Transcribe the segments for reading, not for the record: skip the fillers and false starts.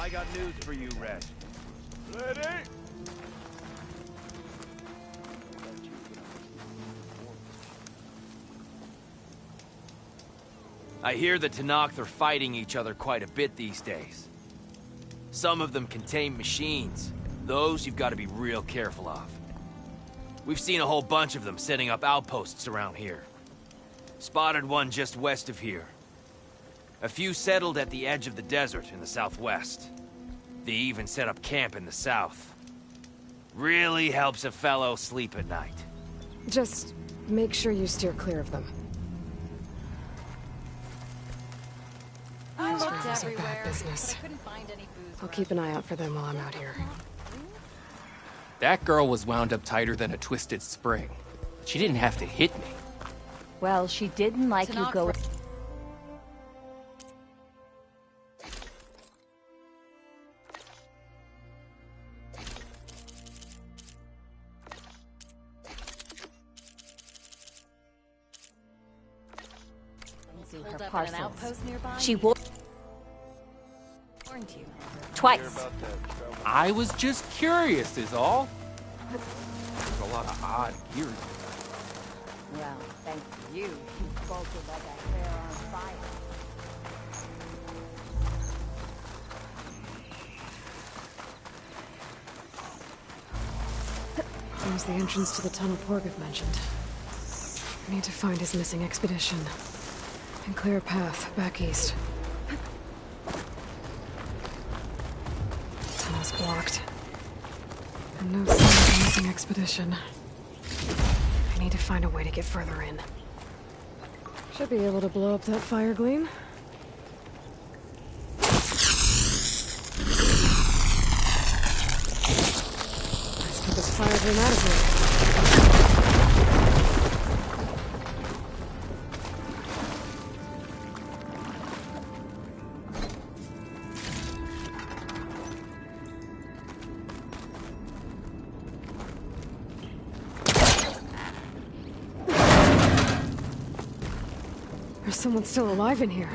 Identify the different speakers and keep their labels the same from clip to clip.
Speaker 1: I got news for you, Red.
Speaker 2: Ready?
Speaker 1: I hear the Tenakth are fighting each other quite a bit these days. Some of them contain machines. Those you've got to be real careful of. We've seen a whole bunch of them setting up outposts around here. Spotted one just west of here. A few settled at the edge of the desert in the southwest. They even set up camp in the south. Really helps a fellow sleep at night.
Speaker 3: Just make sure you steer clear of them.
Speaker 4: I
Speaker 3: These
Speaker 4: looked
Speaker 3: rooms are
Speaker 4: everywhere,
Speaker 3: bad business.
Speaker 4: but I couldn't find any booze.
Speaker 3: I'll keep an eye out for them while I'm out here.
Speaker 5: That girl was wound up tighter than a twisted spring. She didn't have to hit me.
Speaker 6: Well, she didn't like you go...
Speaker 4: Hold up at an outpost nearby.
Speaker 6: She warned you. Twice.
Speaker 5: I was just curious is all. There's a lot of odd gear.
Speaker 6: Well, thanks to you, you bolted like a hair on fire.
Speaker 3: There's the entrance to the tunnel Porgov mentioned. I need to find his missing expedition. And clear a path back east. Tunnel's blocked. And no sign of the missing expedition. I need to find a way to get further in. Should be able to blow up that fire gleam. Let's get this fire gleam out of here. There's someone still alive in here.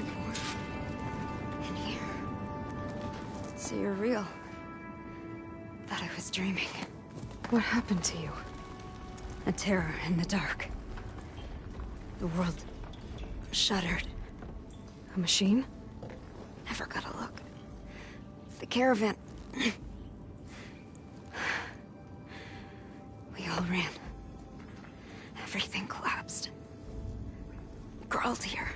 Speaker 7: In here. So you're real. Thought I was dreaming.
Speaker 3: What happened to you?
Speaker 7: A terror in the dark. The world shuddered.
Speaker 3: A machine?
Speaker 7: Never got a look. The caravan. We all ran. Everything collapsed. Crawled here.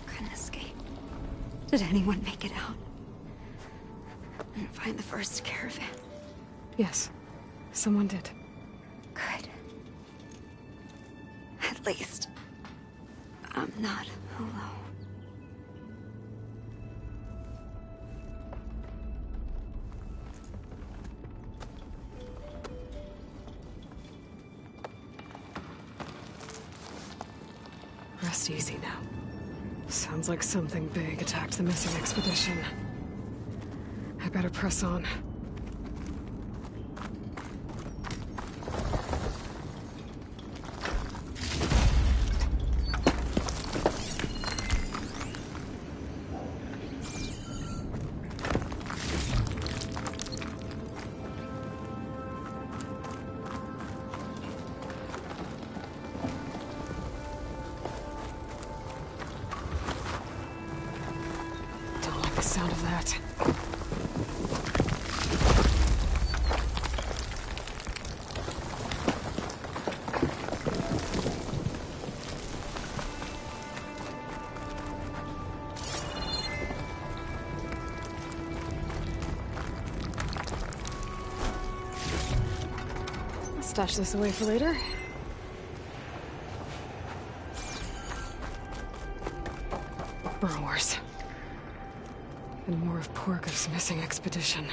Speaker 7: Couldn't escape. Did anyone make it out? And find the first caravan?
Speaker 3: Yes. Someone did.
Speaker 7: Good. At least, I'm not alone.
Speaker 3: Rest easy now. Sounds like something big attacked the missing expedition. I better press on. Sound of that. I'll stash this away for later. Burrowers. And more of Porgov's missing expedition.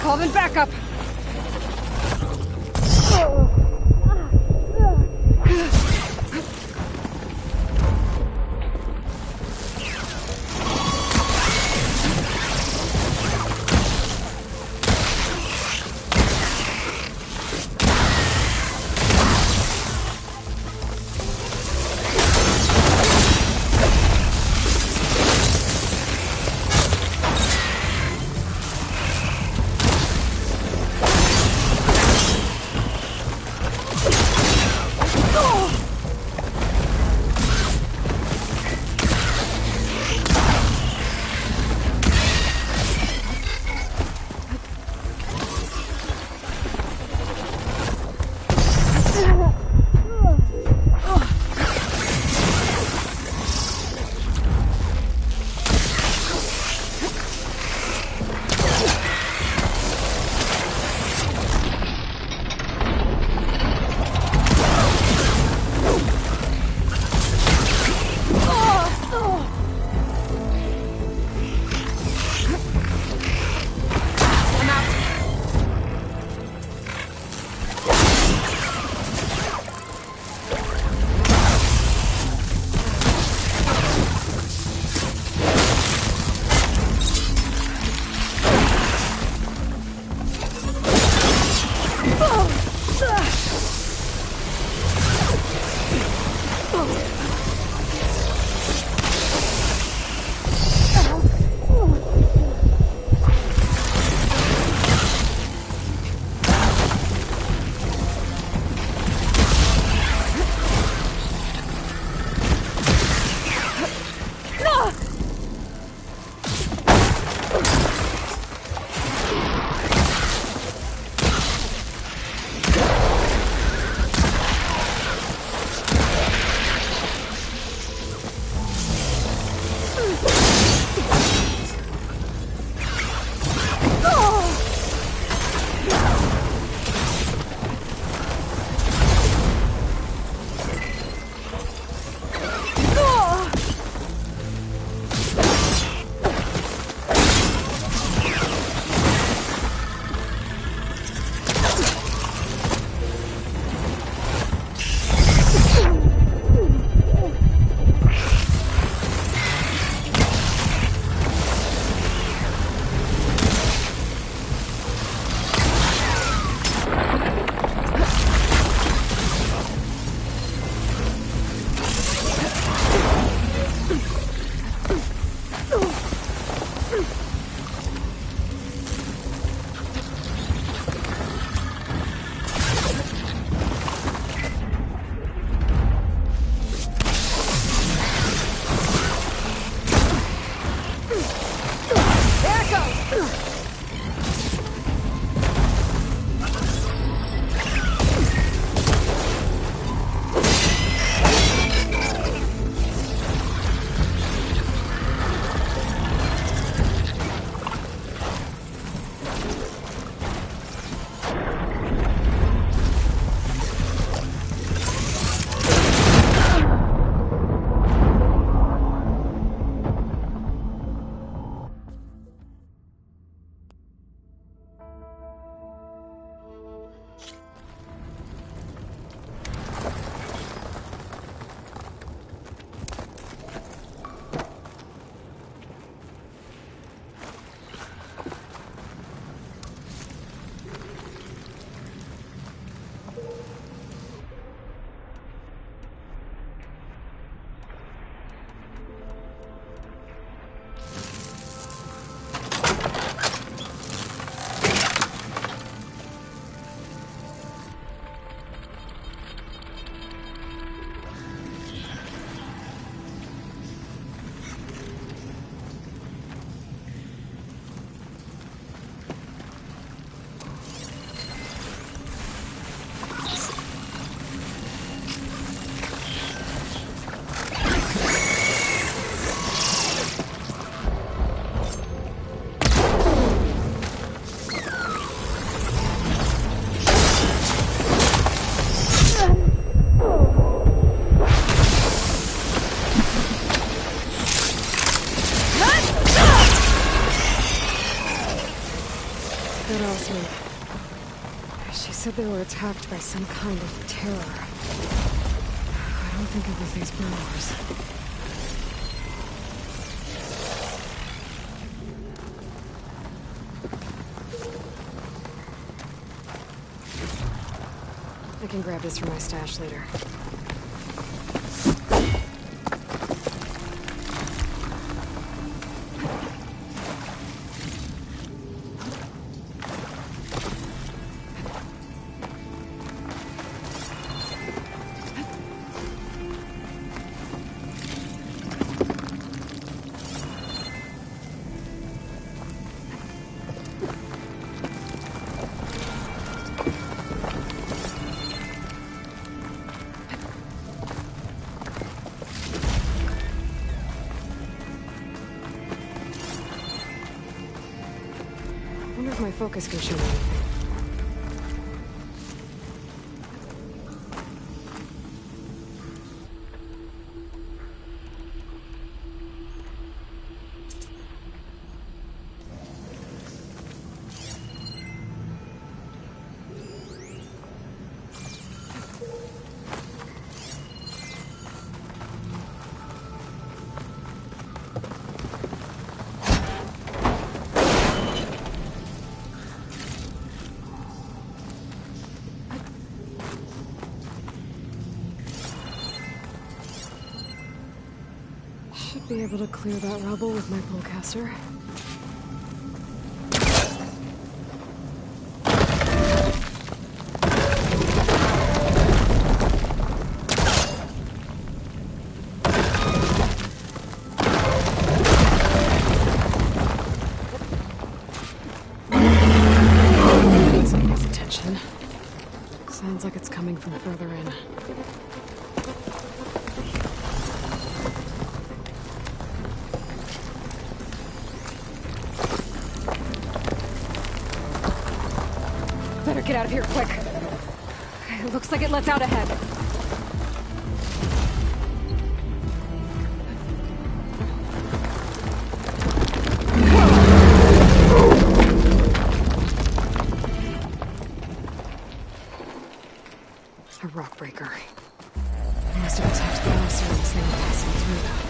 Speaker 3: call in backup. last week. She said they were attacked by some kind of terror. I don't think it was these burglars. I can grab this from my stash later. I wonder if my focus can show me anything. Should be able to clear that rubble with my pullcaster. Needs someone's attention. Sounds like it's coming from further in. Better get out of here quick. Okay, it looks like it lets out ahead. A rock breaker. I must have attacked the house or this thing passing through.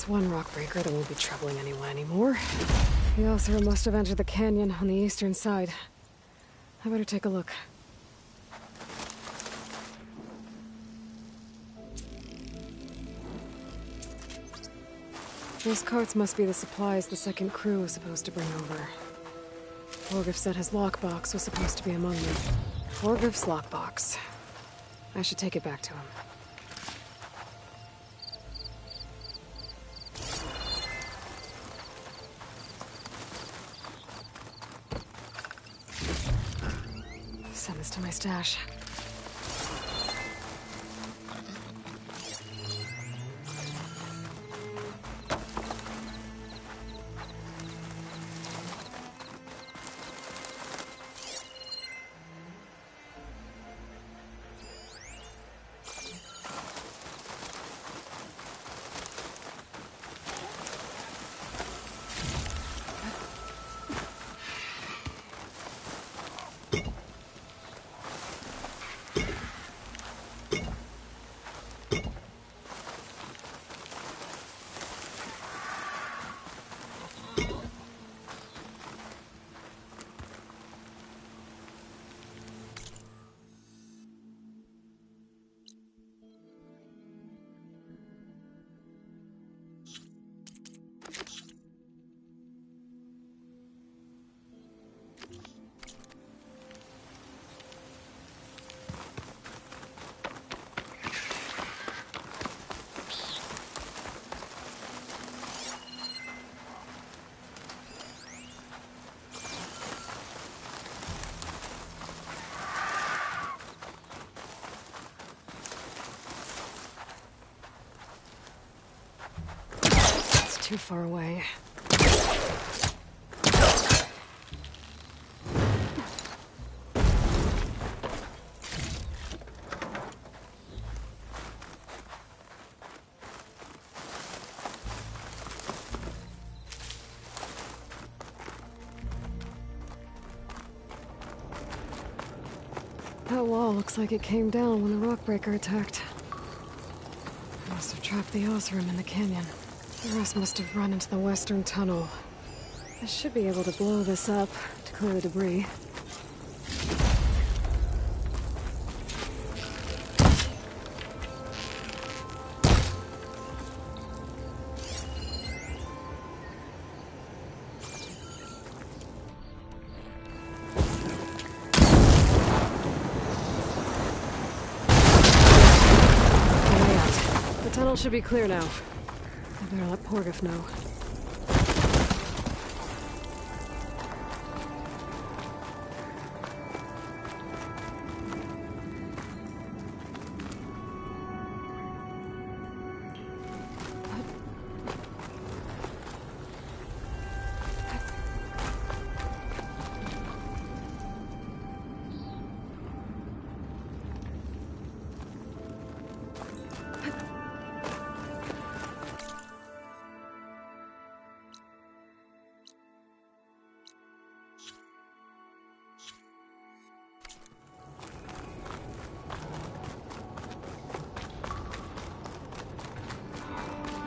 Speaker 3: One rock breaker that won't be troubling anyone anymore. The Ossera must have entered the canyon on the eastern side. I better take a look. Those carts must be the supplies the second crew was supposed to bring over. Orgriff said his lockbox was supposed to be among them. Orgriff's lockbox. I should take it back to him. Send this to my stash. Too far away. That wall looks like it came down when the rockbreaker attacked. I must have trapped the Osram in the canyon. The rest must have run into the western tunnel. I should be able to blow this up to clear the debris. The tunnel should be clear now. I better let Porgif know.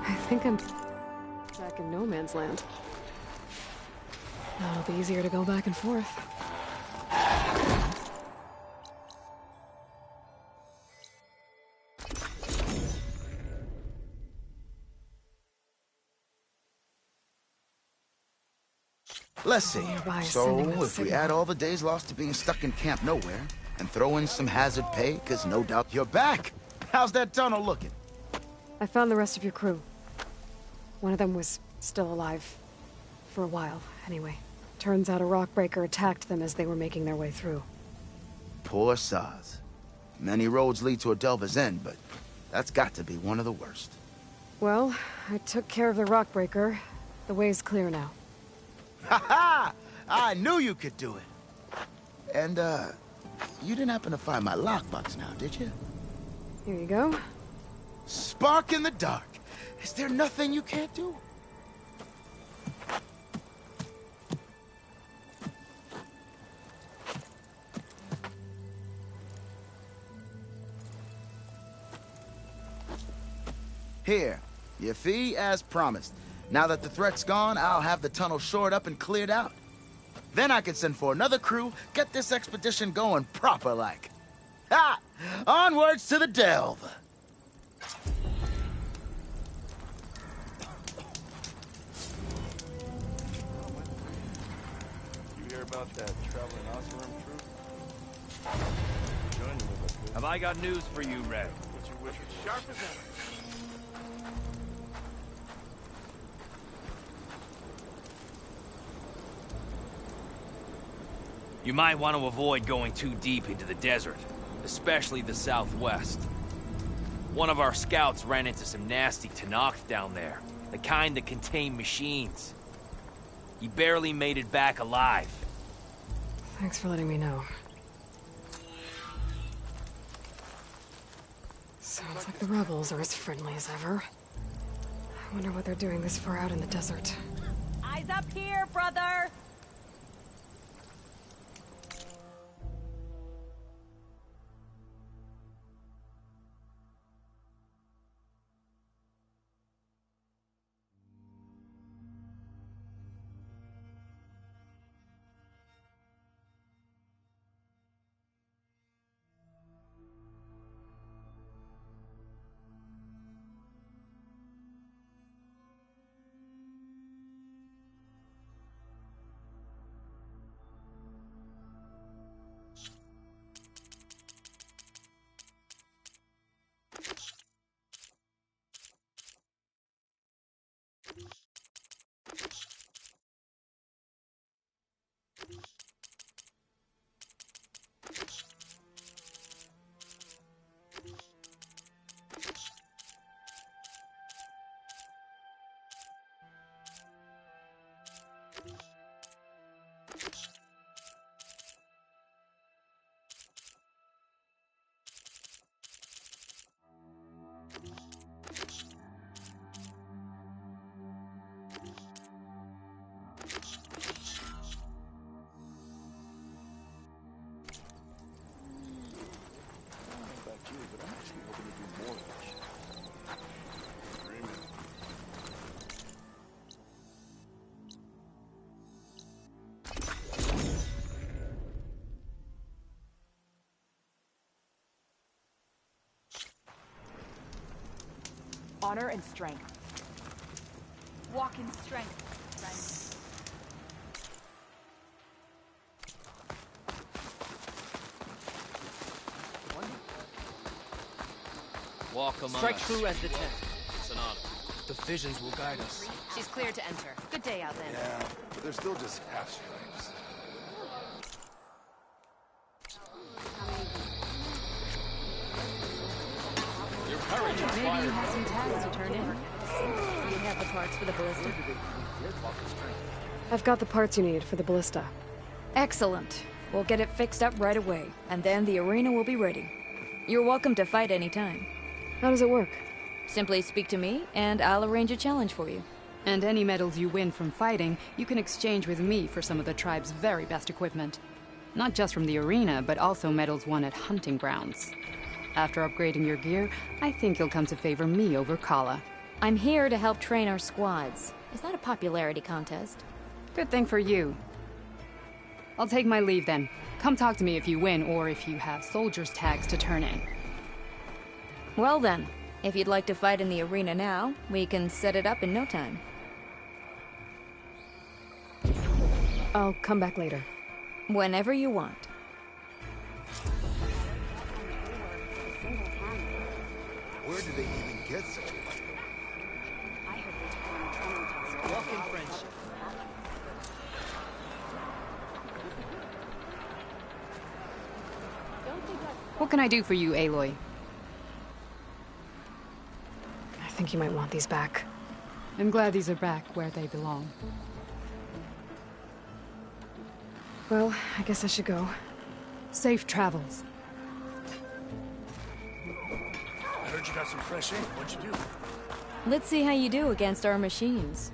Speaker 3: I think I'm back in no man's land. Now it'll be easier to go back and forth.
Speaker 2: Let's see. So, if we add all the days lost to being stuck in Camp Nowhere, and throw in some hazard pay, because no doubt you're back. How's that tunnel looking?
Speaker 3: I found the rest of your crew. One of them was still alive. For a while, anyway. Turns out a rockbreaker attacked them as they were making their way through.
Speaker 2: Poor Saz. Many roads lead to a Delver's End, but that's got to be one of the worst.
Speaker 3: Well, I took care of the rockbreaker. The way's clear now.
Speaker 2: Ha-ha! I knew you could do it. And, you didn't happen to find my lockbox now, did you?
Speaker 3: Here you go.
Speaker 2: Spark in the dark. Is there nothing you can't do? Here, your fee as promised. Now that the threat's gone, I'll have the tunnel shored up and cleared out. Then I can send for another crew, get this expedition going proper-like. Ha! Onwards to the delve!
Speaker 8: about that traveling Osram troop? Join them if I could.
Speaker 1: Have I got news for you, Red?
Speaker 8: What's your wish?
Speaker 1: Sharp as ever. You might want to avoid going too deep into the desert, especially the southwest. One of our scouts ran into some nasty Tenakth down there, the kind that contain machines. He barely made it back alive.
Speaker 3: Thanks for letting me know. Sounds like the rebels are as friendly as ever. I wonder what they're doing this far out in the desert.
Speaker 4: Eyes up here, brother!
Speaker 6: Honor and strength. Walk in strength, friend.
Speaker 1: Walk among
Speaker 5: Strike
Speaker 1: us.
Speaker 5: true as the 10.
Speaker 1: It's an honor.
Speaker 5: The visions will guide us.
Speaker 4: She's cleared to enter. Good day, Outlander.
Speaker 8: Yeah, but they're still just half stripes.
Speaker 1: Your courage
Speaker 4: Maybe you
Speaker 1: inspired.
Speaker 4: have some tasks to turn in. You have the parts for the ballista?
Speaker 3: I've got the parts you need for the ballista.
Speaker 7: Excellent. We'll get it fixed up right away, and then the arena will be ready. You're welcome to fight anytime.
Speaker 3: How does it work?
Speaker 7: Simply speak to me, and I'll arrange a challenge for you.
Speaker 9: And any medals you win from fighting, you can exchange with me for some of the tribe's very best equipment. Not just from the arena, but also medals won at hunting grounds. After upgrading your gear, I think you'll come to favor me over Kala.
Speaker 7: I'm here to help train our squads. Is that a popularity contest?
Speaker 9: Good thing for you. I'll take my leave then. Come talk to me if you win, or if you have soldiers' tags to turn in.
Speaker 7: Well then, if you'd like to fight in the arena now, we can set it up in no time.
Speaker 3: I'll come back later.
Speaker 7: Whenever you want.
Speaker 8: Where did they even get such a weapon?
Speaker 6: I heard they took on a training test.
Speaker 5: Walk in friendship.
Speaker 9: What can I do for you, Aloy?
Speaker 3: I think you might want these back.
Speaker 9: I'm glad these are back where they belong.
Speaker 3: Well, I guess I should go.
Speaker 9: Safe travels.
Speaker 8: I heard you got some fresh ink. What'd you do?
Speaker 7: Let's see how you do against our machines.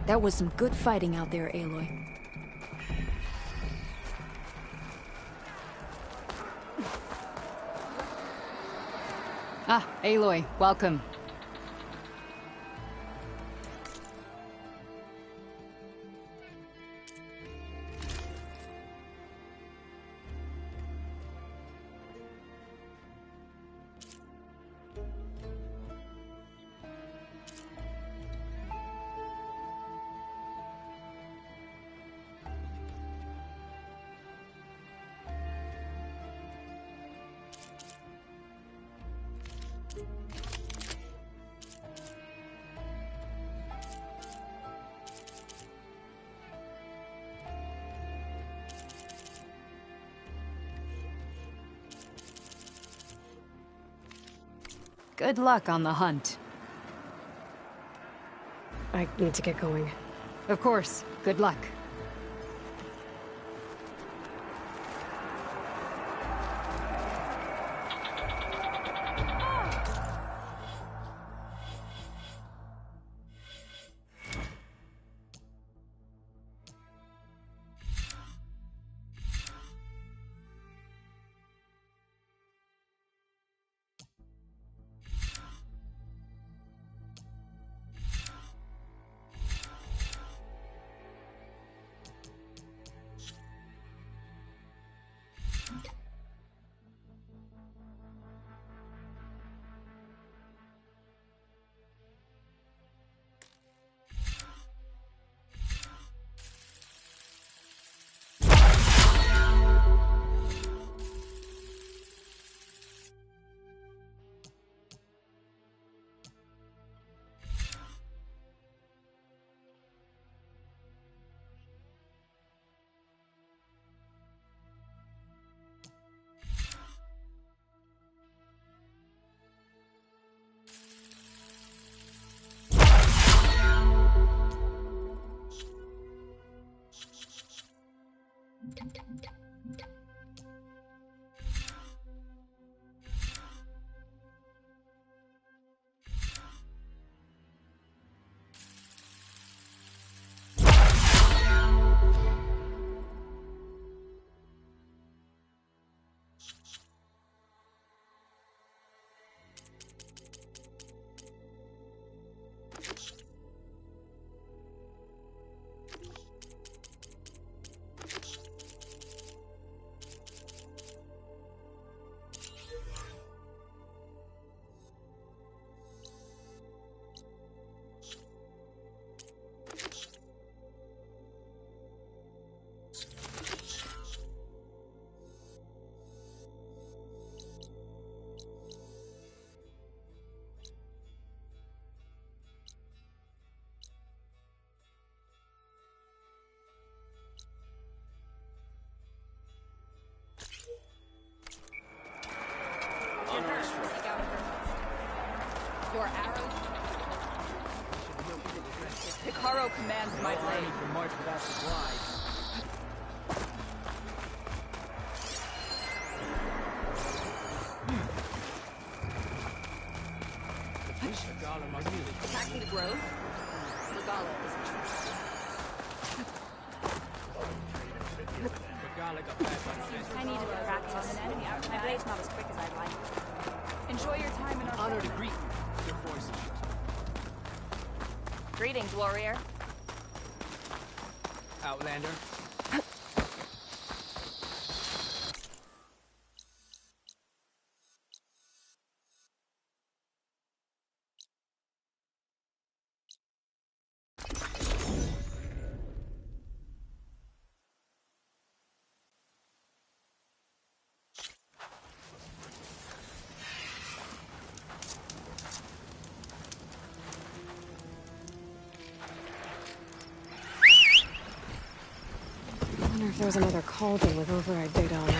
Speaker 4: That was some good fighting out there, Aloy.
Speaker 9: Ah, Aloy, welcome. Good luck on the hunt.
Speaker 3: I need to get going.
Speaker 9: Of course, good luck.
Speaker 6: Your arrows. Picaro commands my blade.
Speaker 1: Can march without supplies.
Speaker 6: Attacking the grove. Regala is a choice.
Speaker 4: I needed to practice. My blade's not as quick as I'd like.
Speaker 6: Enjoy your time in our
Speaker 1: Honor to
Speaker 6: family.
Speaker 1: greet you. Your voices.
Speaker 6: Greetings, warrior.
Speaker 1: Outlander.
Speaker 3: I wonder if there's another cauldron with override data on it.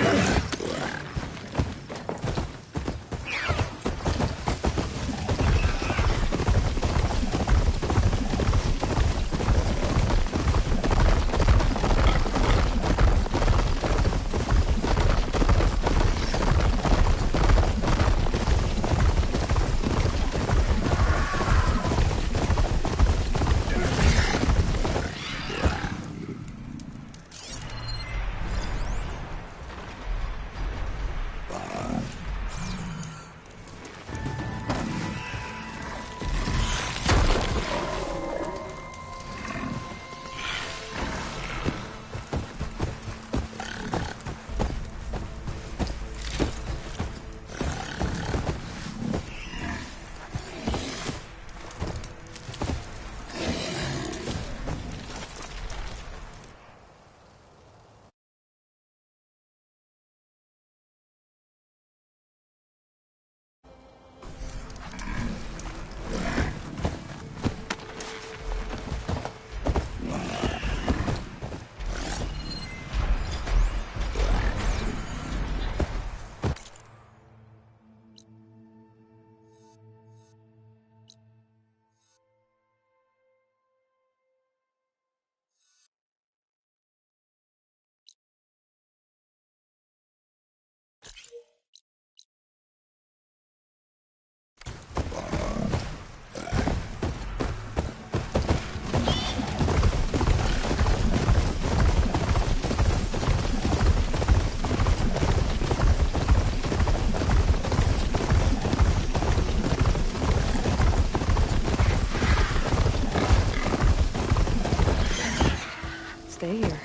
Speaker 3: stay here.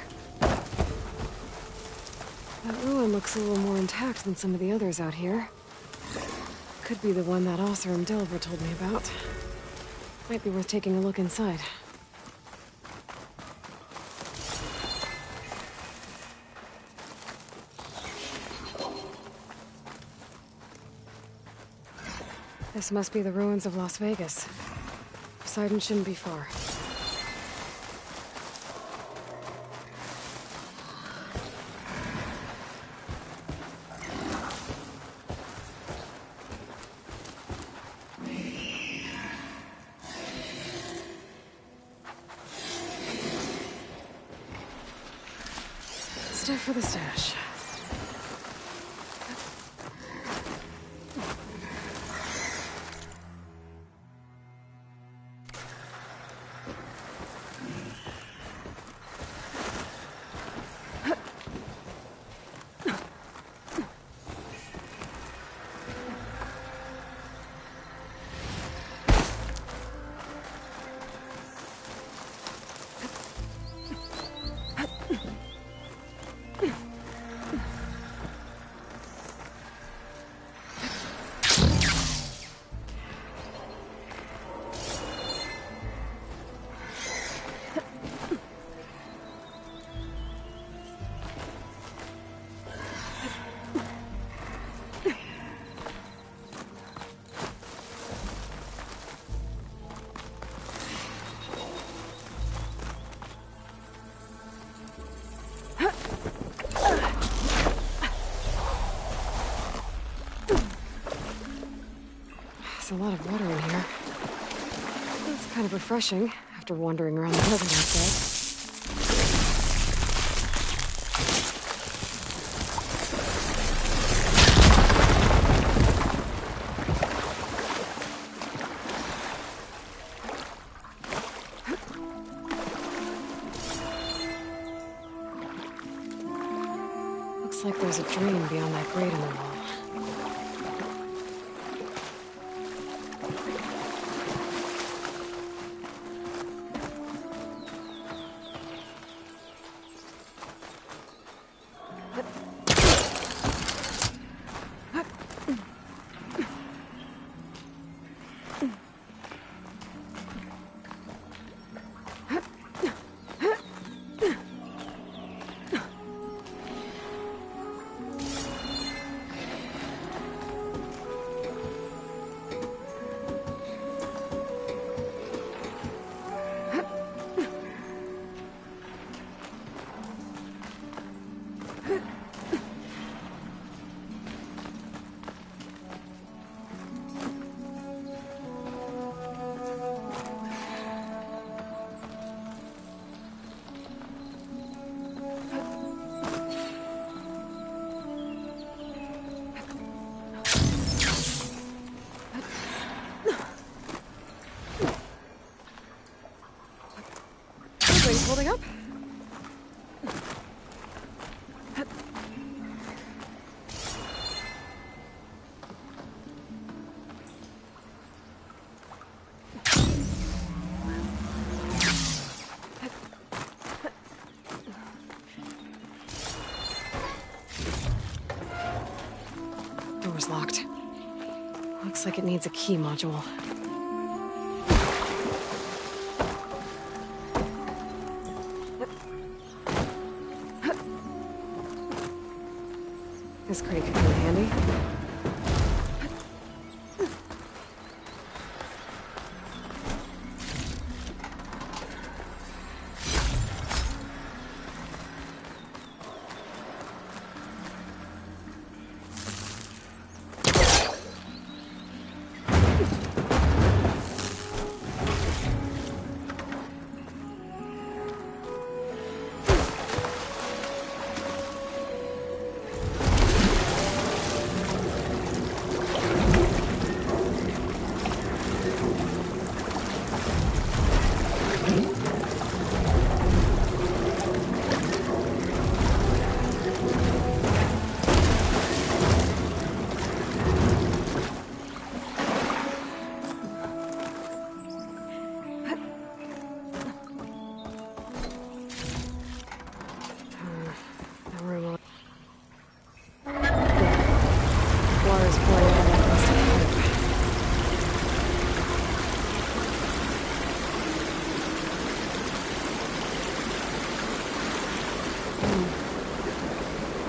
Speaker 3: That ruin looks a little more intact than some of the others out here. Could be the one that Osram Delver told me about. Might be worth taking a look inside. This must be the ruins of Las Vegas. Poseidon shouldn't be far. Stay for the stash. There's a lot of water in here. It's kind of refreshing after wandering around the desert outside. Looks like there's a drain beyond that grate in the wall. Holding up? Door's locked. Looks like it needs a key module. This crate could come in handy.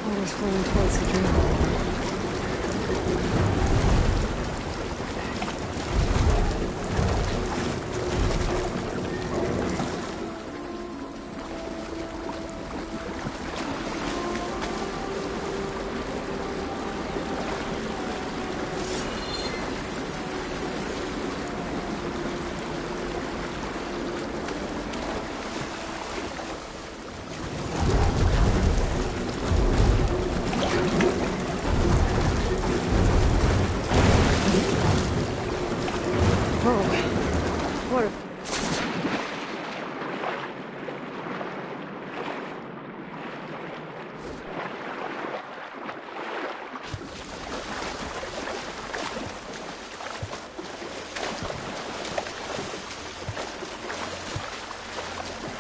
Speaker 3: Water's flowing towards the drain.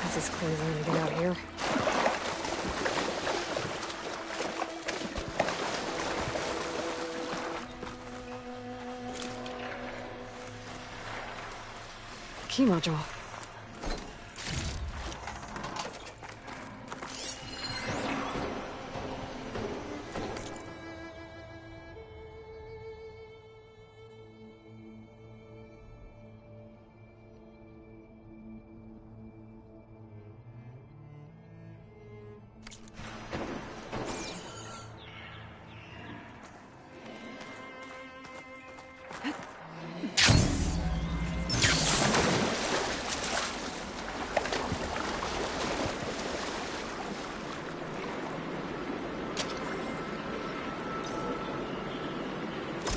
Speaker 3: This is clear zone to get out here. Key module.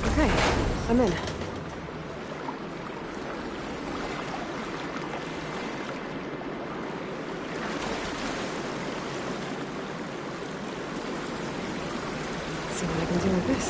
Speaker 3: Okay, I'm in. Let's see what I can do with this.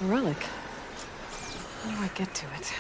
Speaker 3: A relic. How do I get to it?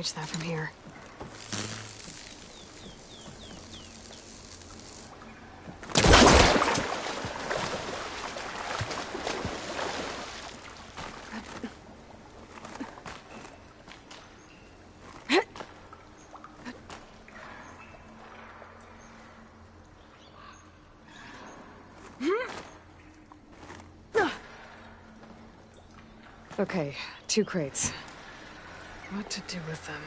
Speaker 3: reach that from here. Okay, 2 crates. What to do with them?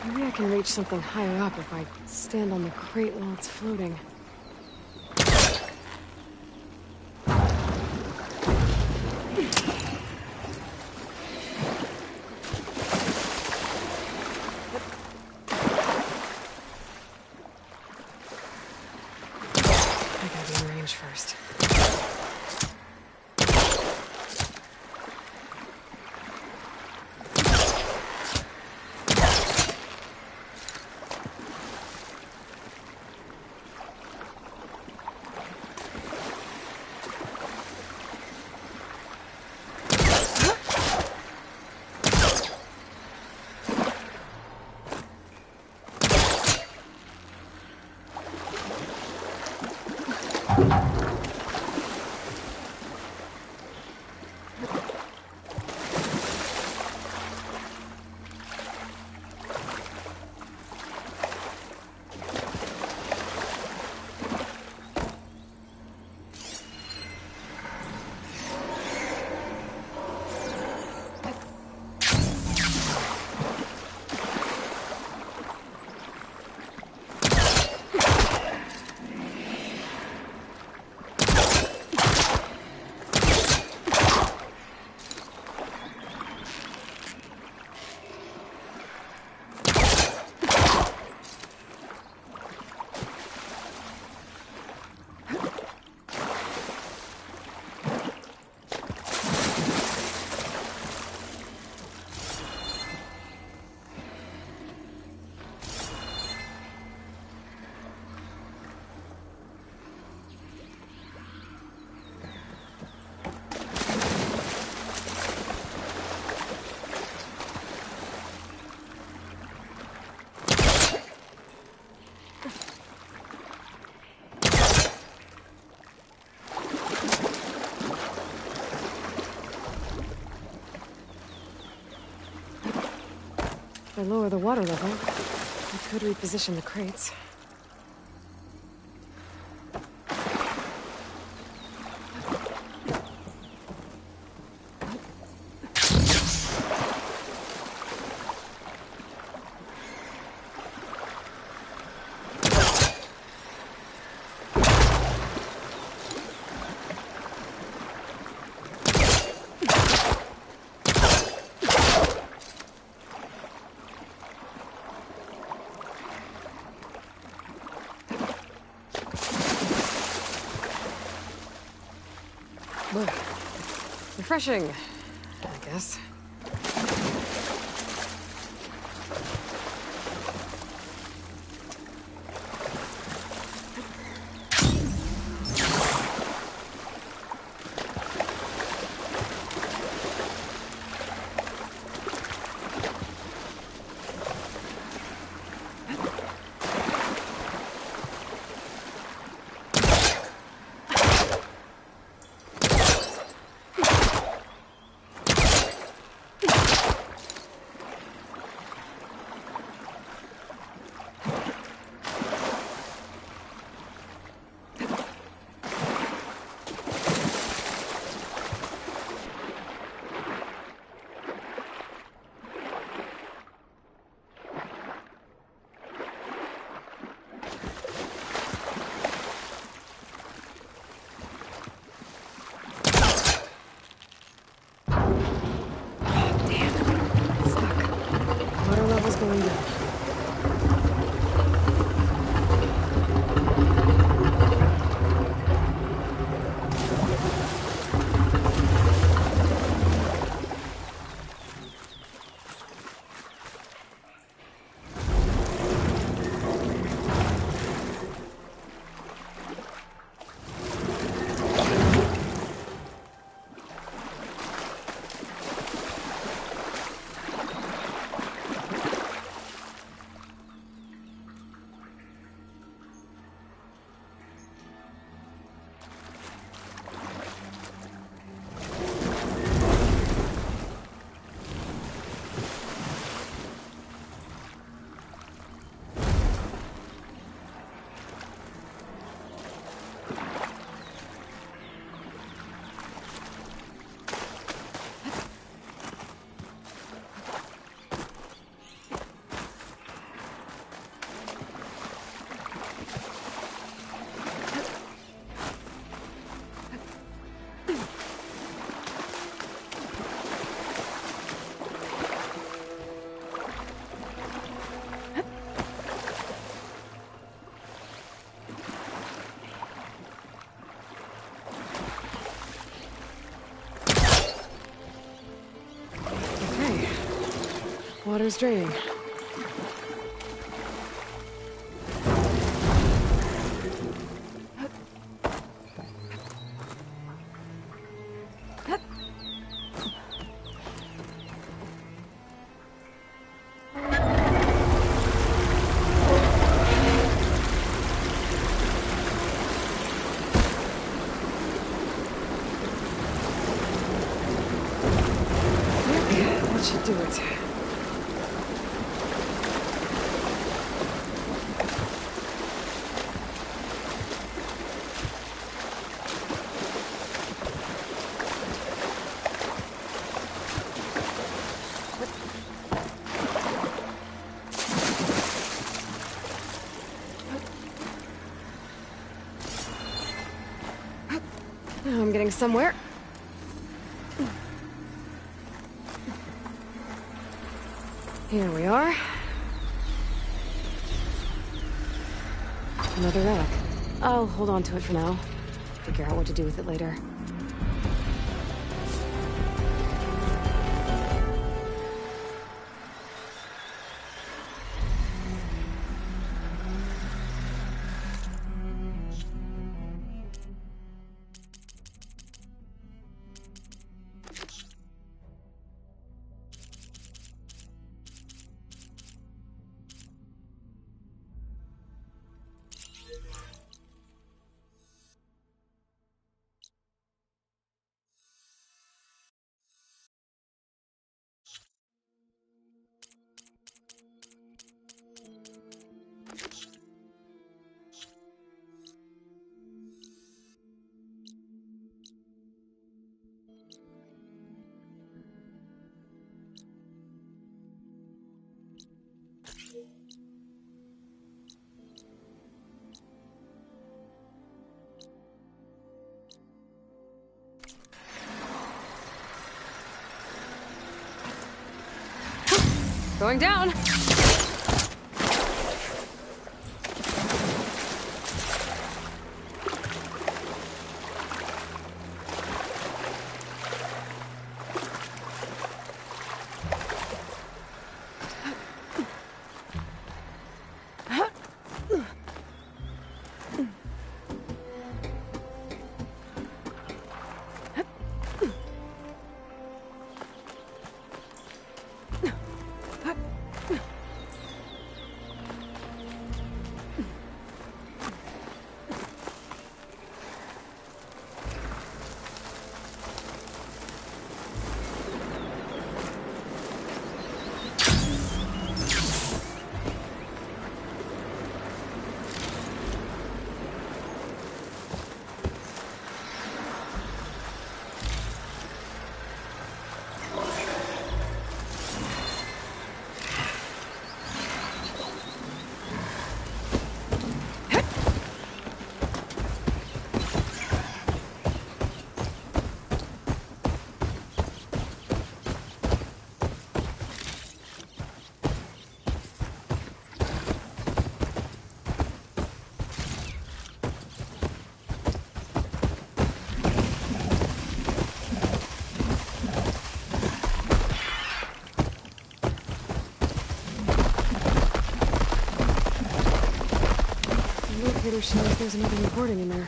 Speaker 3: Maybe I can reach something higher up if I stand on the crate while it's floating. I gotta be in range first. If I lower the water level, I could reposition the crates. Refreshing, I guess. Going down. Water's draining. That should do it. Now I'm getting somewhere. Here we are. Another relic. I'll hold on to it for now. Figure out what to do with it later. Going down. she knows there's another recording in there.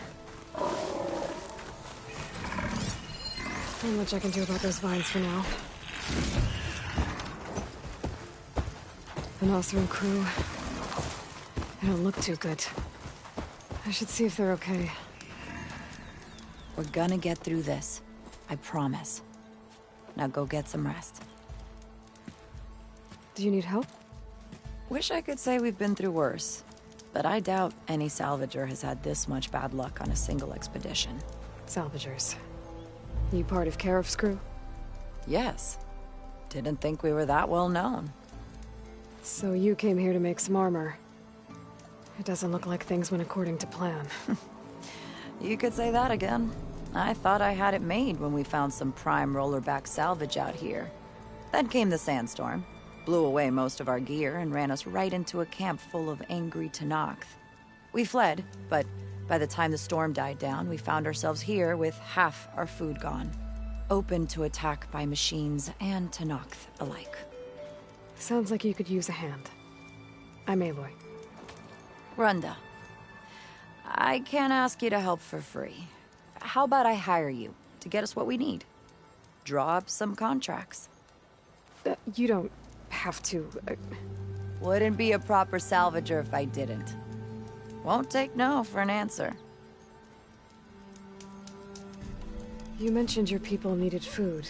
Speaker 3: Not much I can do about those vines for now. The Nosrim crew. They don't look too good. I should see if they're okay.
Speaker 6: We're gonna get through this. I promise. Now go get some rest.
Speaker 3: Do you need help?
Speaker 6: Wish I could say we've been through worse, but I doubt any salvager has had this much bad luck on a single expedition.
Speaker 3: Salvagers. You part of Karif's crew?
Speaker 6: Yes. Didn't think we were that well known.
Speaker 3: So you came here to make some armor. It doesn't look like things went according to plan.
Speaker 6: You could say that again. I thought I had it made when we found some prime rollerback salvage out here. Then came the sandstorm, blew away most of our gear, and ran us right into a camp full of angry Tenakth. We fled, but by the time the storm died down, we found ourselves here with half our food gone. Open to attack by machines and Tenakth alike.
Speaker 3: Sounds like you could use a hand. I'm Aloy.
Speaker 6: Runda. I can't ask you to help for free. How about I hire you to get us what we need? Draw up some contracts.
Speaker 3: You don't have to...
Speaker 6: Wouldn't be a proper salvager if I didn't. Won't take no for an answer.
Speaker 3: You mentioned your people needed food.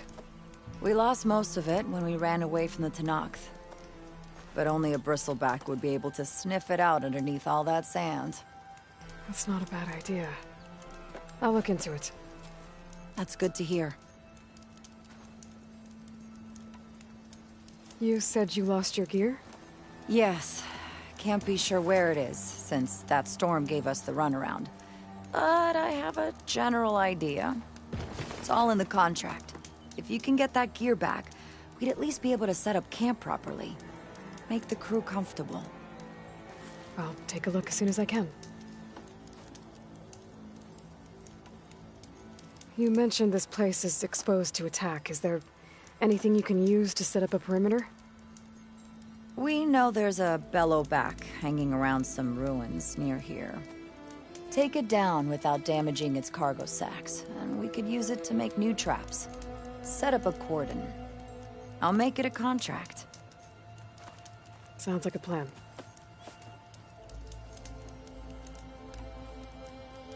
Speaker 6: We lost most of it when we ran away from the Tenakth. But only a bristleback would be able to sniff it out underneath all that sand.
Speaker 3: That's not a bad idea. I'll look into it.
Speaker 6: That's good to hear.
Speaker 3: You said you lost your gear?
Speaker 6: Yes. Can't be sure where it is, since that storm gave us the runaround. But I have a general idea. It's all in the contract. If you can get that gear back, we'd at least be able to set up camp properly. Make the crew comfortable.
Speaker 3: I'll take a look as soon as I can. You mentioned this place is exposed to attack. Is there anything you can use to set up a perimeter?
Speaker 6: We know there's a bellowback hanging around some ruins near here. Take it down without damaging its cargo sacks, and we could use it to make new traps. Set up a cordon. I'll make it a contract.
Speaker 3: Sounds like a plan.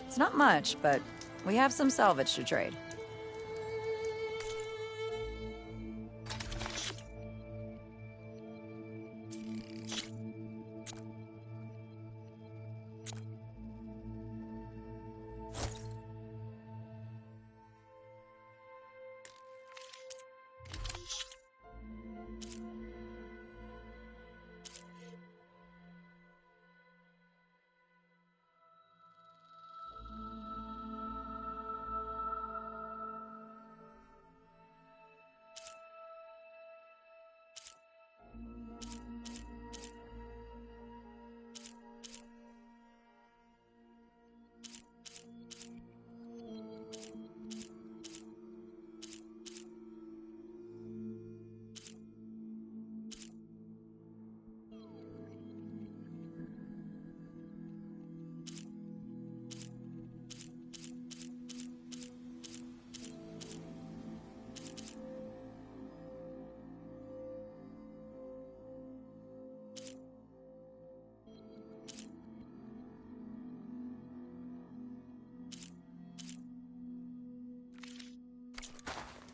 Speaker 6: It's not much, but we have some salvage to trade.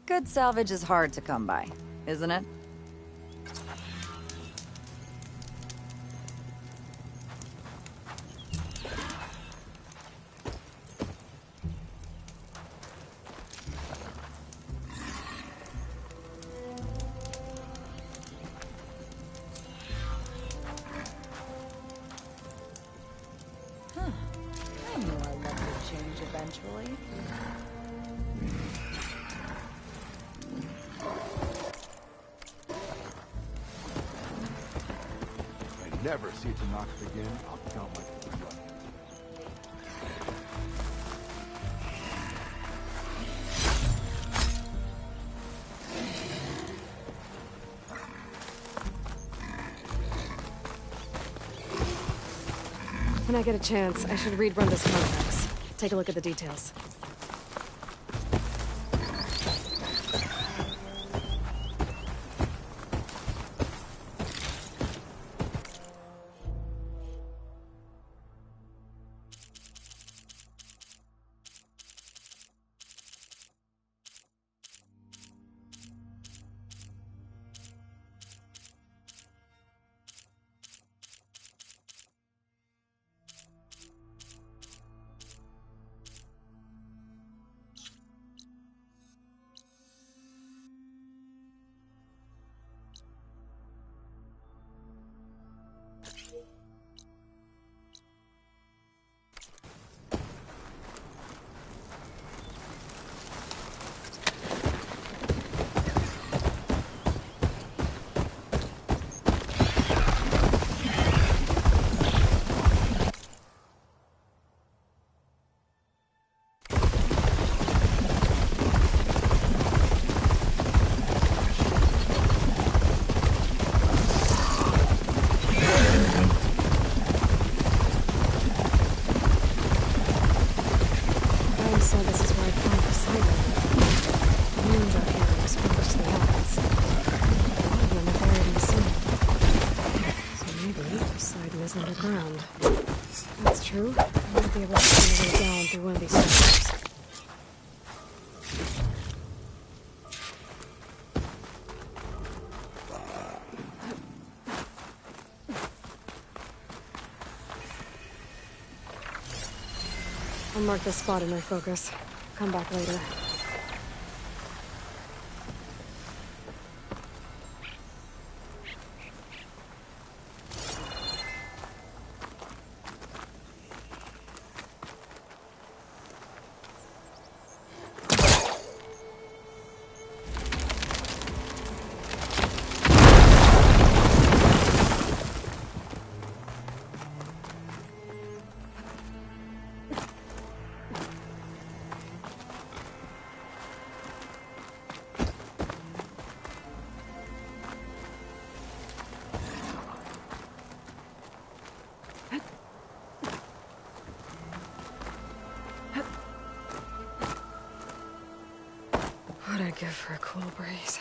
Speaker 6: Good salvage is hard to come by, isn't it? I knew our luck would change eventually.
Speaker 8: Never see it to knock it again. I'll count my blood.
Speaker 3: When I get a chance, I should read Brenda's contracts. Take a look at the details. Underground. That's true. I might be able to find a way down through one of these structures. I'll mark this spot in my focus. Come back later. What'd I give for a cool breeze?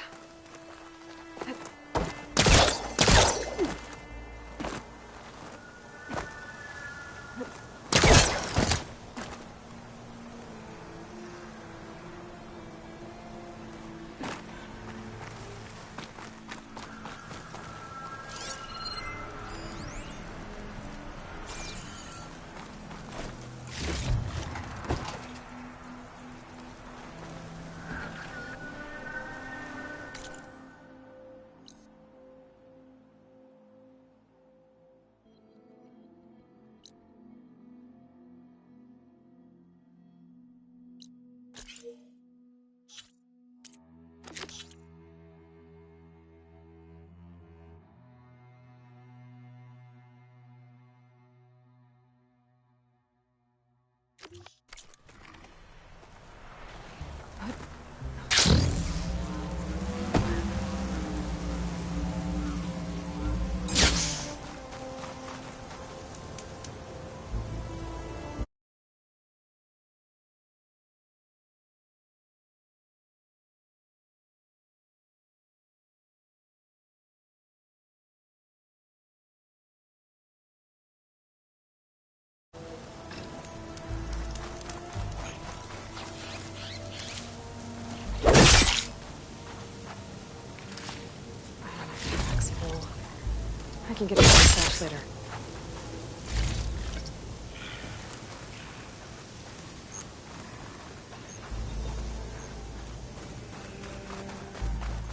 Speaker 3: I can get a stash later.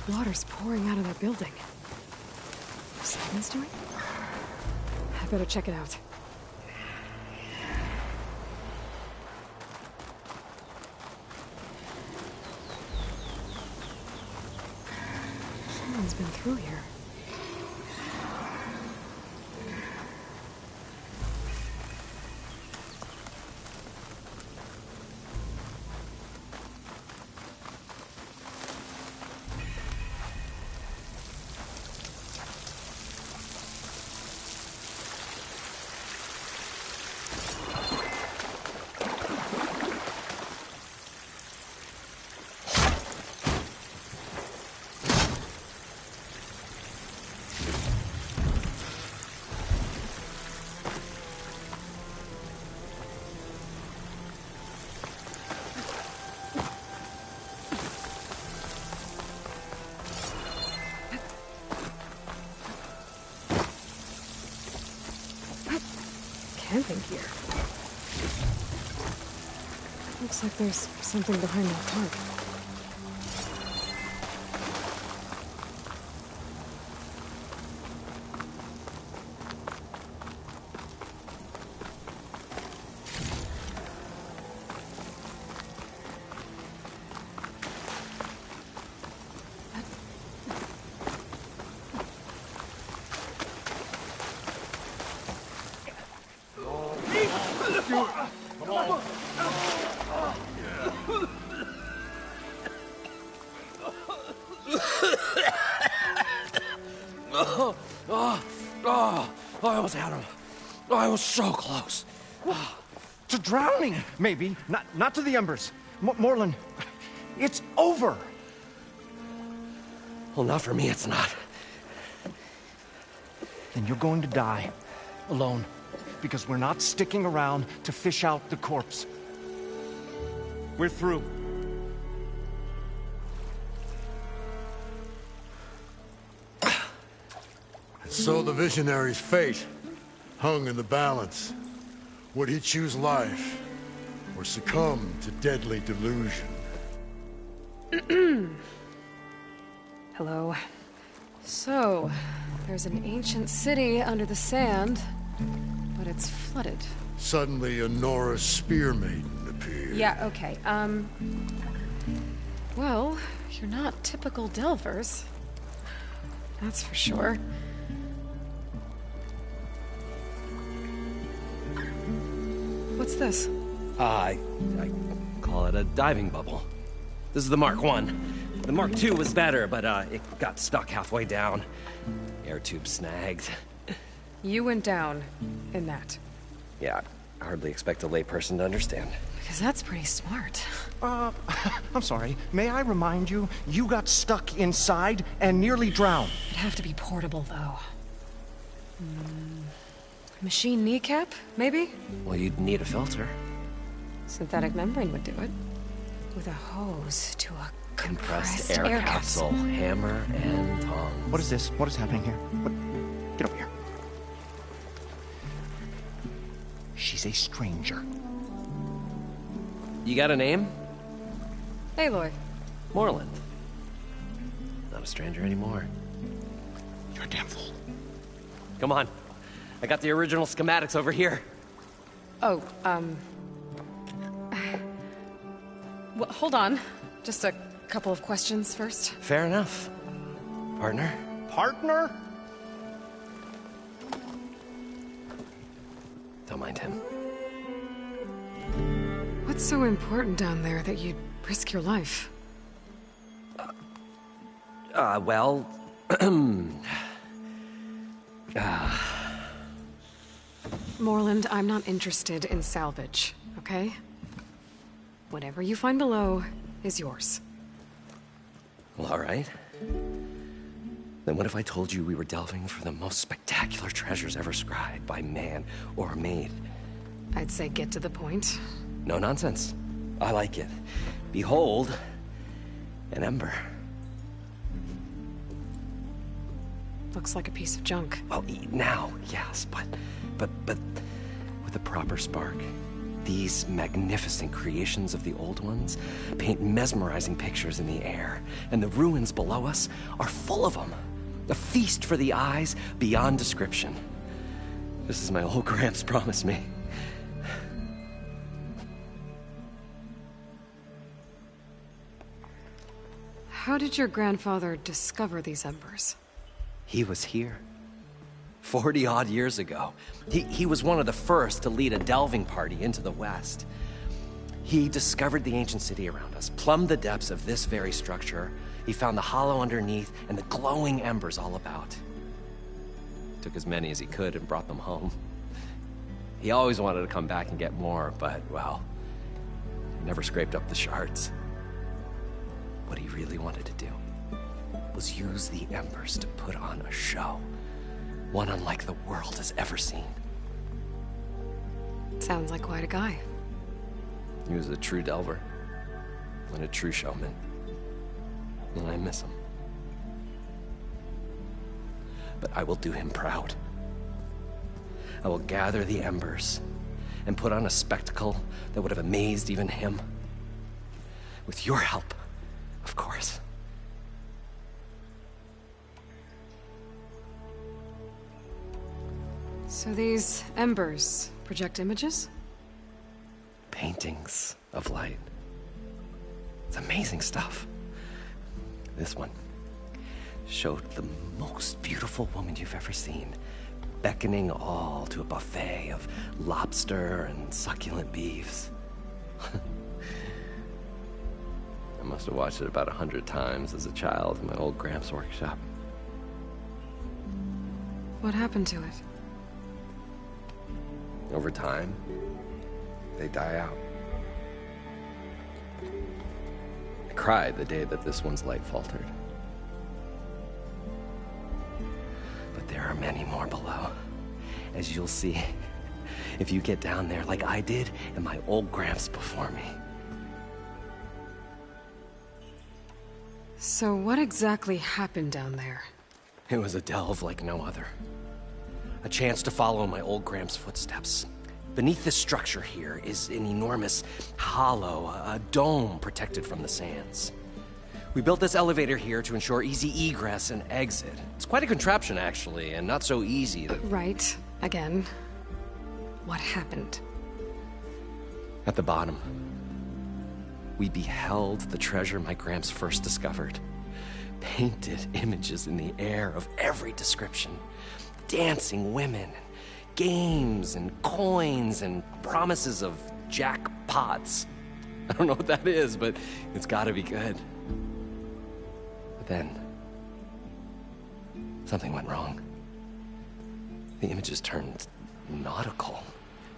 Speaker 3: Water's pouring out of that building. Something's doing? I better check it out. Someone's been through here. anything here. Looks like there's something behind that tarp.
Speaker 10: I almost had him. I was so close.
Speaker 11: To drowning, maybe. Not to the embers. Moreland, it's over.
Speaker 10: Well, not for me, it's not.
Speaker 11: Then you're going to die. Alone. Because we're not sticking around to fish out the corpse. We're through.
Speaker 12: So the visionary's fate hung in the balance. Would he choose life or succumb to deadly delusion?
Speaker 3: Hello. So, there's an ancient city under the sand, but it's flooded.
Speaker 12: Suddenly a Norse spear maiden appeared.
Speaker 3: Yeah, okay, well, you're not typical Delvers. That's for sure. What's this?
Speaker 10: I call it a diving bubble. This is the Mark I. The Mark II was better, but it got stuck halfway down. Air tube snagged.
Speaker 3: You went down in that.
Speaker 10: Yeah, I hardly expect a layperson to understand.
Speaker 3: Because that's pretty smart.
Speaker 11: I'm sorry. May I remind you, you got stuck inside and nearly drowned.
Speaker 3: It'd have to be portable, though. Machine kneecap, maybe?
Speaker 10: Well, you'd need a filter.
Speaker 3: Synthetic membrane would do it. With a hose to a compressed
Speaker 10: air capsule. Hammer and tongs.
Speaker 11: What is this? What is happening here? What? Get over here. She's a stranger.
Speaker 10: You got a name?
Speaker 3: Aloy.
Speaker 10: Moreland. Not a stranger anymore.
Speaker 11: You're a damn fool.
Speaker 10: Come on. I got the original schematics over here.
Speaker 3: Oh, well, hold on. Just a couple of questions first.
Speaker 10: Fair enough. Partner?
Speaker 11: Partner?
Speaker 10: Don't mind him.
Speaker 3: What's so important down there that you'd risk your life?
Speaker 10: Well...
Speaker 3: Moreland, I'm not interested in salvage, okay? Whatever you find below is yours.
Speaker 10: Well, all right. Then what if I told you we were delving for the most spectacular treasures ever scribed by man or maid?
Speaker 3: I'd say get to the point.
Speaker 10: No nonsense. I like it. Behold, an ember.
Speaker 3: Looks like a piece of junk.
Speaker 10: Well, now, yes, but with a proper spark. These magnificent creations of the old ones paint mesmerizing pictures in the air, and the ruins below us are full of them. A feast for the eyes beyond description. Just as my old Gramps promised me.
Speaker 3: How did your grandfather discover these embers?
Speaker 10: He was here. 40-odd years ago. He was one of the first to lead a delving party into the West. He discovered the ancient city around us, plumbed the depths of this very structure. He found the hollow underneath and the glowing embers all about. Took as many as he could and brought them home. He always wanted to come back and get more, but, well, he never scraped up the shards. What he really wanted to do was use the embers to put on a show. One unlike the world has ever seen.
Speaker 3: Sounds like quite a guy.
Speaker 10: He was a true delver. And a true showman. And I miss him. But I will do him proud. I will gather the embers and put on a spectacle that would have amazed even him. With your help, of course.
Speaker 3: So these embers project images?
Speaker 10: Paintings of light. It's amazing stuff. This one showed the most beautiful woman you've ever seen, beckoning all to a buffet of lobster and succulent beefs. I must have watched it about 100 times as a child in my old Gramps' workshop.
Speaker 3: What happened to it?
Speaker 10: Over time, they die out. I cried the day that this one's light faltered. But there are many more below, as you'll see if you get down there like I did and my old Gramps before me.
Speaker 3: So what exactly happened down there?
Speaker 10: It was a delve like no other. A chance to follow my old Gramps' footsteps. Beneath this structure here is an enormous hollow, a dome protected from the sands. We built this elevator here to ensure easy egress and exit. It's quite a contraption, actually, and not so easy that...
Speaker 3: Right. Again. What happened?
Speaker 10: At the bottom, we beheld the treasure my Gramps first discovered. Painted images in the air of every description. Dancing women, games and coins and promises of jackpots. I don't know what that is, but it's gotta be good. But then, something went wrong. The images turned nautical.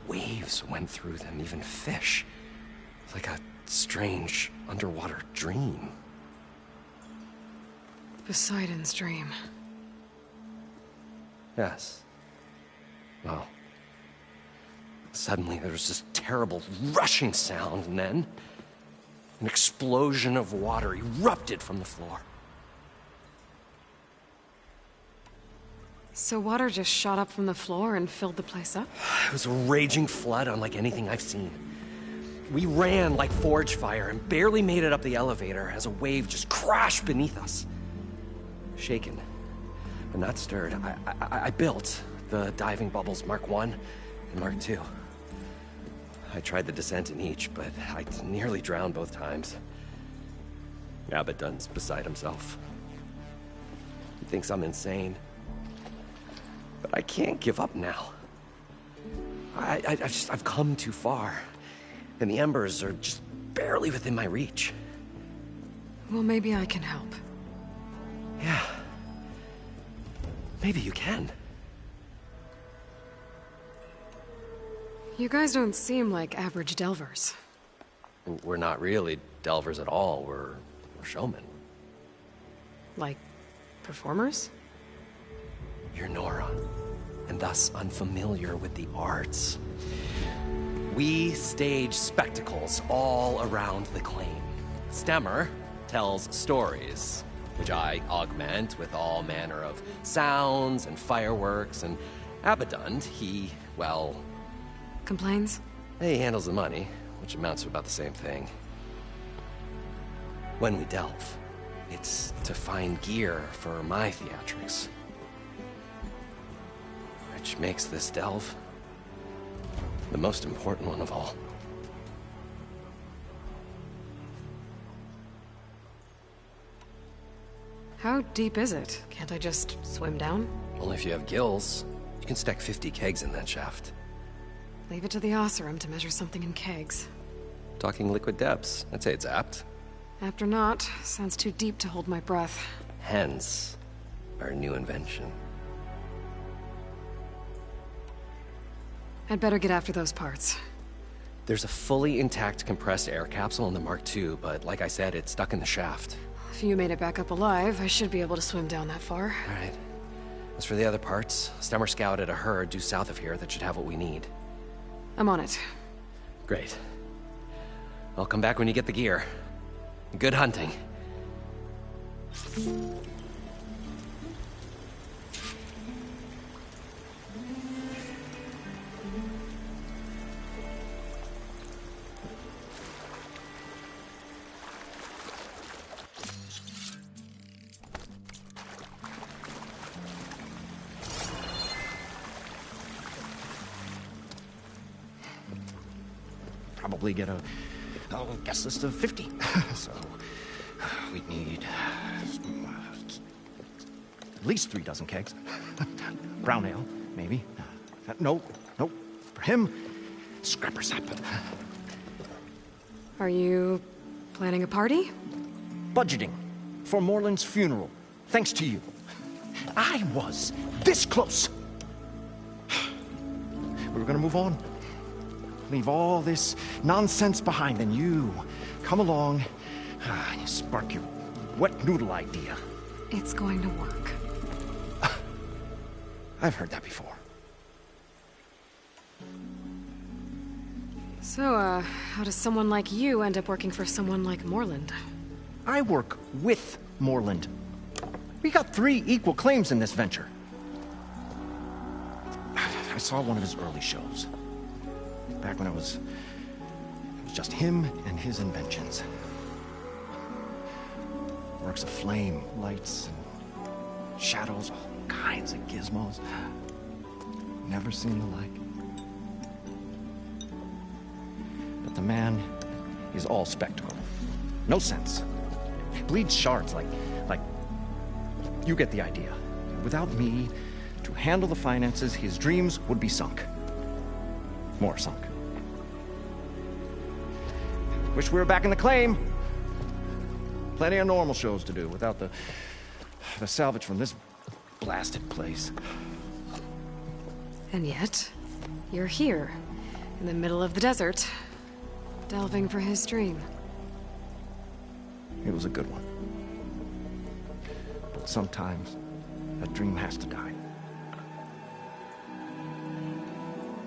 Speaker 10: Waves went through them, even fish. It's like a strange underwater dream.
Speaker 3: Poseidon's dream.
Speaker 10: Yes. Well, suddenly there was this terrible rushing sound, and then an explosion of water erupted from the floor.
Speaker 3: So water just shot up from the floor and filled the place up?
Speaker 10: It was a raging flood unlike anything I've seen. We ran like forge fire and barely made it up the elevator as a wave just crashed beneath us. Shaken, but not stirred, I built the diving bubbles Mark I and Mark II. I tried the descent in each, but I nearly drowned both times. Abaddon's beside himself. He thinks I'm insane. But I can't give up now. I've come too far. And the embers are just barely within my reach.
Speaker 3: Well, maybe I can help.
Speaker 10: Yeah. Maybe you can.
Speaker 3: You guys don't seem like average delvers.
Speaker 10: We're not really delvers at all. We're showmen.
Speaker 3: Like, performers?
Speaker 10: You're Nora, and thus unfamiliar with the arts. We stage spectacles all around the claim. Stemmer tells stories, which I augment with all manner of sounds and fireworks, and Abaddon, he, well...
Speaker 3: Complains?
Speaker 10: He handles the money, which amounts to about the same thing. When we delve, it's to find gear for my theatrics. Which makes this delve the most important one of all.
Speaker 3: How deep is it? Can't I just swim down?
Speaker 10: Only if you have gills. You can stack 50 kegs in that shaft.
Speaker 3: Leave it to the Oseram to measure something in kegs.
Speaker 10: Talking liquid depths, I'd say it's apt.
Speaker 3: Apt or not, sounds too deep to hold my breath.
Speaker 10: Hence, our new invention.
Speaker 3: I'd better get after those parts.
Speaker 10: There's a fully intact compressed air capsule in the Mark II, but like I said, it's stuck in the shaft.
Speaker 3: If you made it back up alive, I should be able to swim down that far.
Speaker 10: All right. As for the other parts, Stemmer scouted a herd due south of here that should have what we need.
Speaker 3: I'm on it.
Speaker 10: Great. I'll come back when you get the gear. Good hunting.
Speaker 11: probably get a guest list of 50. So we'd need at least 3 dozen kegs. Brown ale, maybe. No. For him, scrapper sap.
Speaker 3: Are you planning a party?
Speaker 11: Budgeting for Moreland's funeral, thanks to you. I was this close. We were gonna move on. Leave all this nonsense behind, and you come along and you spark your wet noodle idea.
Speaker 3: It's going to work.
Speaker 11: I've heard that before.
Speaker 3: So, how does someone like you end up working for someone like Moreland?
Speaker 11: I work with Moreland. We got 3 equal claims in this venture. I saw one of his early shows. Back when it was just him and his inventions. Works of flame, lights, and shadows, all kinds of gizmos. Never seen the like. But the man is all spectacle. No sense. Bleeds shards like you get the idea. Without me to handle the finances, his dreams would be sunk. More sunk. Wish we were back in the claim. Plenty of normal shows to do without the salvage from this blasted place.
Speaker 3: And yet, you're here, in the middle of the desert, delving for his dream.
Speaker 11: It was a good one. But sometimes, a dream has to die.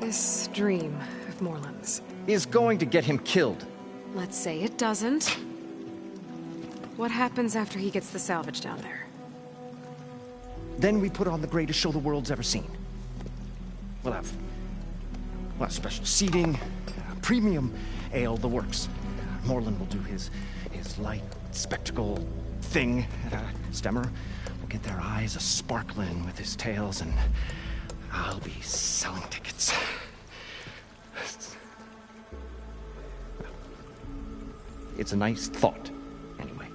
Speaker 3: This dream of Moreland's
Speaker 11: is going to get him killed.
Speaker 3: Let's say it doesn't. What happens after he gets the salvage down there?
Speaker 11: Then we put on the greatest show the world's ever seen. We'll have special seating, premium ale, the works. Moreland will do his light spectacle thing. Stemmer will get their eyes a-sparkling with his tales, and I'll be selling tickets. It's a nice thought, anyway.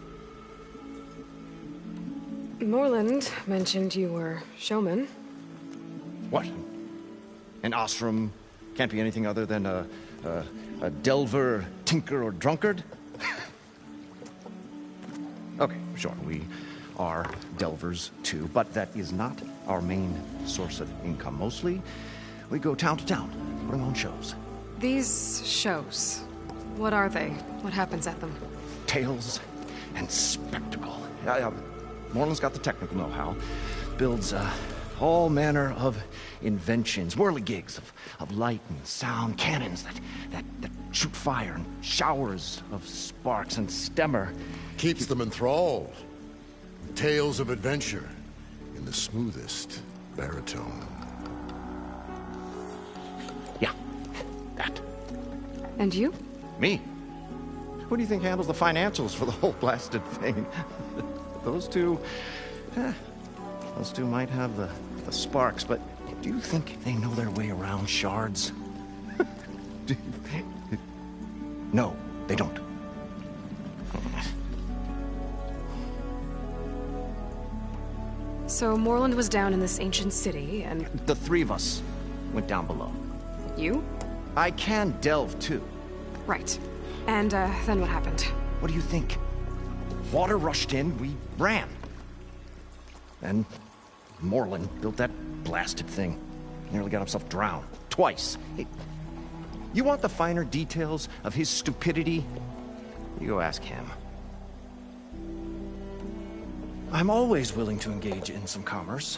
Speaker 3: Moreland mentioned you were showman.
Speaker 11: What? An ostrom can't be anything other than a delver, tinker, or drunkard? Okay, sure, we are delvers too, but that is not our main source of income. Mostly, we go town to town, putting on shows.
Speaker 3: These shows, what are they? What happens at them?
Speaker 11: Tales and spectacle. Moreland's got the technical know-how. Builds all manner of inventions, whirligigs of light and sound, cannons that shoot fire, and showers of sparks, and Stemmer
Speaker 12: keeps them enthralled. Tales of adventure in the smoothest baritone.
Speaker 11: Yeah, that.
Speaker 3: And you?
Speaker 11: Me? Who do you think handles the financials for the whole blasted thing? Those two might have the sparks, but do you think they know their way around shards? No, they don't.
Speaker 3: So Moreland was down in this ancient city, and...
Speaker 11: The 3 of us went down below.
Speaker 3: You?
Speaker 11: I can delve, too.
Speaker 3: Right. And, then what happened?
Speaker 11: What do you think? Water rushed in, we ran. Then Moreland built that blasted thing. Nearly got himself drowned. Twice. You want the finer details of his stupidity? You go ask him. I'm always willing to engage in some commerce.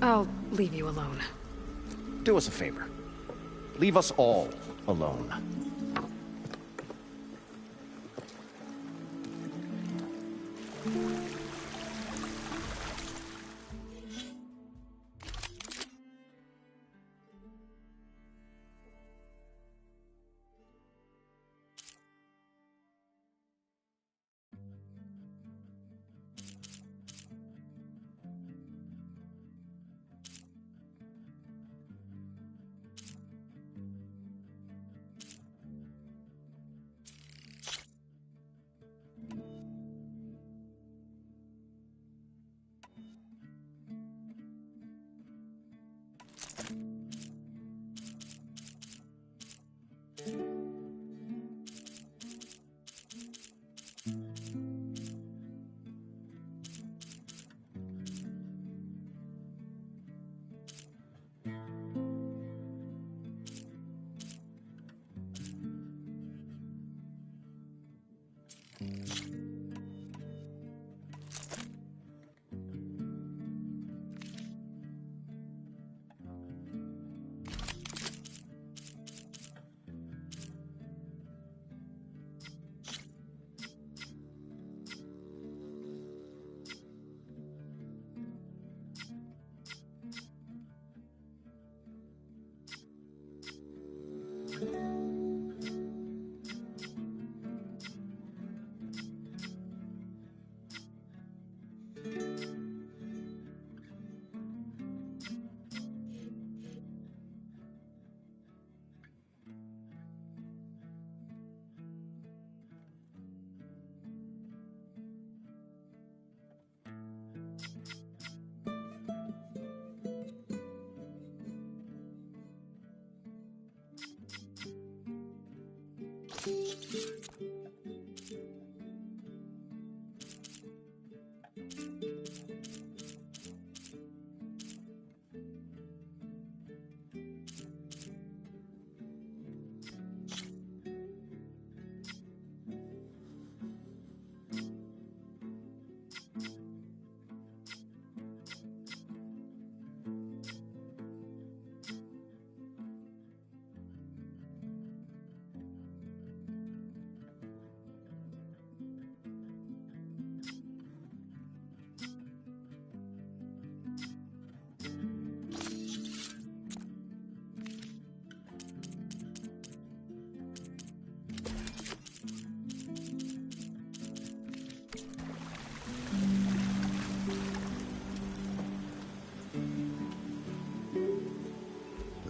Speaker 3: I'll leave you alone.
Speaker 11: Do us a favor. Leave us all alone.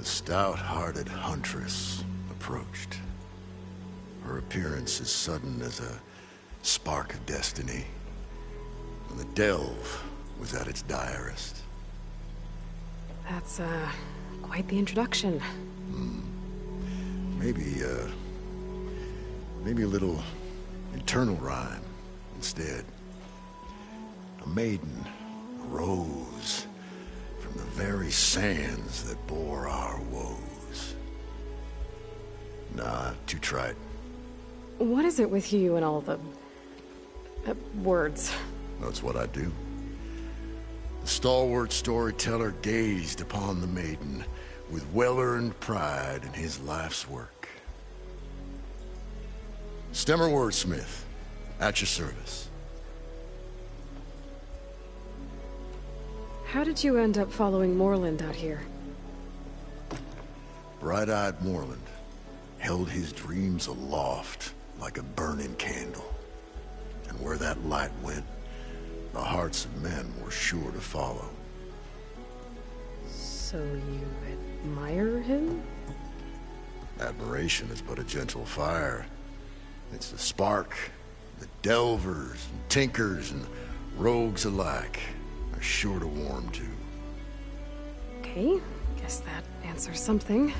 Speaker 12: The stout-hearted huntress approached. Her appearance as sudden as a spark of destiny. And the delve was at its direst.
Speaker 3: That's, quite the introduction.
Speaker 12: Maybe a little internal rhyme instead. A maiden arose from the very sands that bore our woes. Nah, too trite.
Speaker 3: What is it with you and all the... words?
Speaker 12: That's what I do. The stalwart storyteller gazed upon the maiden with well-earned pride in his life's work. Stemmer wordsmith, at your service.
Speaker 3: How did you end up following Moreland out here?
Speaker 12: Bright-eyed Moreland held his dreams aloft like a burning candle. And where that light went, the hearts of men were sure to follow.
Speaker 3: So you admire him?
Speaker 12: Admiration is but a gentle fire. It's the spark that delvers and tinkers and rogues alike are sure to warm to.
Speaker 3: Okay, guess that answers something.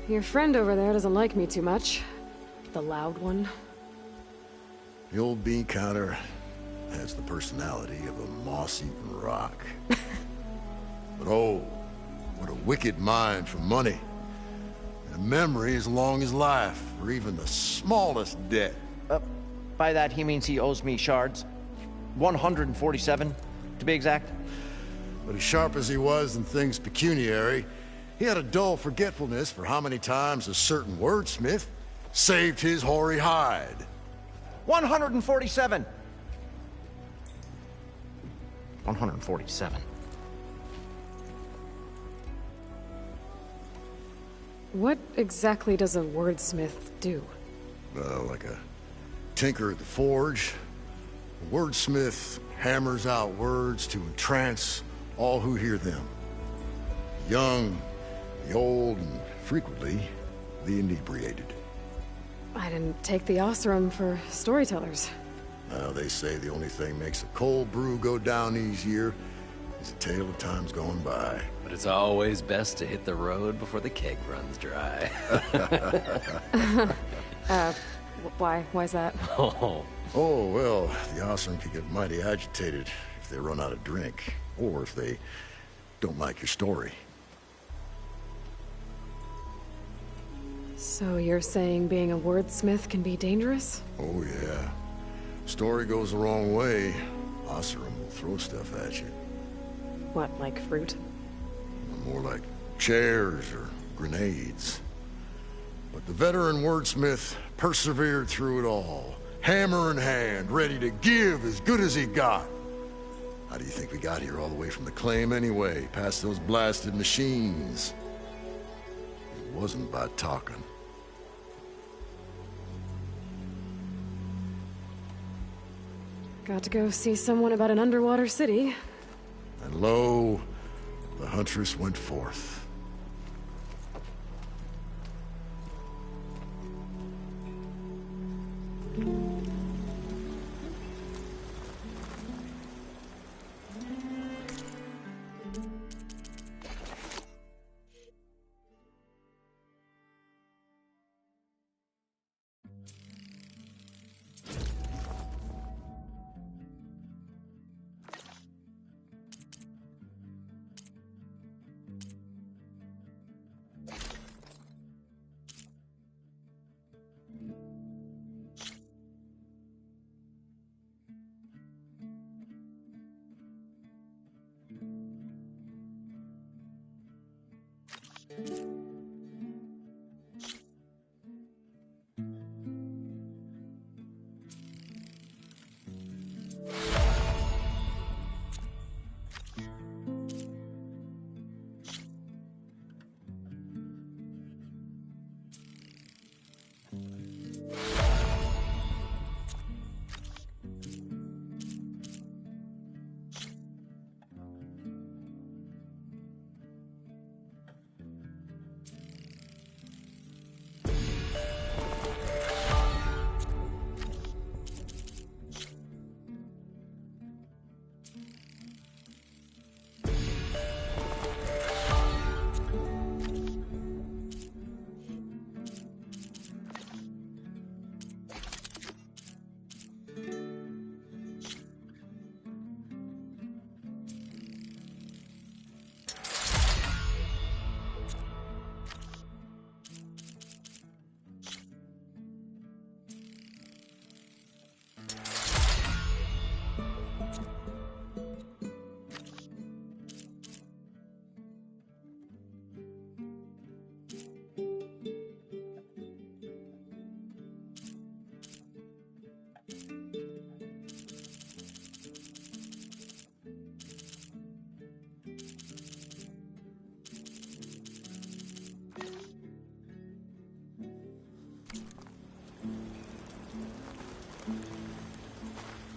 Speaker 3: Your friend over there doesn't like me too much. The loud one.
Speaker 12: The old bean counter has the personality of a moss-eaten rock. But oh, what a wicked mind for money. And a memory as long as life for even the smallest debt.
Speaker 11: By that he means he owes me shards. 147, to be exact.
Speaker 12: But as sharp as he was in things pecuniary, he had a dull forgetfulness for how many times a certain wordsmith saved his hoary hide.
Speaker 11: 147. 147.
Speaker 3: What exactly does a wordsmith do?
Speaker 12: Like a tinker at the forge. A wordsmith hammers out words to entrance all who hear them. The young, the old, and frequently, the inebriated.
Speaker 3: I didn't take the Osram for storytellers.
Speaker 12: They say the only thing makes a cold brew go down easier is a tale of times gone by.
Speaker 10: But it's always best to hit the road before the keg runs dry.
Speaker 3: Why's that?
Speaker 10: Oh,
Speaker 12: well, the Osram can get mighty agitated if they run out of drink, or if they don't like your story.
Speaker 3: So you're saying being a wordsmith can be dangerous?
Speaker 12: Oh, yeah. Story goes the wrong way, Osram will throw stuff at you.
Speaker 3: What, like fruit?
Speaker 12: More like chairs or grenades. But the veteran wordsmith persevered through it all, hammer in hand, ready to give as good as he got. How do you think we got here all the way from the claim anyway, past those blasted machines? It wasn't by talking.
Speaker 3: Got to go see someone about an underwater city.
Speaker 12: And lo, the huntress went forth.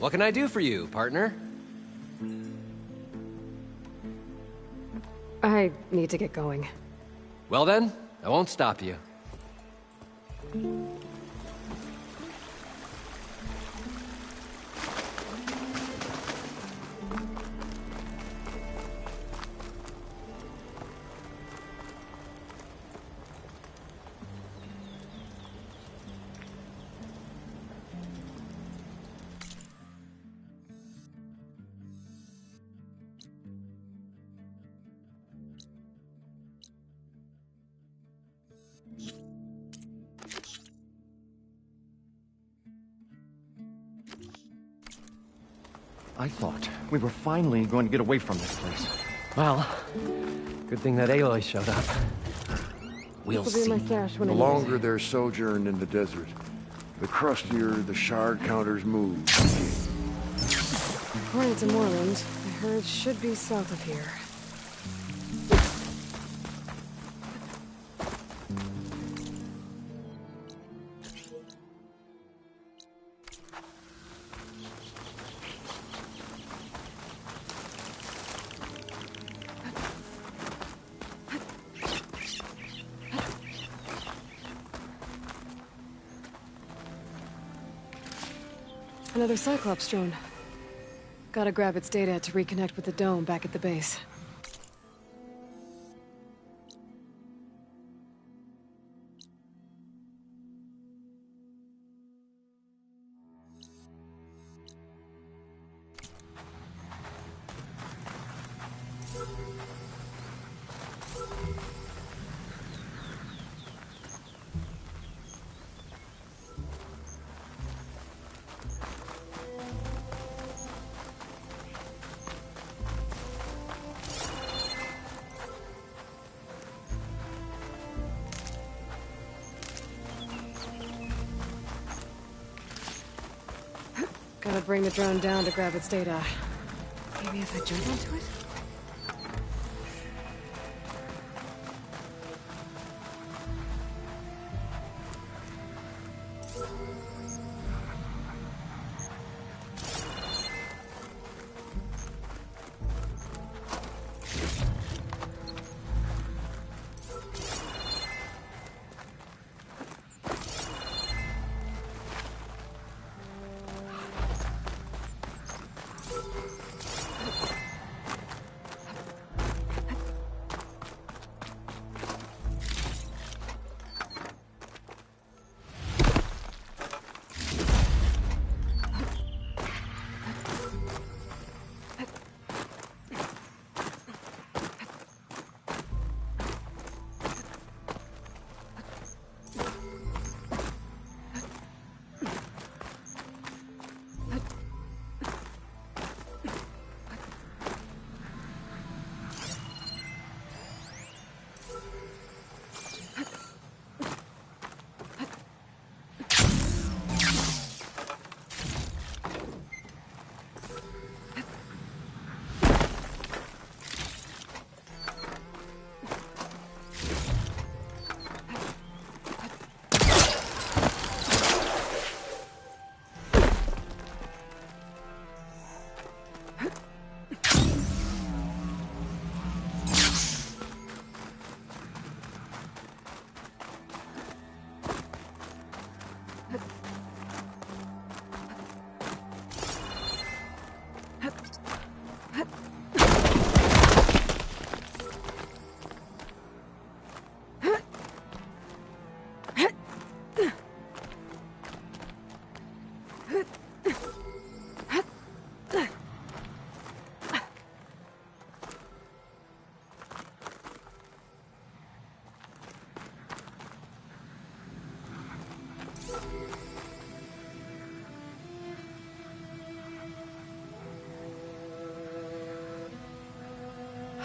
Speaker 10: What can I do for you, partner?
Speaker 3: I need to get going.
Speaker 10: Well then, I won't stop you.
Speaker 11: I thought we were finally going to get away from this place.
Speaker 10: Well, good thing that Aloy showed up. We'll
Speaker 3: This'll be
Speaker 10: see.
Speaker 3: my stash when
Speaker 12: The
Speaker 3: I need it.
Speaker 12: longer they're sojourned in the desert, the crustier the shard counters move.
Speaker 3: According to Moreland, I heard should be south of here. Another Cyclops drone. Gotta grab its data to reconnect with the dome back at the base. Gotta bring the drone down to grab its data. Maybe if I jump onto it?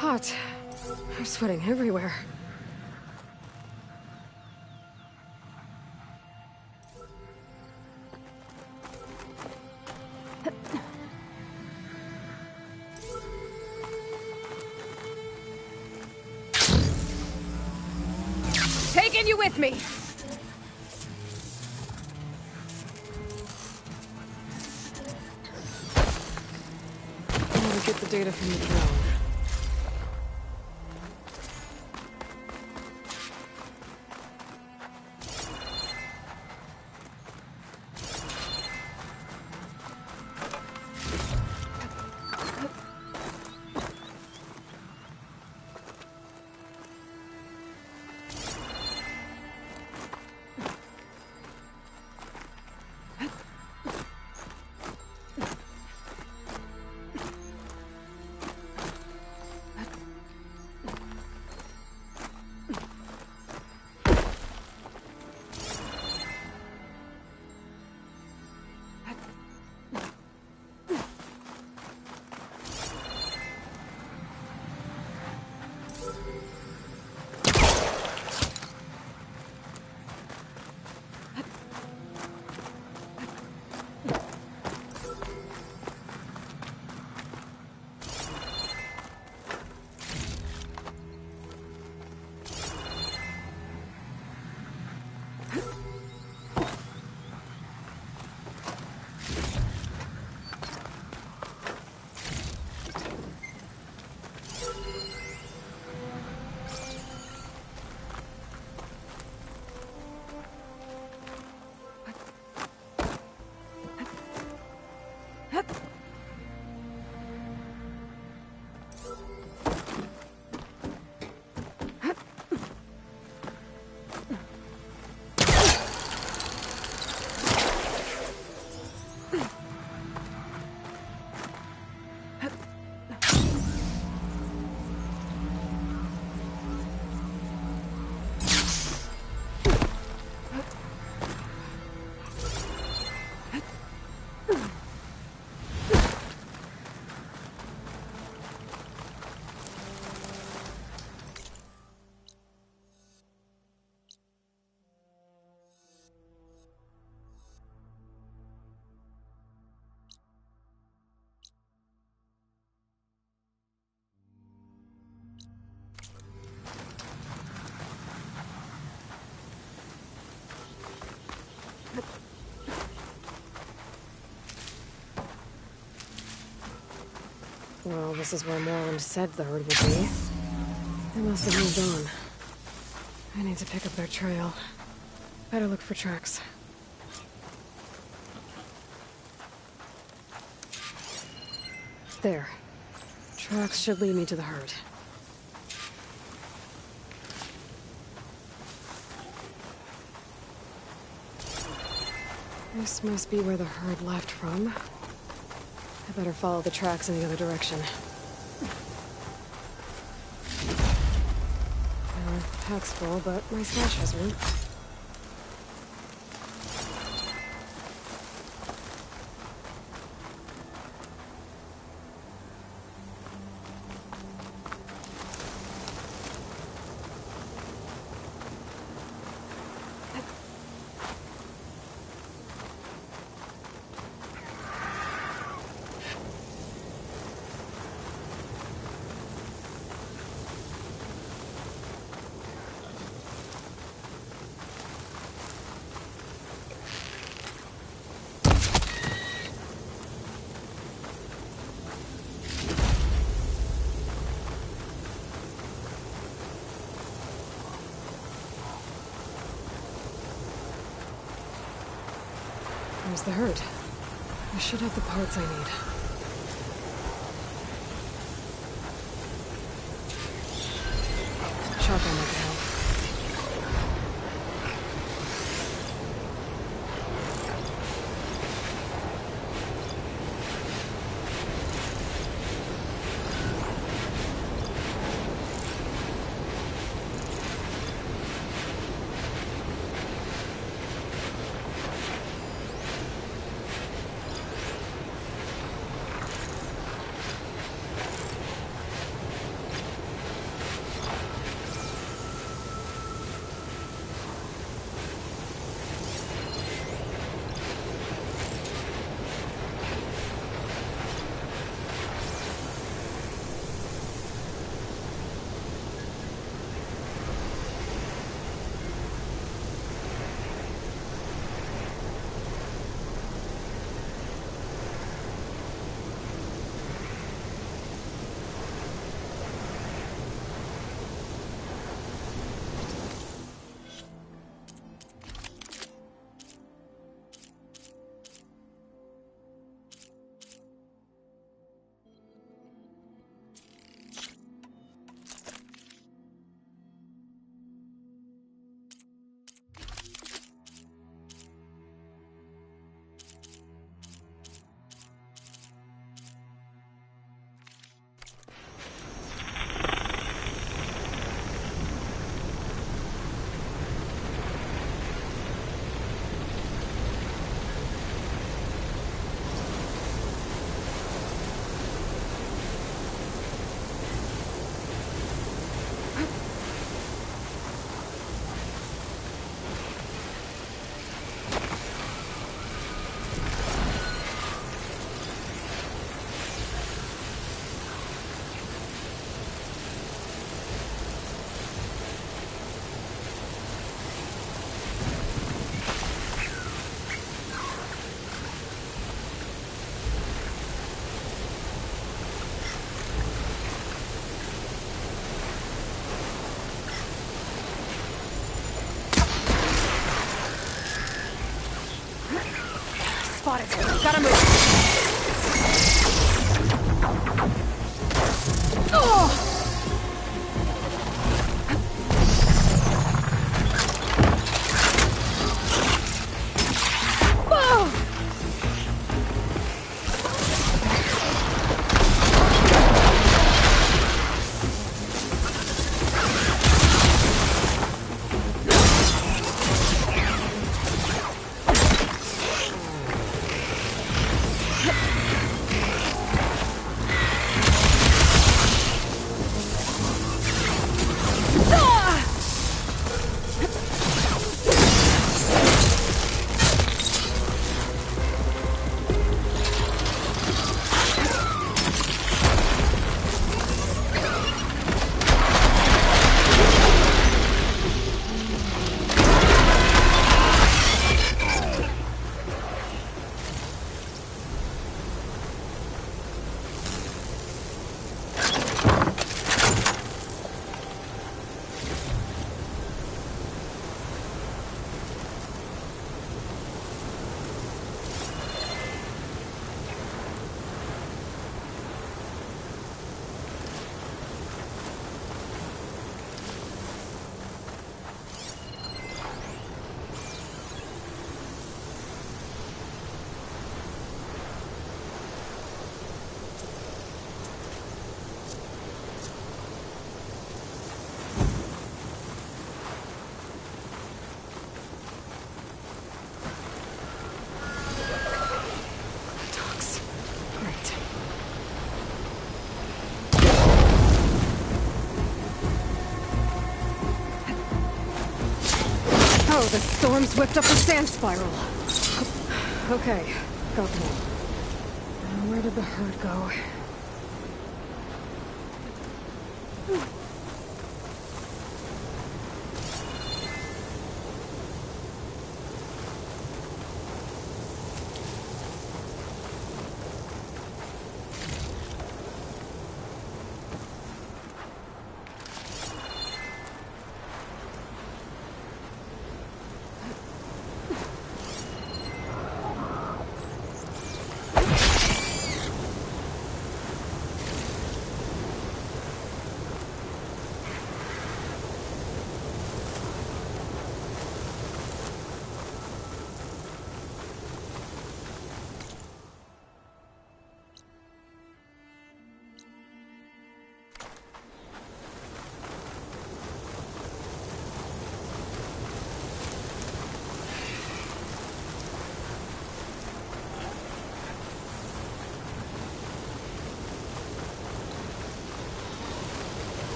Speaker 3: Hot. I'm sweating everywhere.
Speaker 4: Taking you with me!
Speaker 3: data from the drone. Well, this is where Moreland said the herd would be. They must have moved on. I need to pick up their trail. Better look for tracks. There. Tracks should lead me to the herd. This must be where the herd left from. I better follow the tracks in the other direction. Pack's full, but my stash has room. There's the herd. I should have the parts I need. Shotgun might help. Gotta move. Oh! Oh, the storm's whipped up a sand spiral. Okay, got them all. And where did the herd go?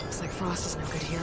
Speaker 3: Looks like Frost is no good here.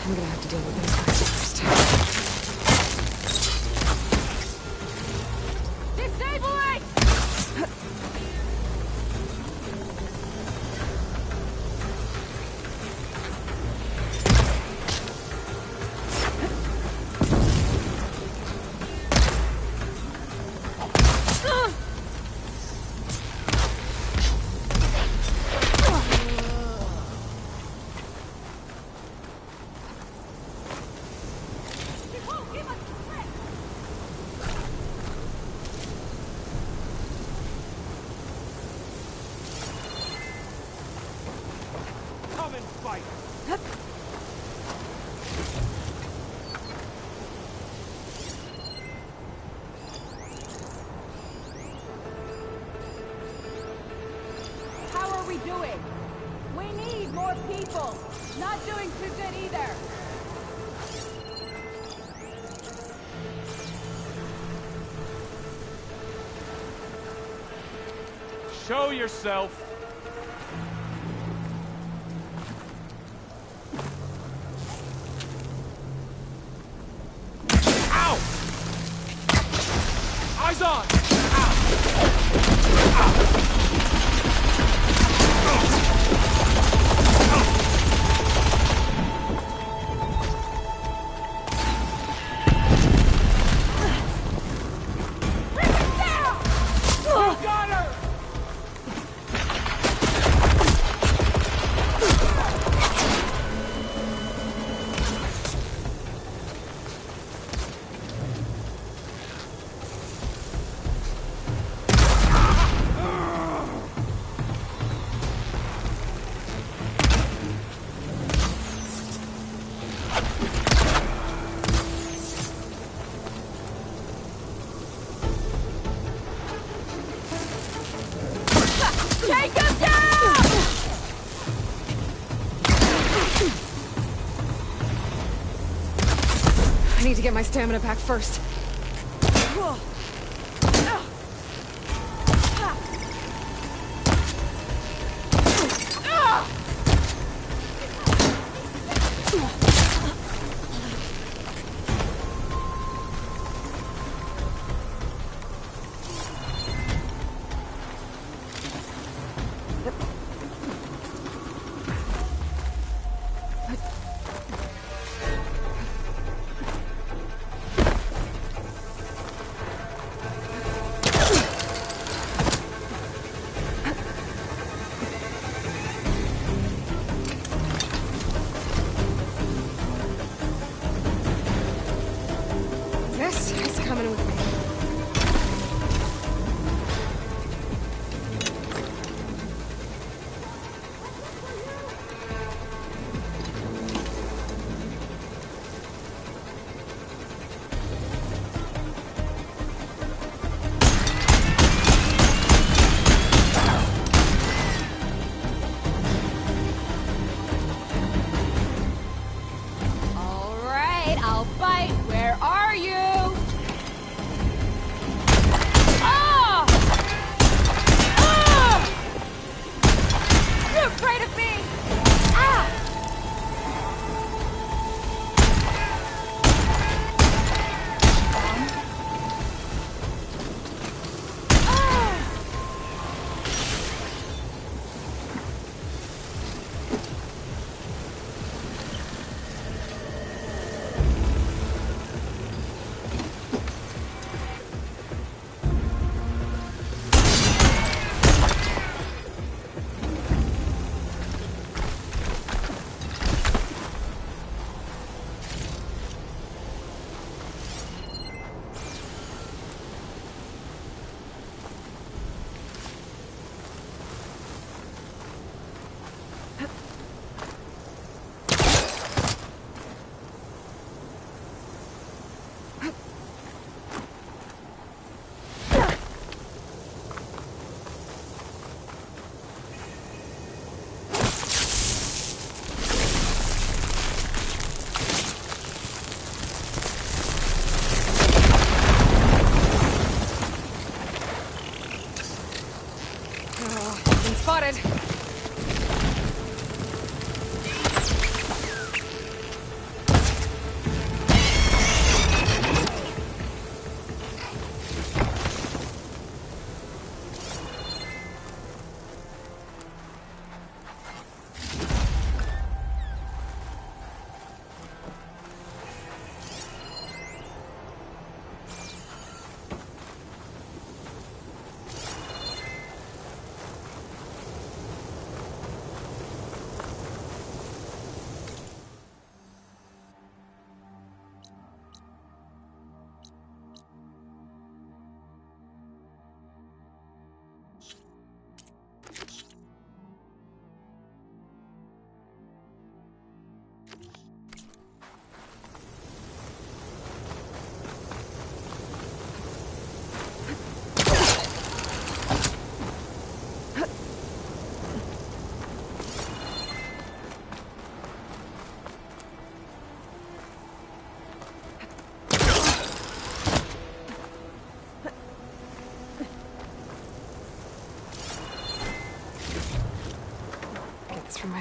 Speaker 3: I'm gonna have to deal with those guys first.
Speaker 4: Disabling!
Speaker 13: Show yourself. Ow! Eyes on!
Speaker 3: Take him down! I need to get my stamina back first. This is coming with me.
Speaker 4: All right, I'll bite. Where are you? Ah! Ah! You're afraid of me! Ah!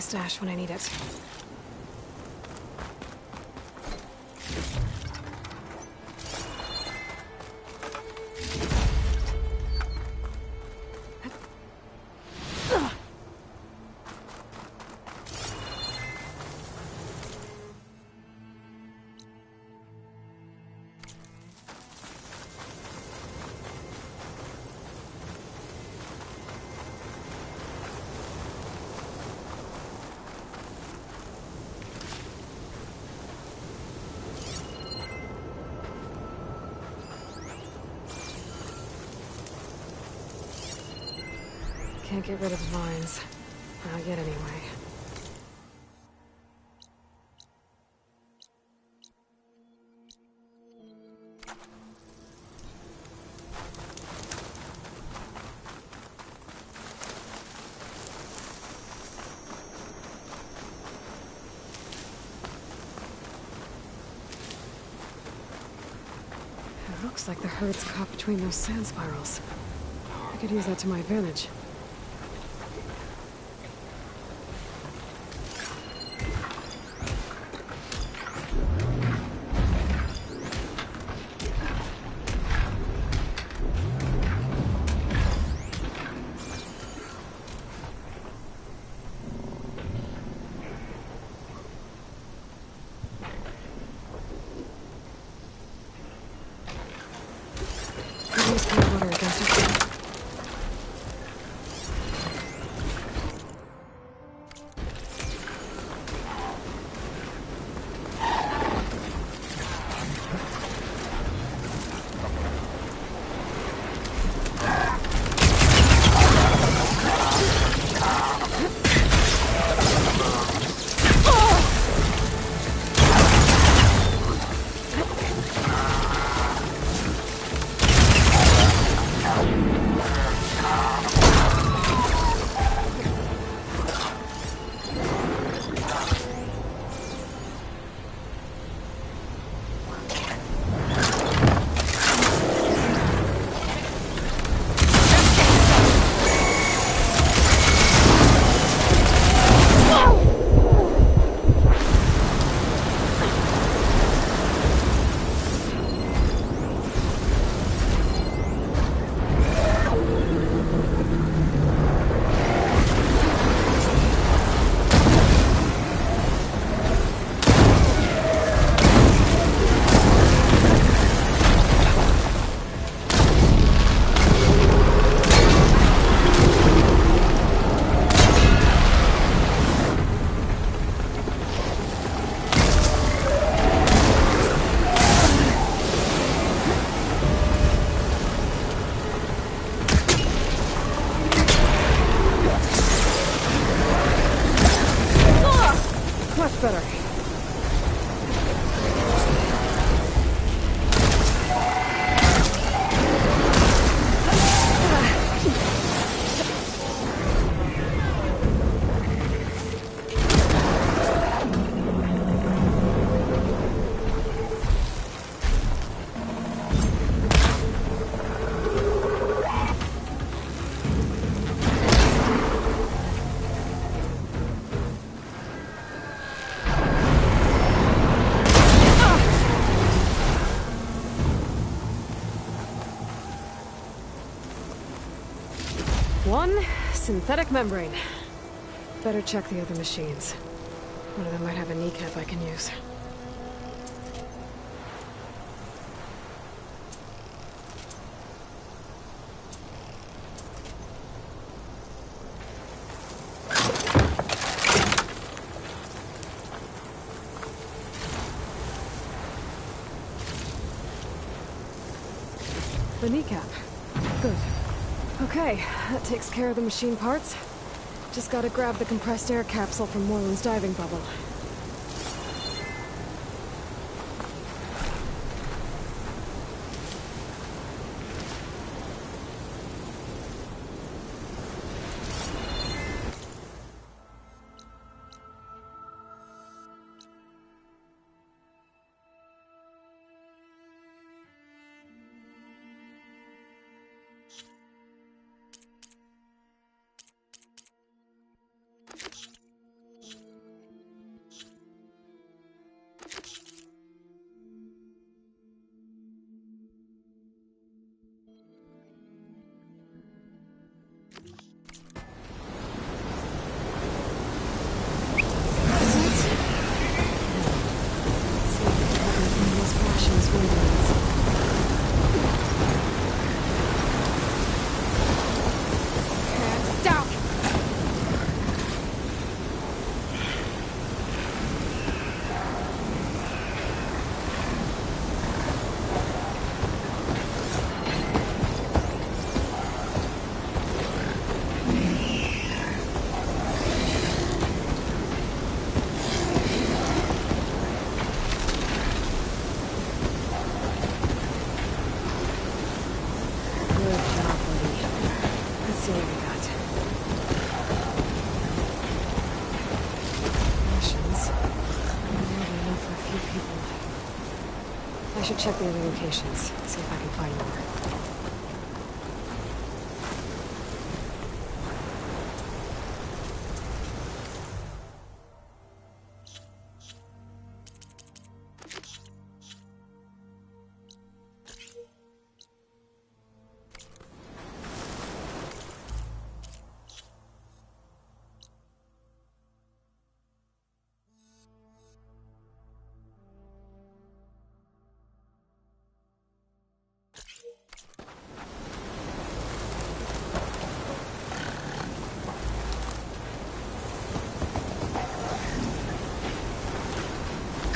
Speaker 3: stash when I need it. Can't get rid of the vines. Not yet, anyway. It looks like the herd's caught between those sand spirals. I could use that to my advantage. Use cold water against it. Much better. One synthetic membrane. Better check the other machines. One of them might have a kneecap I can use. The kneecap. Good. Okay, that takes care of the machine parts. Just gotta grab the compressed air capsule from Moreland's diving bubble. I should check the other locations, see if I can find more.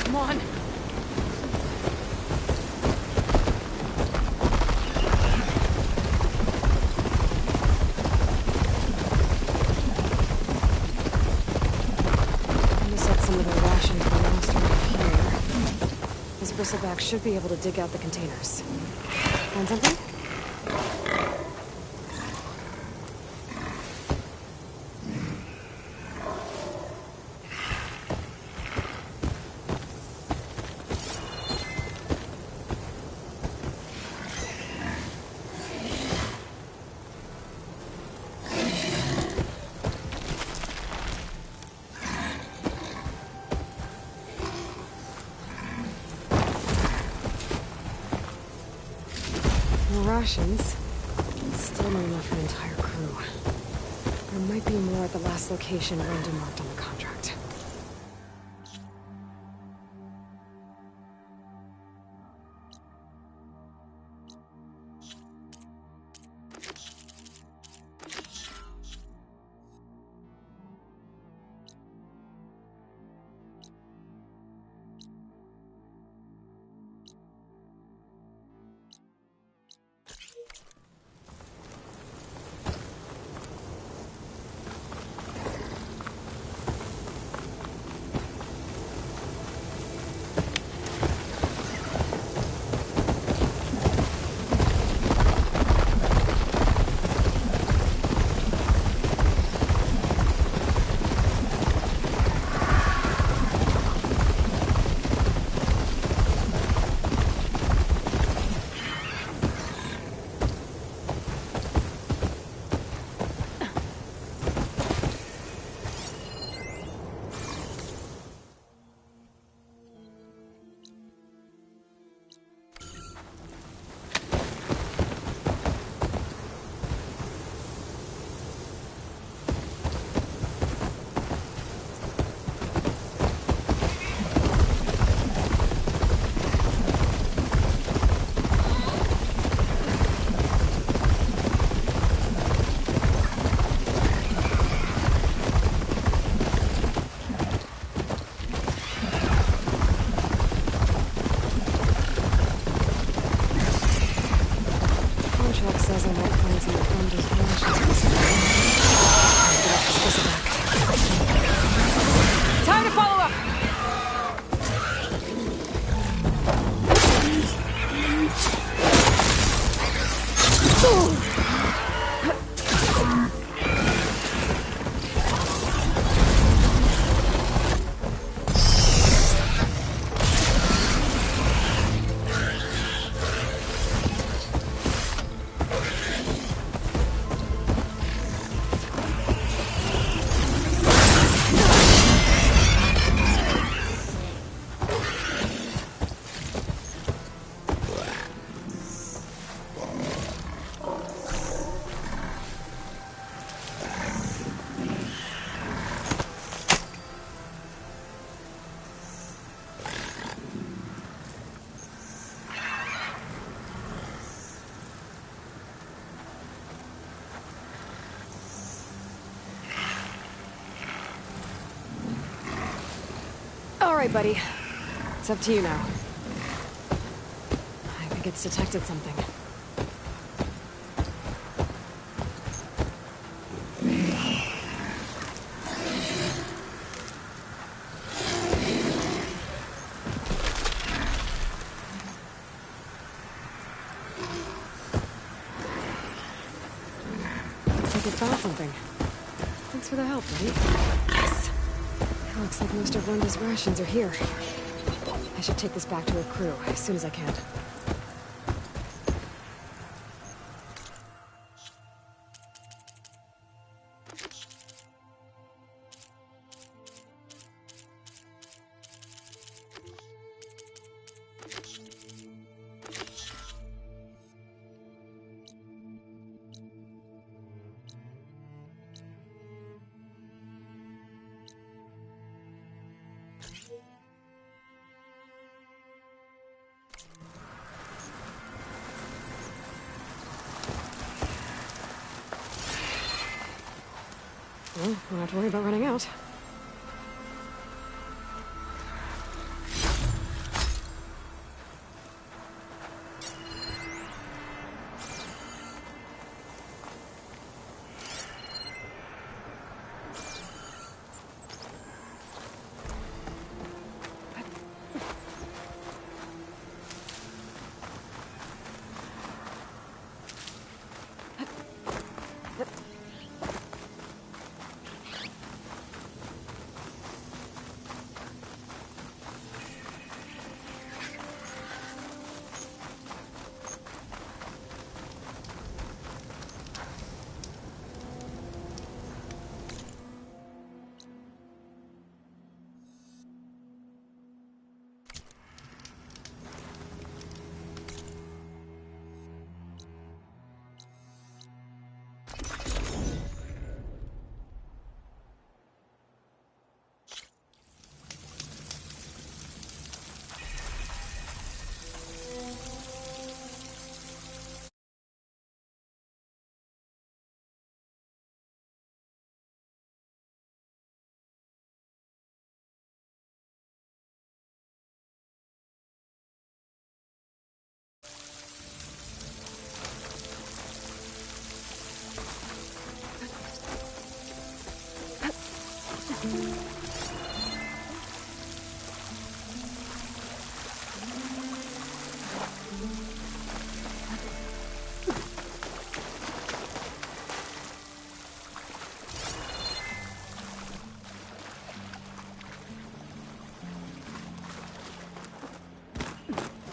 Speaker 9: Come on.
Speaker 3: Some of the rations were lost around here. This bristleback should be able to dig out the containers. Find something? Rations. Still not enough for an entire crew. There might be more at the last location Random marked on the contract.
Speaker 9: Time to follow up!
Speaker 3: All right, buddy. It's up to you now. I think it's detected something. Looks like it found something. Thanks for the help, buddy. Yes. Looks like most of Runda's rations are here. I should take this back to her crew as soon as I can. Well, don't have to worry about running out.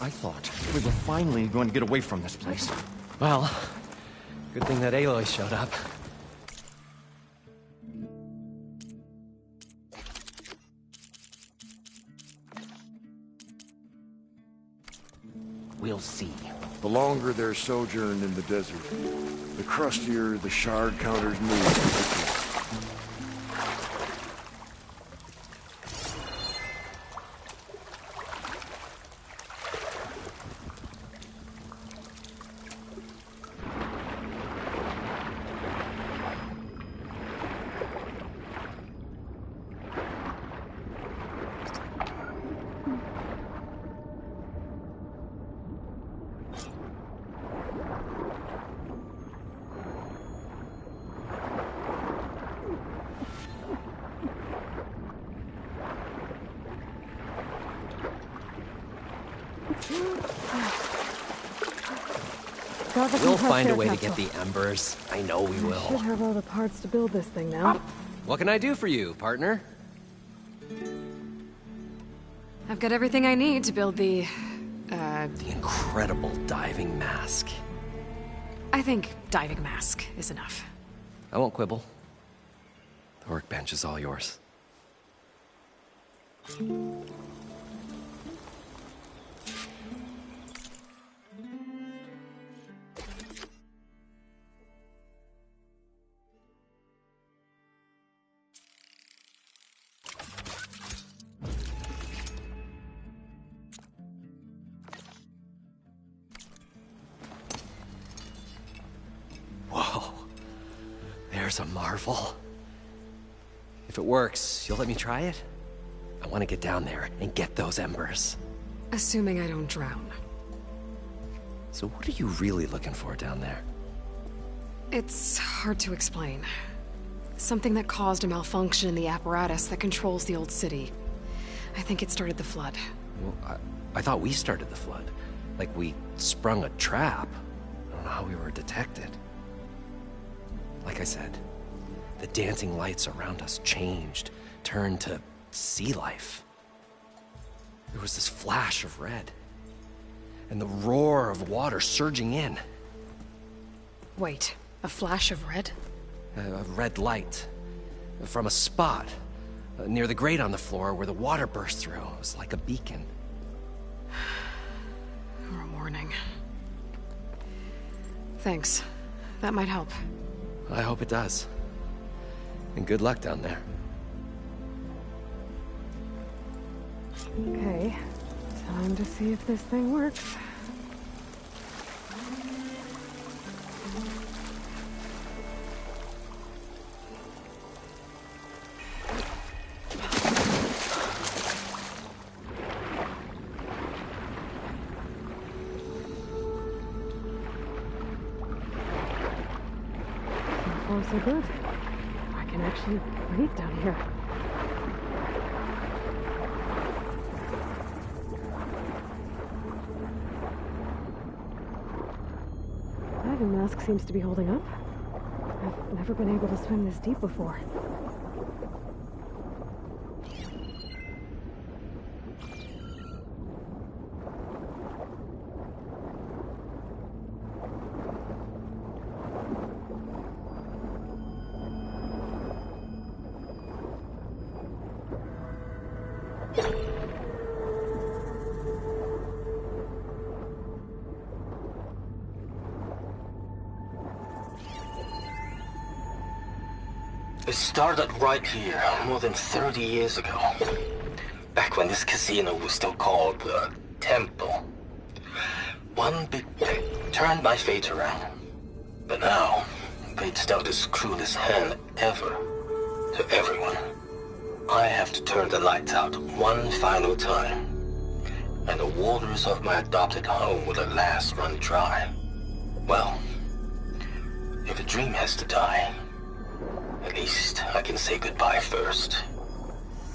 Speaker 11: I thought we were finally going to get away from this place.
Speaker 10: Well, good thing that Aloy showed up. We'll see.
Speaker 12: The longer they're sojourned in the desert, the crustier the shard counters move.
Speaker 10: We'll find a way to get the embers. I know we will.
Speaker 3: I should have all the parts to build this thing now.
Speaker 10: What can I do for you, partner?
Speaker 3: I've got everything I need to build the
Speaker 10: incredible diving mask.
Speaker 3: I think diving mask is enough.
Speaker 10: I won't quibble. The workbench is all yours. Whoa. There's a marvel. If it works, you'll let me try it? I want to get down there and get those embers.
Speaker 3: Assuming I don't drown.
Speaker 10: So what are you really looking for down there?
Speaker 3: It's hard to explain. Something that caused a malfunction in the apparatus that controls the old city. I think it started the flood.
Speaker 10: Well, I thought we started the flood. Like we sprung a trap. I don't know how we were detected. Like I said, the dancing lights around us changed, turned to sea life. There was this flash of red, and the roar of water surging in.
Speaker 3: Wait, a flash of red?
Speaker 10: A red light from a spot near the grate on the floor where the water burst through. It was like a beacon.
Speaker 3: Or a warning. Thanks. That might help.
Speaker 10: I hope it does. And good luck down there.
Speaker 3: Okay. Time to see if this thing works. So good. I can actually breathe down here. Diving mask seems to be holding up. I've never been able to swim this deep before.
Speaker 13: It started right here, more than 30 years ago. Back when this casino was still called the Temple. One big bet turned my fate around. But now, fate's dealt its cruelest hand ever to everyone. I have to turn the lights out one final time. And the waters of my adopted home will at last run dry. Well, if a dream has to die, at least I can say goodbye first.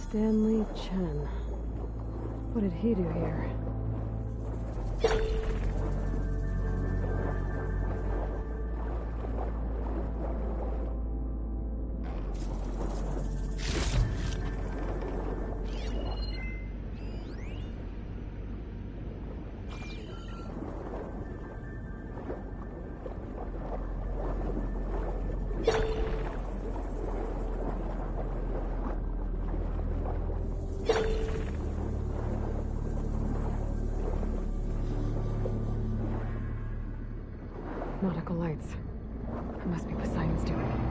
Speaker 3: Stanley Chen. What did he do here? Nautical lights. It must be Poseidon's doing.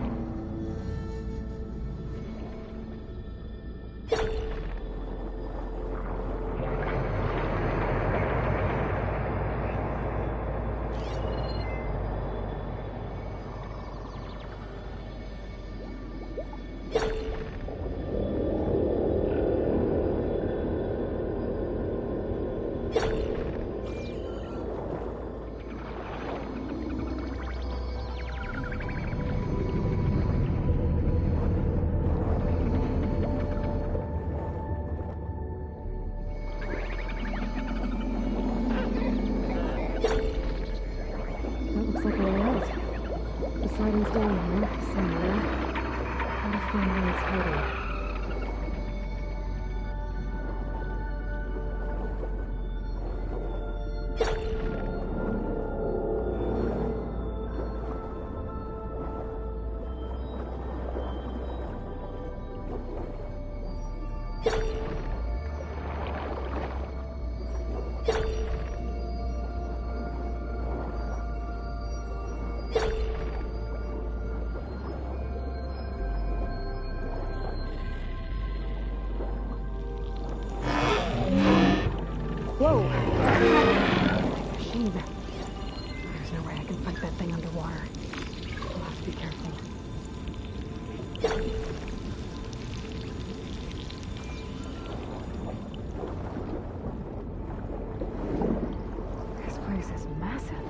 Speaker 3: Poseidon's down here, somewhere. Gotta find where it's hiding. Whoa! Machine. There's no way I can fight that thing underwater. I'll have to be careful. This place is massive.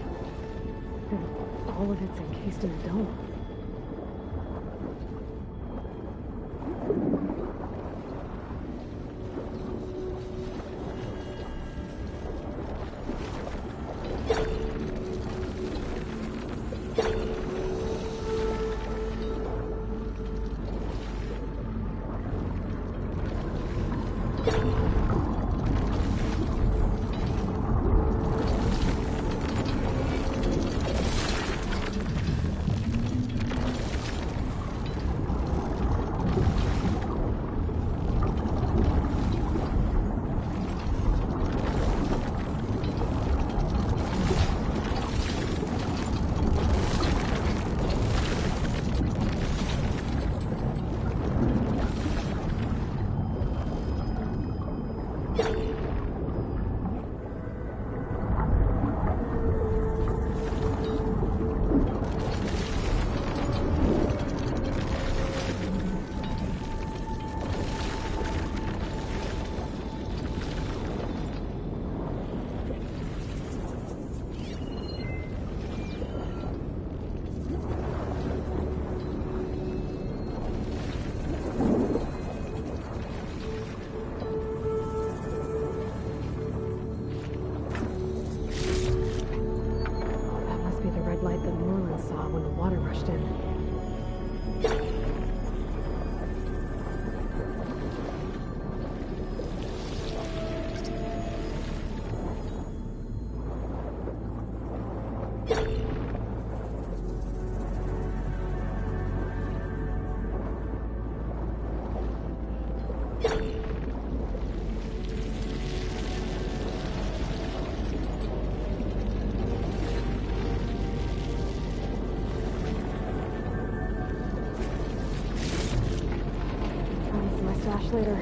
Speaker 3: And all of it's encased in a dome. later.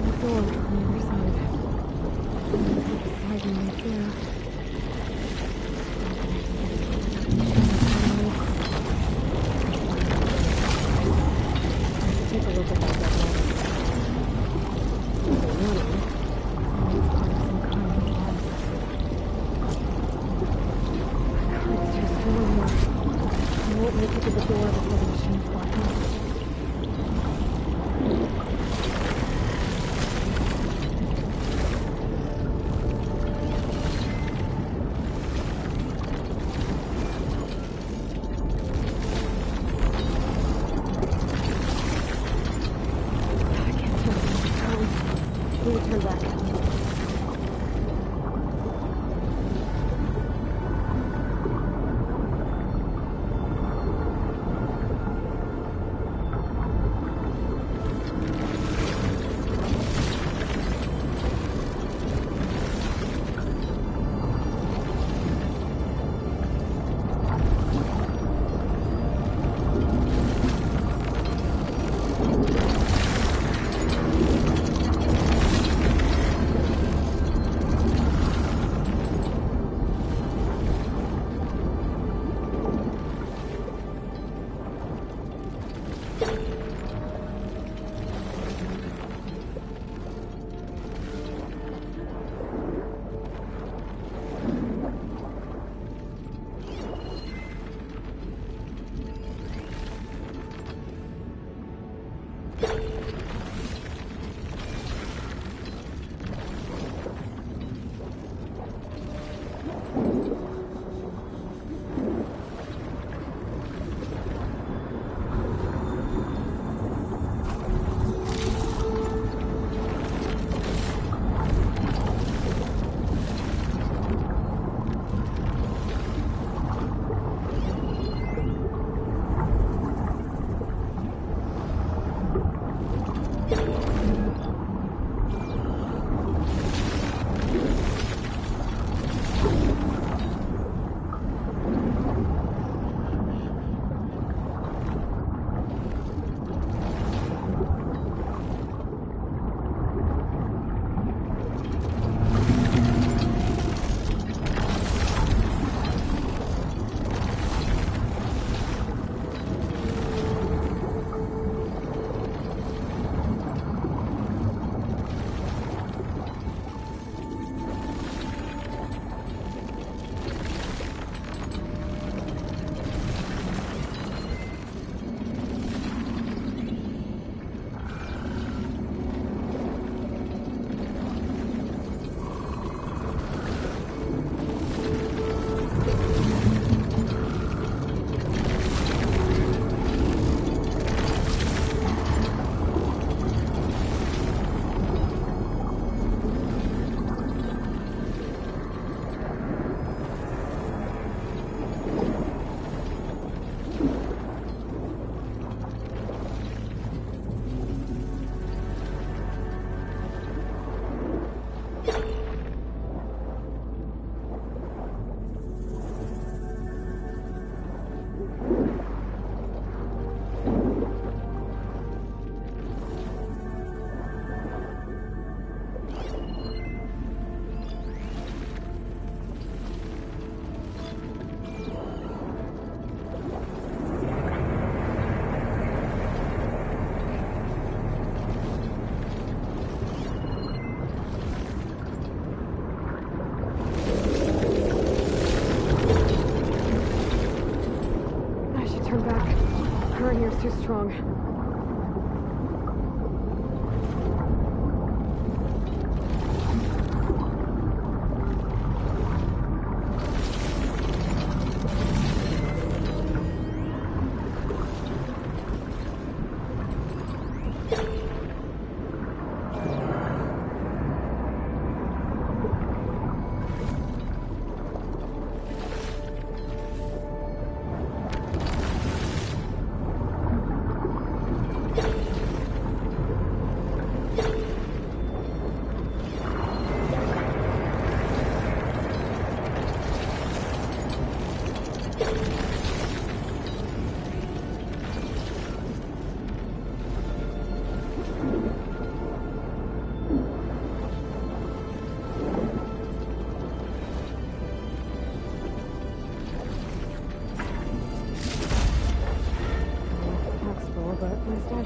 Speaker 3: The door on the other side. Side right there. Take a look at that dead body. There's a warning. It's part of some kind of bomb system. It's too strong here. I won't make it to the door before the machine's blocking. Turn back. Too strong.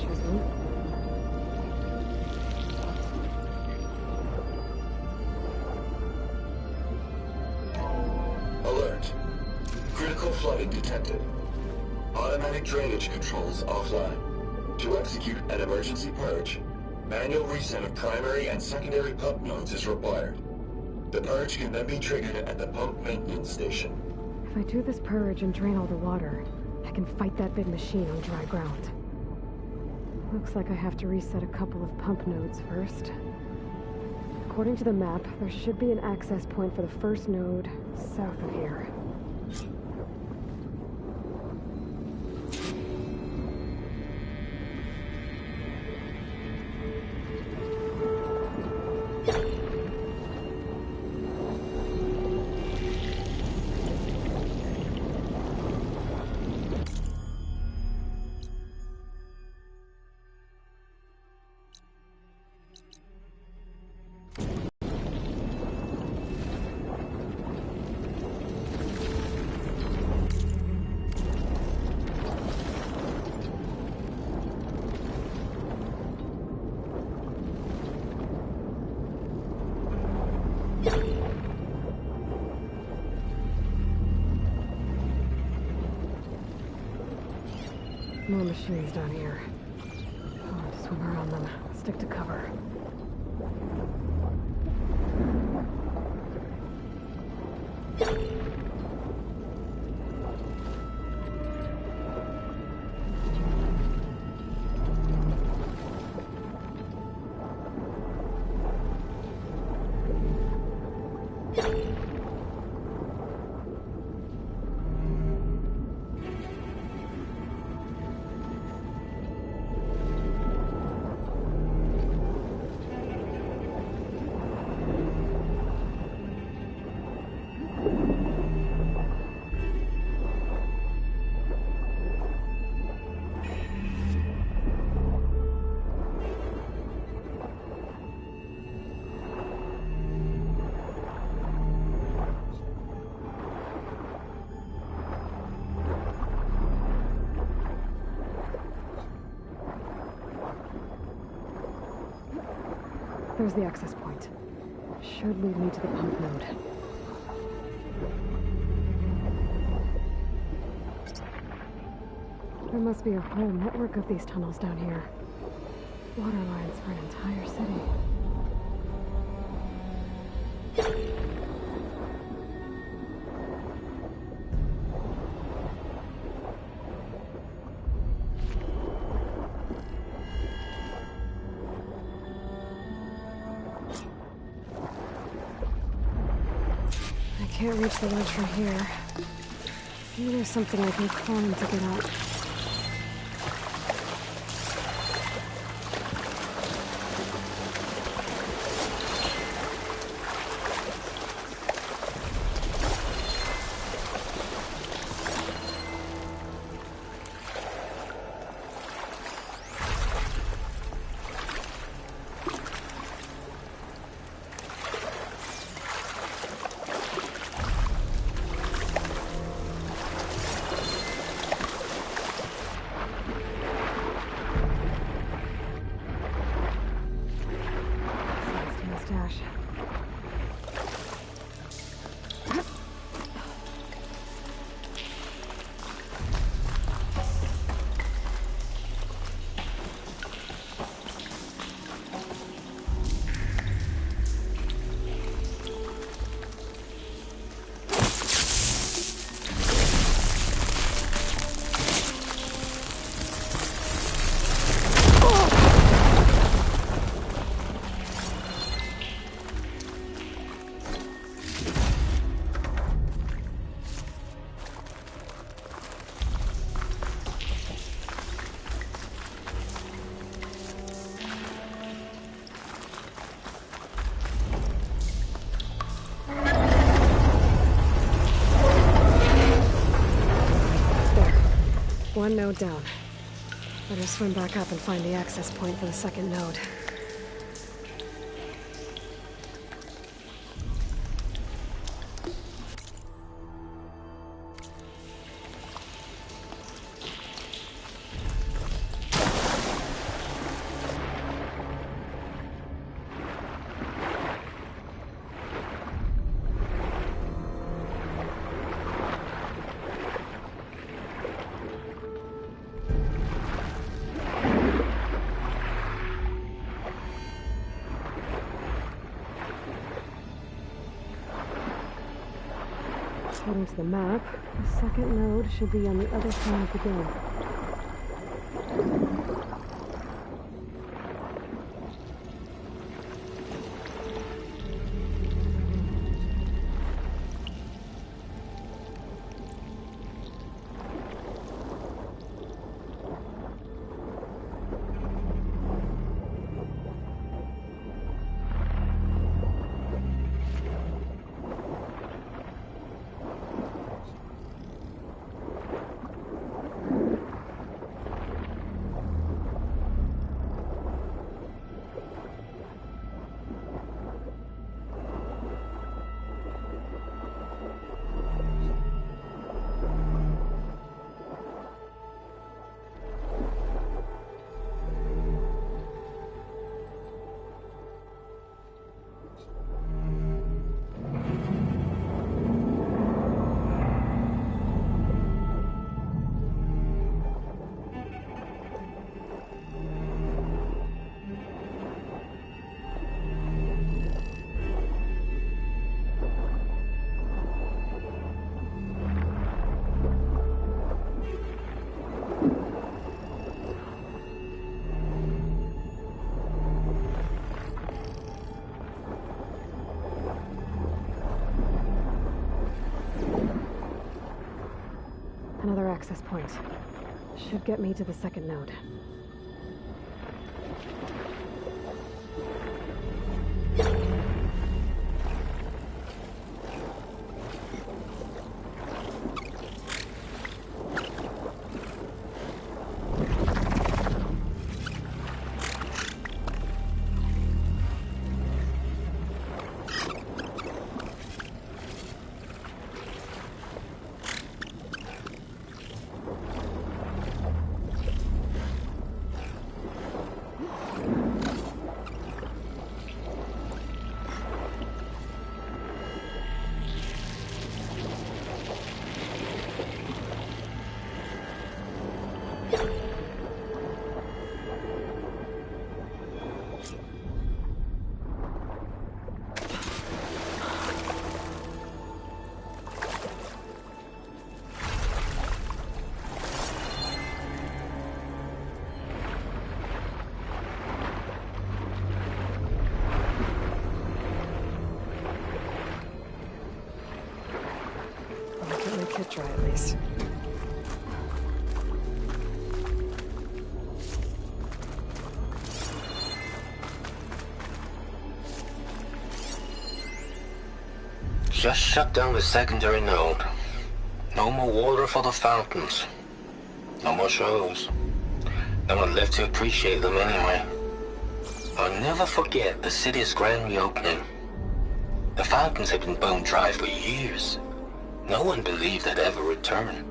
Speaker 3: Chisholm.
Speaker 14: Alert. Critical flooding detected. Automatic drainage controls offline. To execute an emergency purge, manual reset of primary and secondary pump nodes is required. The purge can then be triggered at the pump maintenance station.
Speaker 3: If I do this purge and drain all the water, I can fight that big machine on dry ground. Looks like I have to reset a couple of pump nodes first. According to the map, there should be an access point for the first node south of here. More machines down here. I'll have to swim around them. Stick to cover. There's the access point. Should lead me to the pump node. There must be a whole network of these tunnels down here. Water lines for an entire city. Can't reach the ledge from here. Maybe there's something I can climb to get up. One node down. Better swim back up and find the access point for the second node. According to the map, the second node should be on the other side of the dome. Another access point. Should get me to the second node. Kit dry at least.
Speaker 13: Just shut down the secondary node. No more water for the fountains. No more shows. No one left to appreciate them anyway. I'll never forget the city's grand reopening. The fountains had been bone dry for years. No one believed they'd ever return.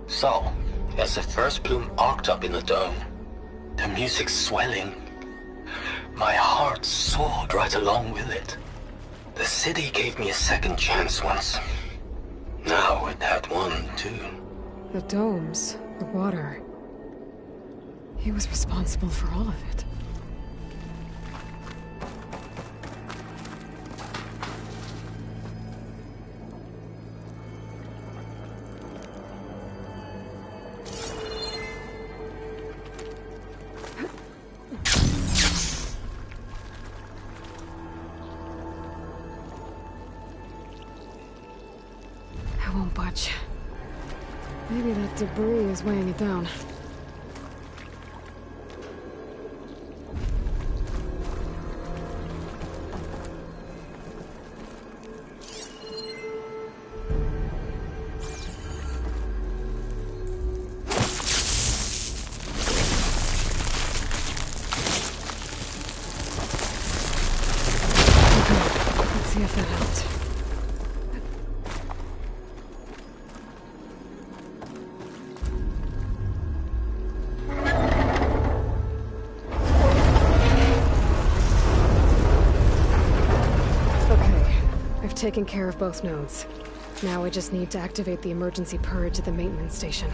Speaker 13: So, as the first bloom arced up in the dome, the music swelling, my heart soared right along with it. The city gave me a second chance once. Now it had one, too.
Speaker 3: The domes, the water. He was responsible for all of it. I won't budge. Maybe that debris is weighing it down. Let's see if that helped. Taken care of both nodes. Now I just need to activate the emergency purge at the maintenance station.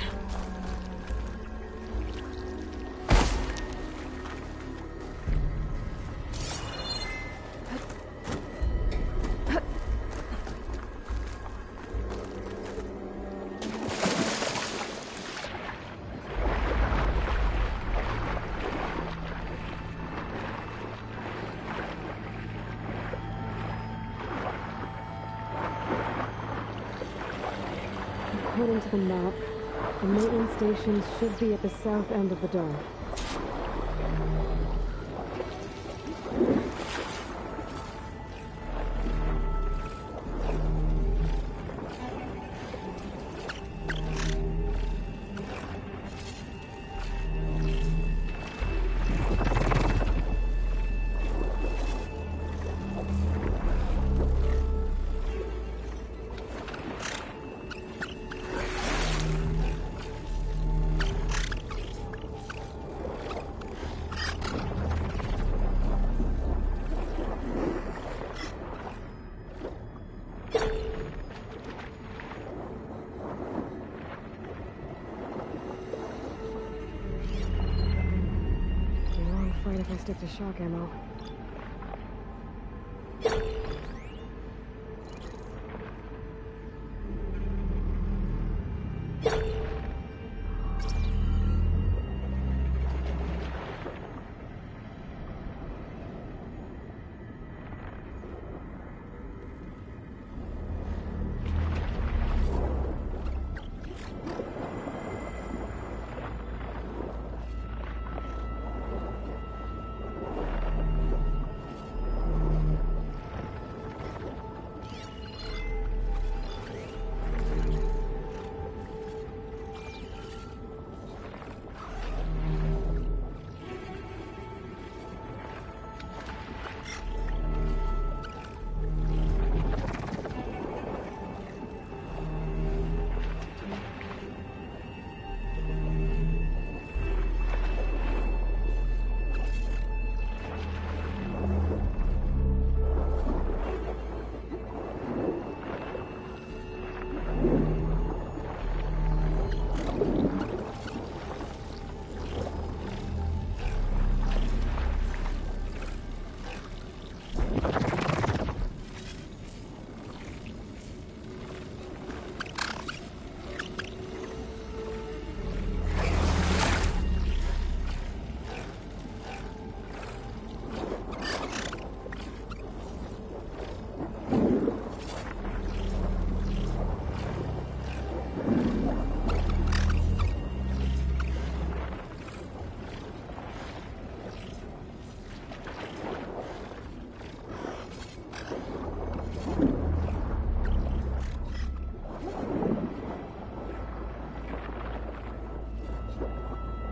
Speaker 3: According to the map, the maintenance station should be at the south end of the dome. If I stick to shock ammo.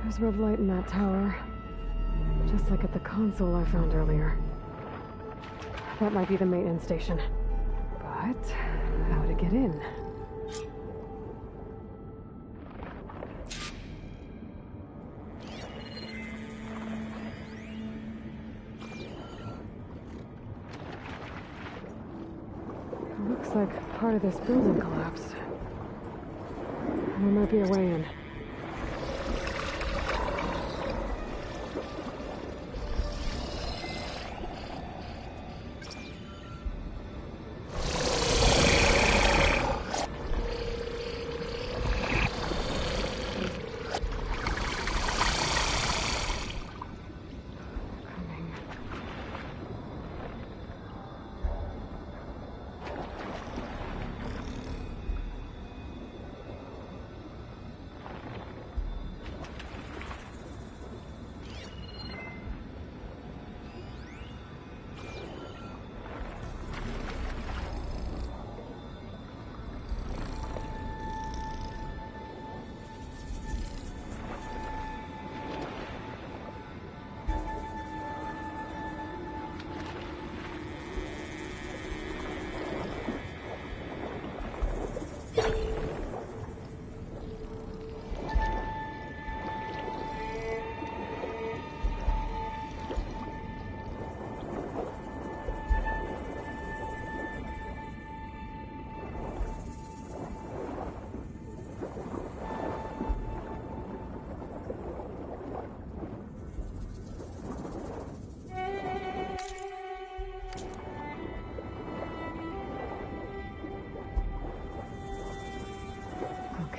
Speaker 3: There's red light in that tower. Just like at the console I found earlier. That might be the maintenance station. But how to get in? It looks like part of this building collapsed. There might be a way in.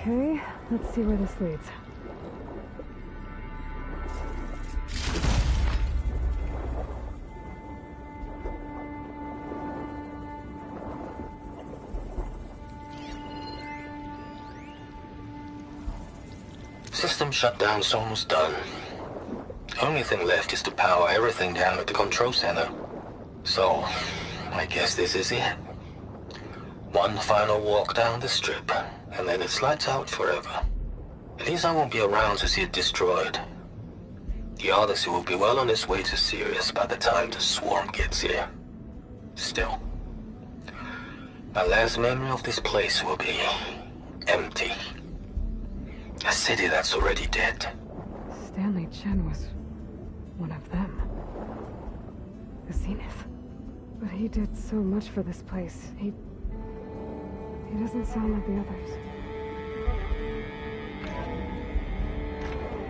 Speaker 3: Okay, let's see where this leads.
Speaker 13: System shutdown's almost done. Only thing left is to power everything down at the control center. So, I guess this is it. One final walk down the strip, and then it's lights out forever. At least I won't be around to see it destroyed. The Odyssey will be well on its way to Sirius by the time the swarm gets here. Still, my last memory of this place will be empty. A city that's already dead.
Speaker 3: Stanley Chen was one of them. The Zenith. But he did so much for this place. He doesn't sound like the others.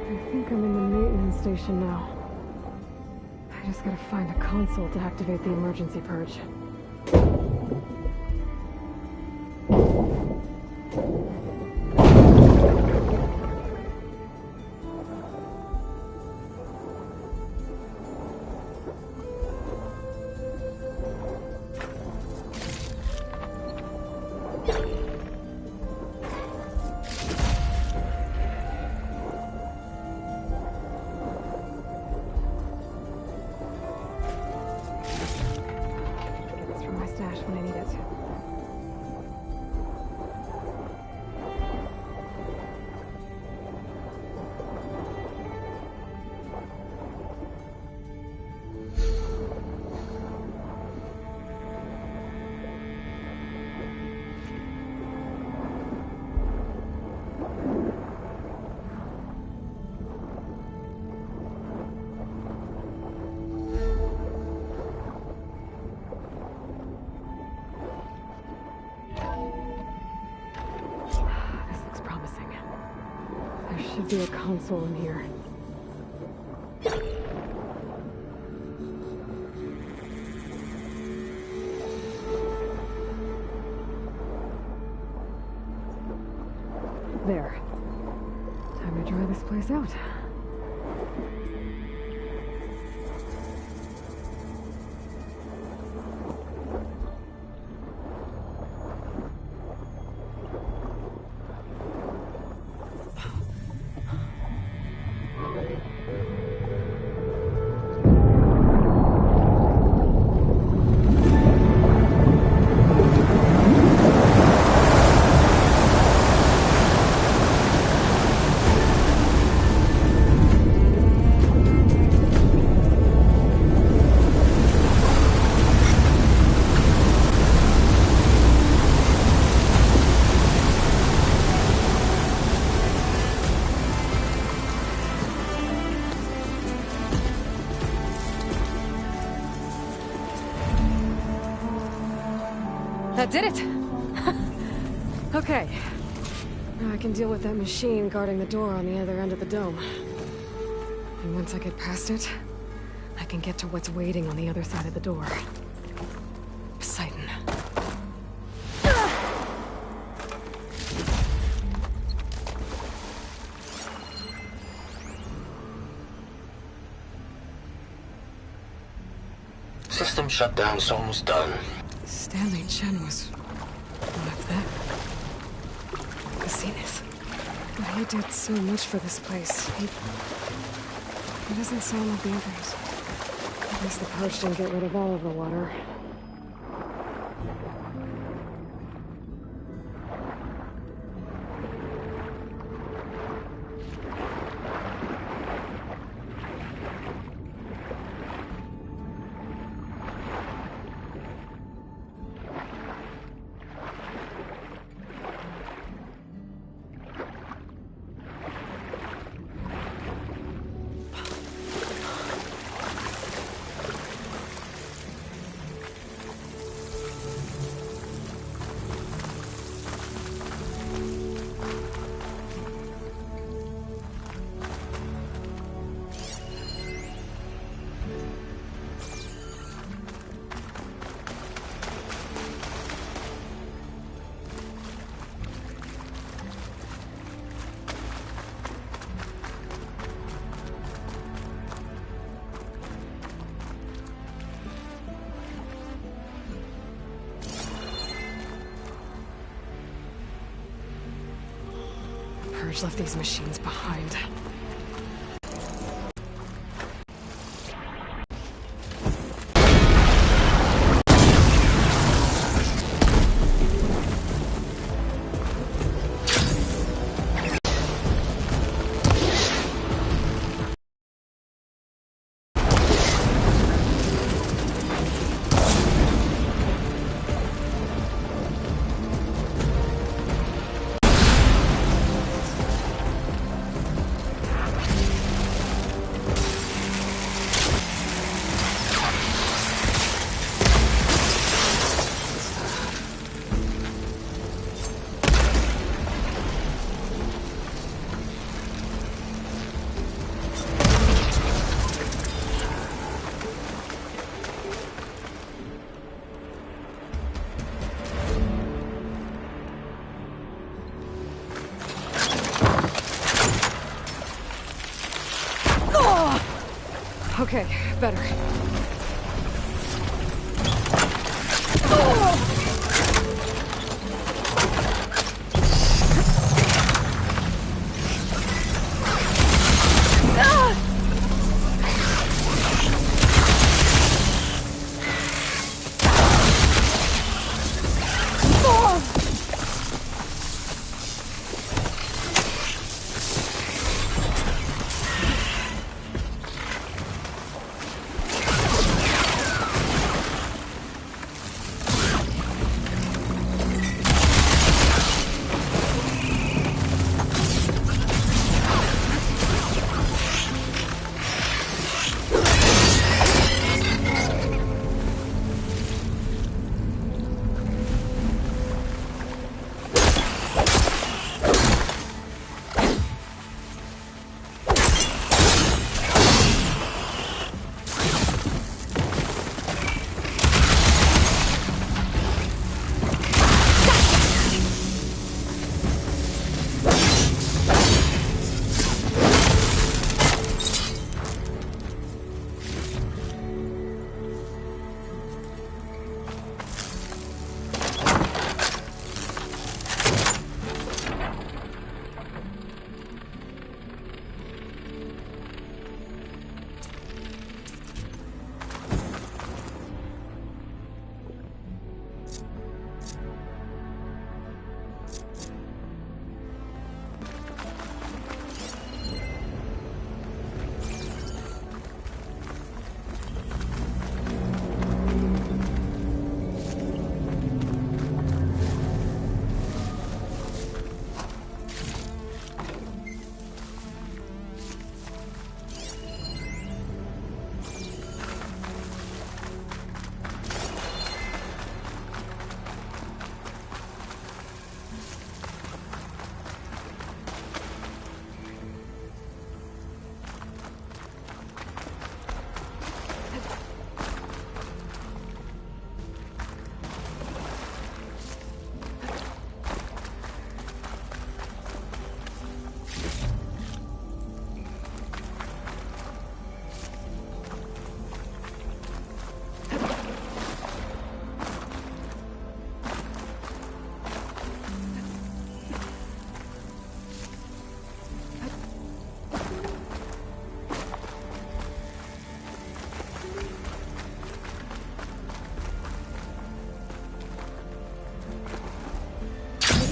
Speaker 3: I think I'm in the maintenance station now. I just gotta find a console to activate the emergency purge. When I need it. Should be a console in here. There. Time to try this place out. That did it! Okay. Now I can deal with that machine guarding the door on the other end of the dome. And once I get past it, I can get to what's waiting on the other side of the door. Poseidon.
Speaker 13: System shutdown's almost done.
Speaker 3: Stanley Chen was one of them. The Zenith. But he did so much for this place. He doesn't sound like the others. I guess the purge didn't get rid of all of the water. Purge left these machines behind. Okay, better.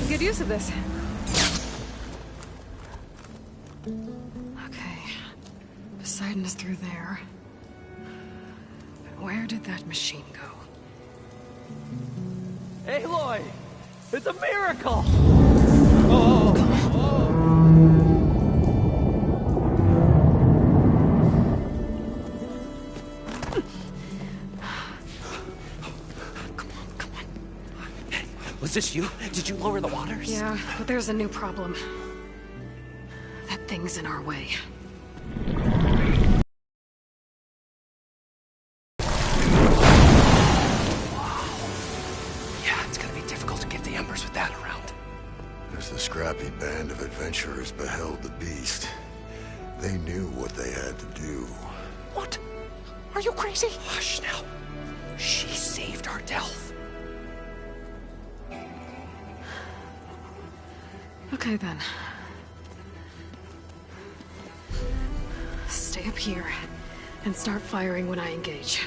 Speaker 3: Good use of this. Okay. Poseidon is through there. But where did that machine go?
Speaker 5: Aloy! It's a miracle!
Speaker 10: Was this you? Did you lower the waters?
Speaker 3: Yeah, but there's a new problem. That thing's in our way.
Speaker 10: Yeah, it's gonna be difficult to get the embers with that around.
Speaker 12: As the scrappy band of adventurers beheld the beast, they knew what they had to do.
Speaker 10: What? Are you crazy? Hush now. She saved our Delph.
Speaker 3: Okay then. stay up here and start firing when I engage.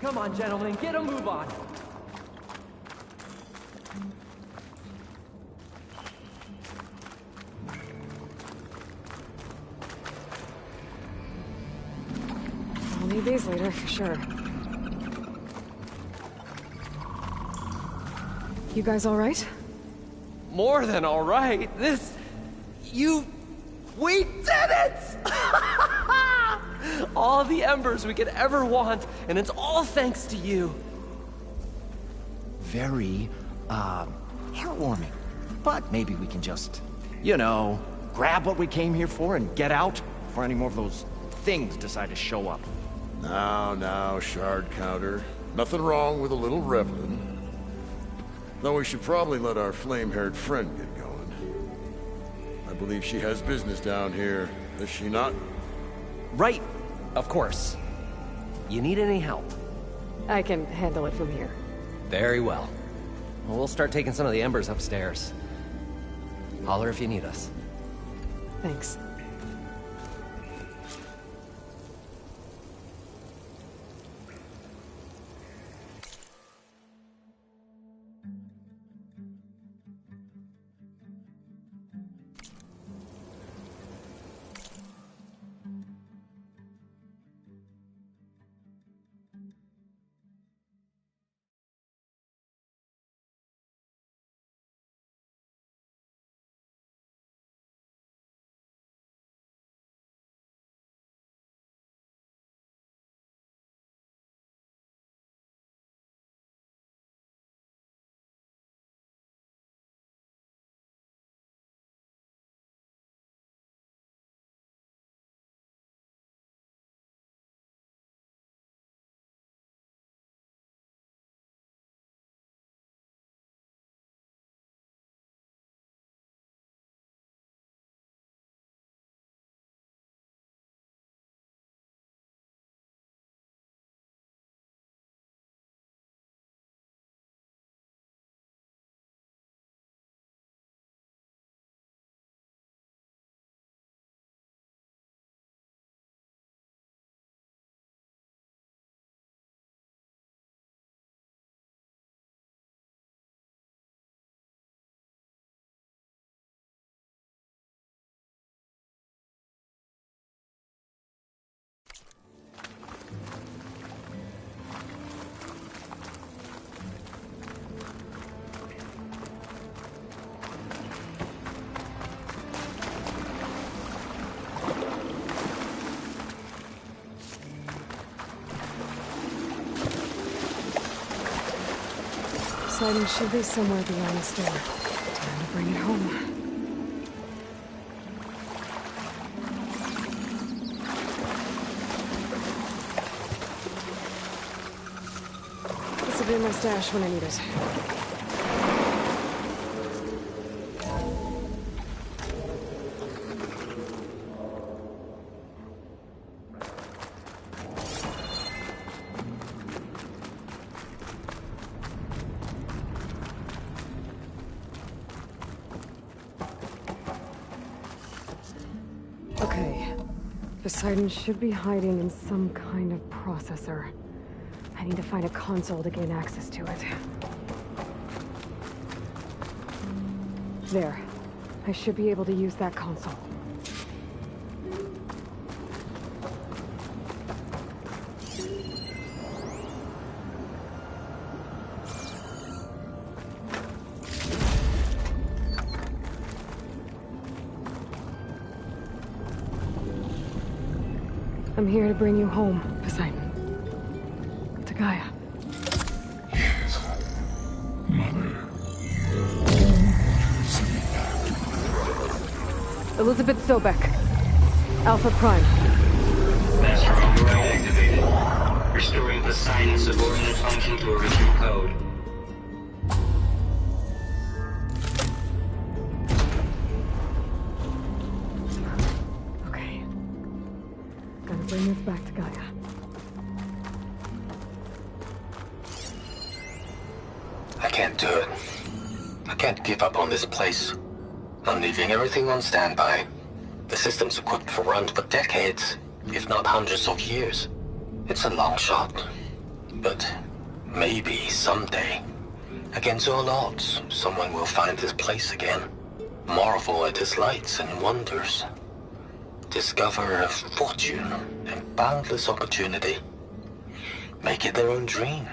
Speaker 10: Come on, gentlemen, get a move on.
Speaker 3: I'll need these later, for sure. You guys all right?
Speaker 10: More than all right. We did it! All the embers we could ever want, and it's all thanks to you.
Speaker 11: Very, heartwarming. But maybe we can just, grab what we came here for and get out before any more of those things decide to show up.
Speaker 12: Now, shard counter. Nothing wrong with a little reveling. Though we should probably let our flame-haired friend get going. I believe she has business down here, does she not?
Speaker 10: Right, of course. You need any help?
Speaker 3: I can handle it from here.
Speaker 10: Very well. We'll start taking some of the embers upstairs. Holler if you need us.
Speaker 3: Thanks. Poseidon should be somewhere beyond the store. Time to bring it home. This will be my stash when I need it. Okay. Poseidon should be hiding in some kind of processor. I need to find a console to gain access to it. There. I should be able to use that console. I'm here to bring you home, Poseidon. To Gaia. Elizabeth Sobek. Alpha Prime.
Speaker 15: Master override activated. Restoring Poseidon's subordinate function to original code.
Speaker 3: Okay. Gotta bring this back to Gaia.
Speaker 13: I can't do it. I can't give up on this place. I'm leaving everything on standby. The system's equipped for runs for decades, if not hundreds of years. It's a long shot. But maybe someday, against all odds, someone will find this place again. Marvel at its lights and wonders. Discover a fortune and boundless opportunity. Make it their own dream.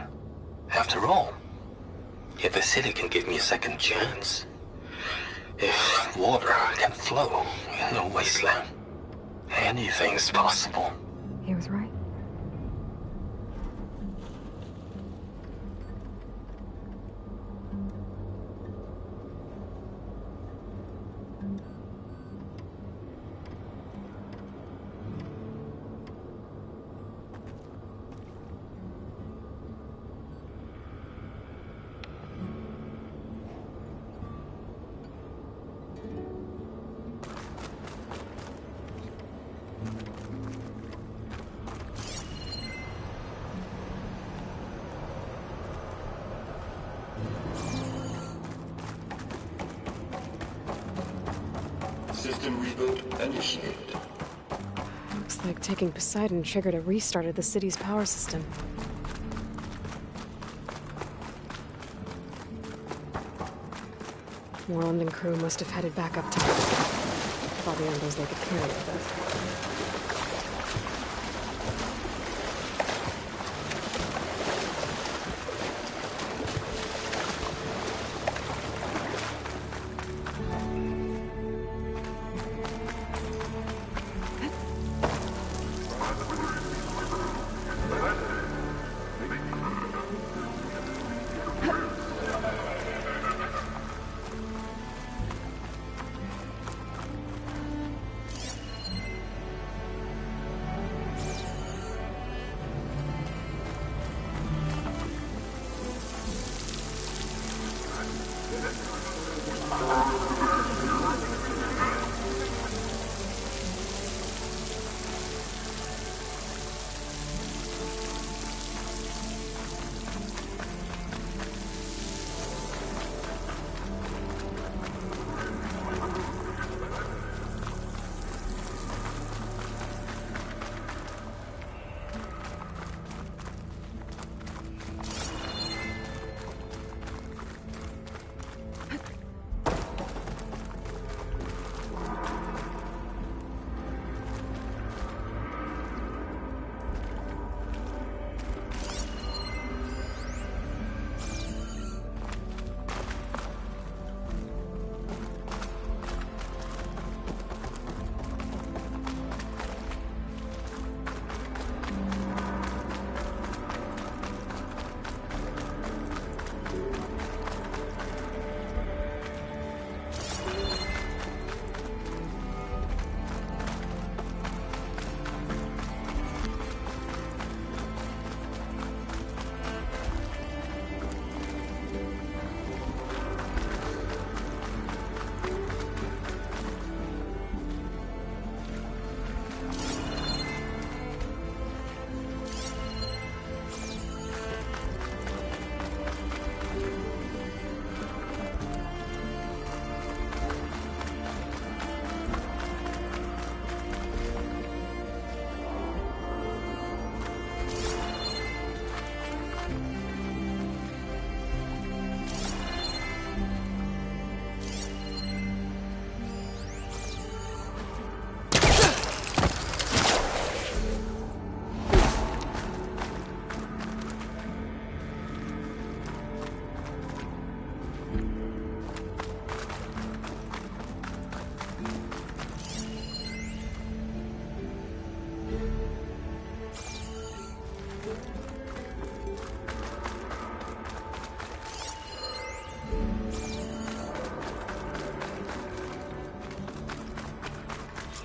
Speaker 13: After all, if the city can give me a second chance, if water can flow in a wasteland, anything's possible.
Speaker 3: He was right.
Speaker 14: System reboot initiated.
Speaker 3: Looks like taking Poseidon triggered a restart of the city's power system. Moreland and crew must have headed back up top. With all the embers they could carry with us.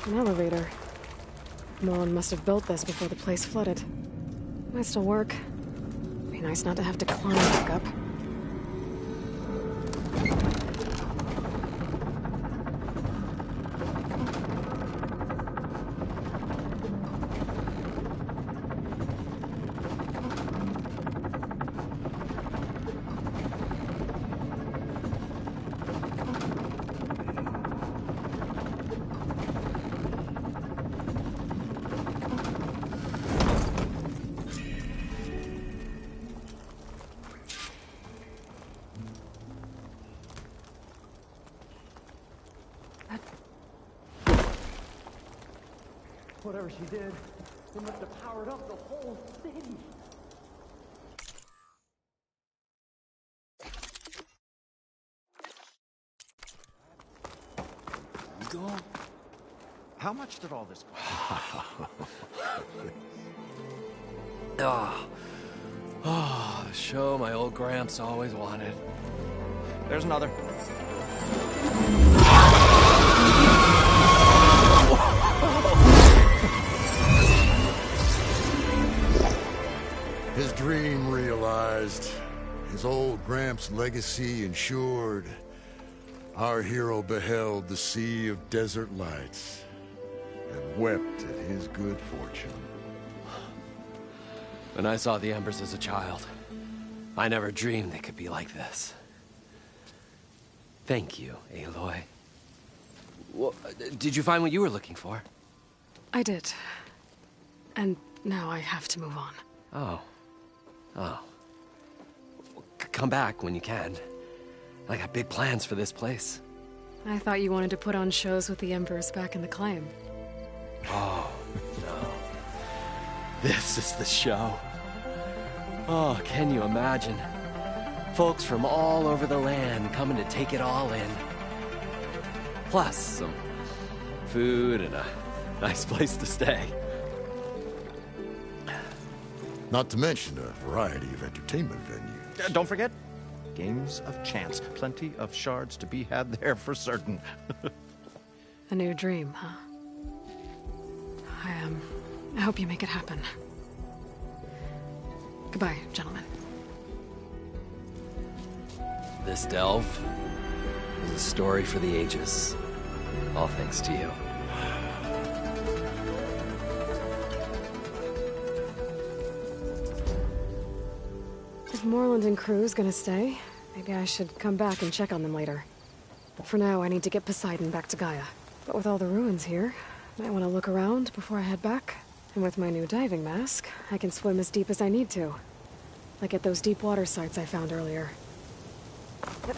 Speaker 3: An elevator. Moreland must have built this before the place flooded. Might still work. Be nice not to have to climb back up.
Speaker 11: Whatever she did, it must have powered up the whole city.
Speaker 10: You go?
Speaker 11: How much did all this
Speaker 10: cost? Oh, the show my old Gramps always wanted.
Speaker 11: There's another.
Speaker 12: His dream realized, his old Gramps' legacy ensured. Our hero beheld the sea of desert lights and wept at his good fortune.
Speaker 10: When I saw the embers as a child, I never dreamed they could be like this. Thank you, Aloy. Well, did you find what you were looking for?
Speaker 3: I did. And now I have to move on.
Speaker 10: Oh. Oh. Come back when you can. I got big plans for this place.
Speaker 3: I thought you wanted to put on shows with the Embers back in the claim.
Speaker 10: Oh, no. This is the show. Oh, can you imagine? Folks from all over the land coming to take it all in. Plus, some food and a nice place to stay.
Speaker 12: Not to mention a variety of entertainment venues.
Speaker 11: Don't forget, games of chance. Plenty of shards to be had there for certain.
Speaker 3: A new dream, huh? I hope you make it happen. Goodbye, gentlemen.
Speaker 10: This delve is a story for the ages. All thanks to you.
Speaker 3: If Moreland and crew's gonna stay, maybe I should come back and check on them later. But for now, I need to get Poseidon back to Gaia. But with all the ruins here, might want to look around before I head back. And with my new diving mask, I can swim as deep as I need to. Like at those deep water sites I found earlier. Yep.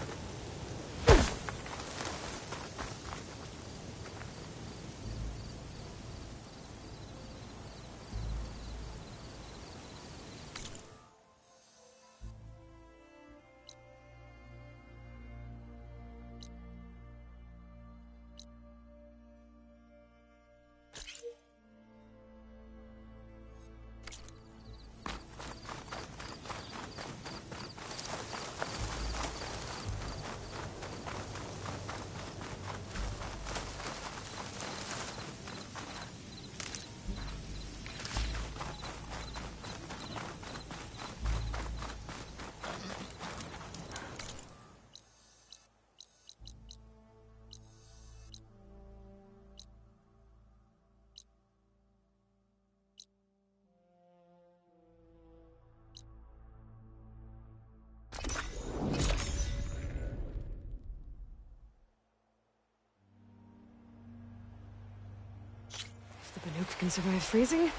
Speaker 3: The Banuk can survive freezing,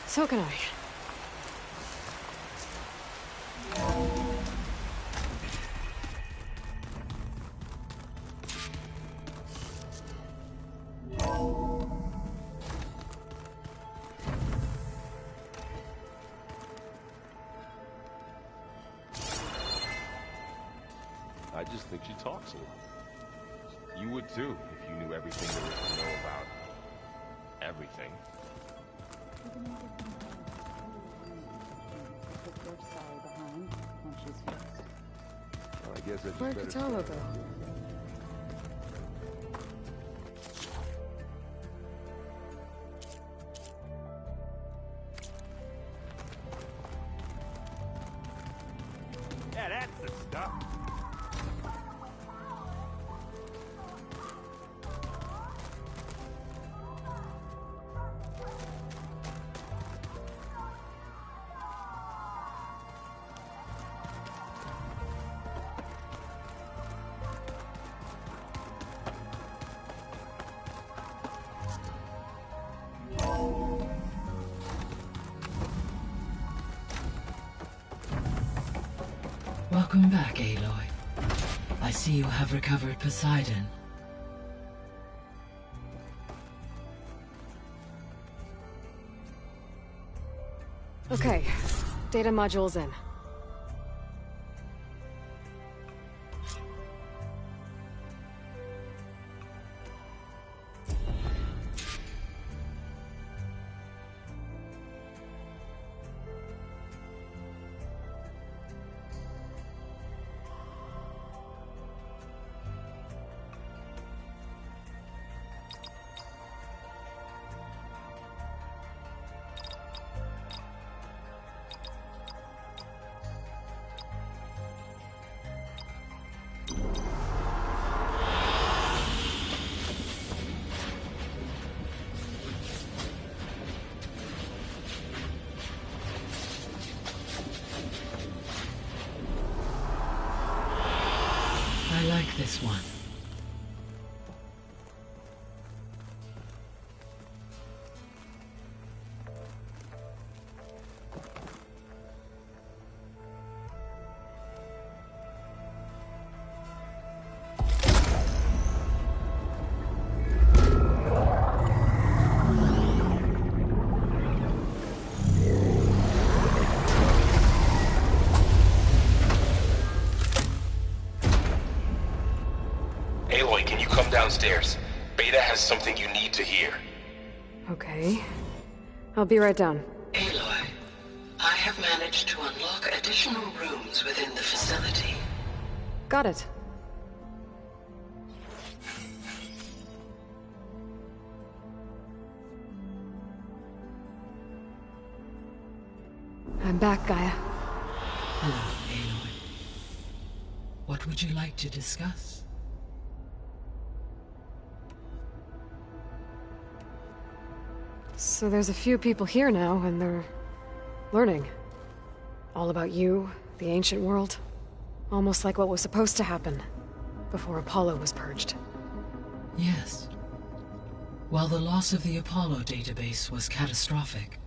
Speaker 3: so can I.
Speaker 16: I just think she talks a lot. You would too, if you knew everything there is to know about everything. Well, I guess I just
Speaker 3: Where'd Katana go?
Speaker 17: Welcome back, Aloy. I see you have recovered Poseidon.
Speaker 3: Okay, data module's in.
Speaker 17: I like this one.
Speaker 18: Aloy, can you come downstairs? Beta has something you need to hear.
Speaker 3: Okay. I'll be right down.
Speaker 19: Aloy, I have managed to unlock additional rooms within the facility.
Speaker 3: Got it. I'm back, Gaia.
Speaker 17: Hello, Aloy. What would you like to discuss?
Speaker 3: So there's a few people here now, and they're learning. All about you, the ancient world. Almost like what was supposed to happen before Apollo was purged.
Speaker 17: Yes. While the loss of the Apollo database was catastrophic,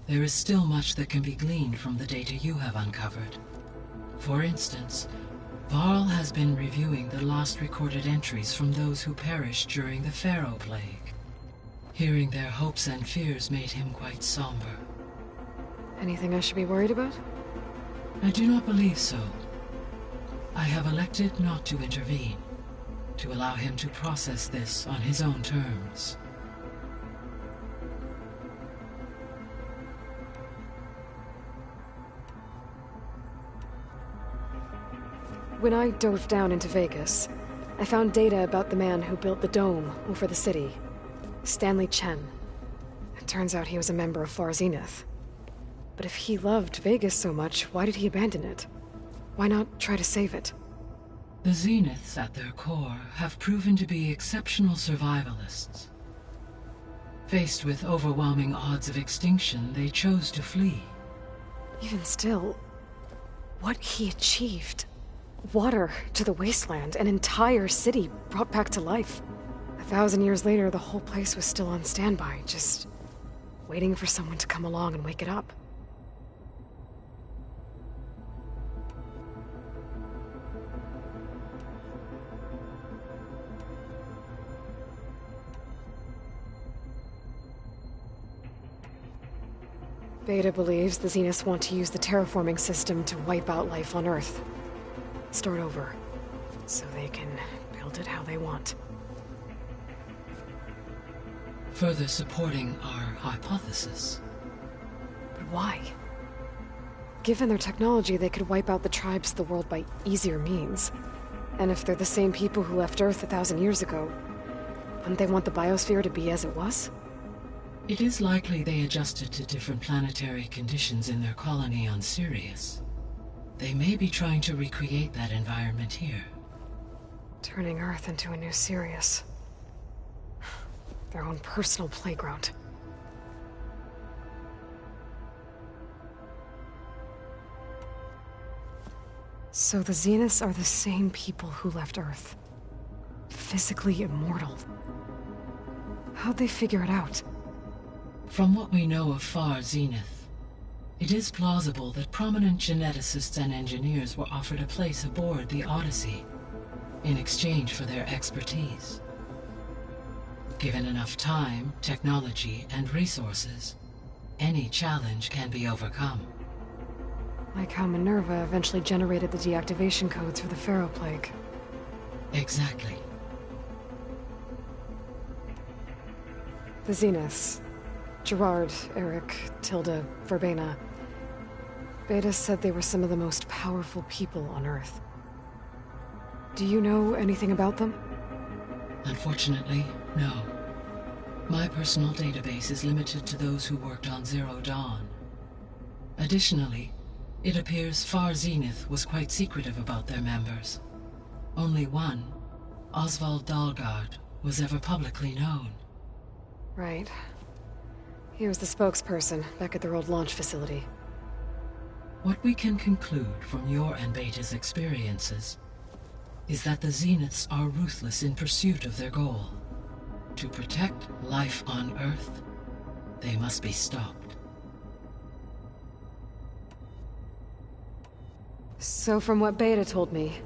Speaker 17: there is still much that can be gleaned from the data you have uncovered. For instance, Varl has been reviewing the last recorded entries from those who perished during the Pharaoh Plague. Hearing their hopes and fears made him quite somber.
Speaker 3: Anything I should be worried about?
Speaker 17: I do not believe so. I have elected not to intervene, to allow him to process this on his own terms.
Speaker 3: When I dove down into Vegas, I found data about the man who built the dome over the city. Stanley Chen. It turns out he was a member of Far Zenith. But if he loved Vegas so much, why did he abandon it? Why not try to save it?
Speaker 17: The Zeniths, at their core, have proven to be exceptional survivalists. Faced with overwhelming odds of extinction, they chose to flee.
Speaker 3: Even still, what he achieved. Water to the wasteland, an entire city brought back to life. 1,000 years later, the whole place was still on standby, just waiting for someone to come along and wake it up. Beta believes the Zeniths want to use the terraforming system to wipe out life on Earth. Start over, so they can build it how they want.
Speaker 17: Further supporting our hypothesis.
Speaker 3: But why? Given their technology, they could wipe out the tribes of the world by easier means. And if they're the same people who left Earth 1,000 years ago, wouldn't they want the biosphere to be as it was?
Speaker 17: It is likely they adjusted to different planetary conditions in their colony on Sirius. They may be trying to recreate that environment here.
Speaker 3: Turning Earth into a new Sirius. Their own personal playground. So the Zeniths are the same people who left Earth. Physically immortal. How'd they figure it out?
Speaker 17: From what we know of Far Zenith, It is plausible that prominent geneticists and engineers were offered a place aboard the Odyssey in exchange for their expertise. Given enough time, technology, and resources, any challenge can be overcome.
Speaker 3: Like how Minerva eventually generated the deactivation codes for the Pharaoh Plague.
Speaker 17: Exactly.
Speaker 3: The Zeniths. Gerard, Eric, Tilda, Verbena. Beta said they were some of the most powerful people on Earth. Do you know anything about them?
Speaker 17: Unfortunately, no. My personal database is limited to those who worked on Zero Dawn. Additionally, it appears Far Zenith was quite secretive about their members. Only one, Oswald Dahlgard, was ever publicly known.
Speaker 3: Right. He was the spokesperson back at their old launch facility.
Speaker 17: What we can conclude from your and Beta's experiences is that the Zeniths are ruthless in pursuit of their goal. To protect life on Earth, they must be stopped.
Speaker 3: So from what Beta told me,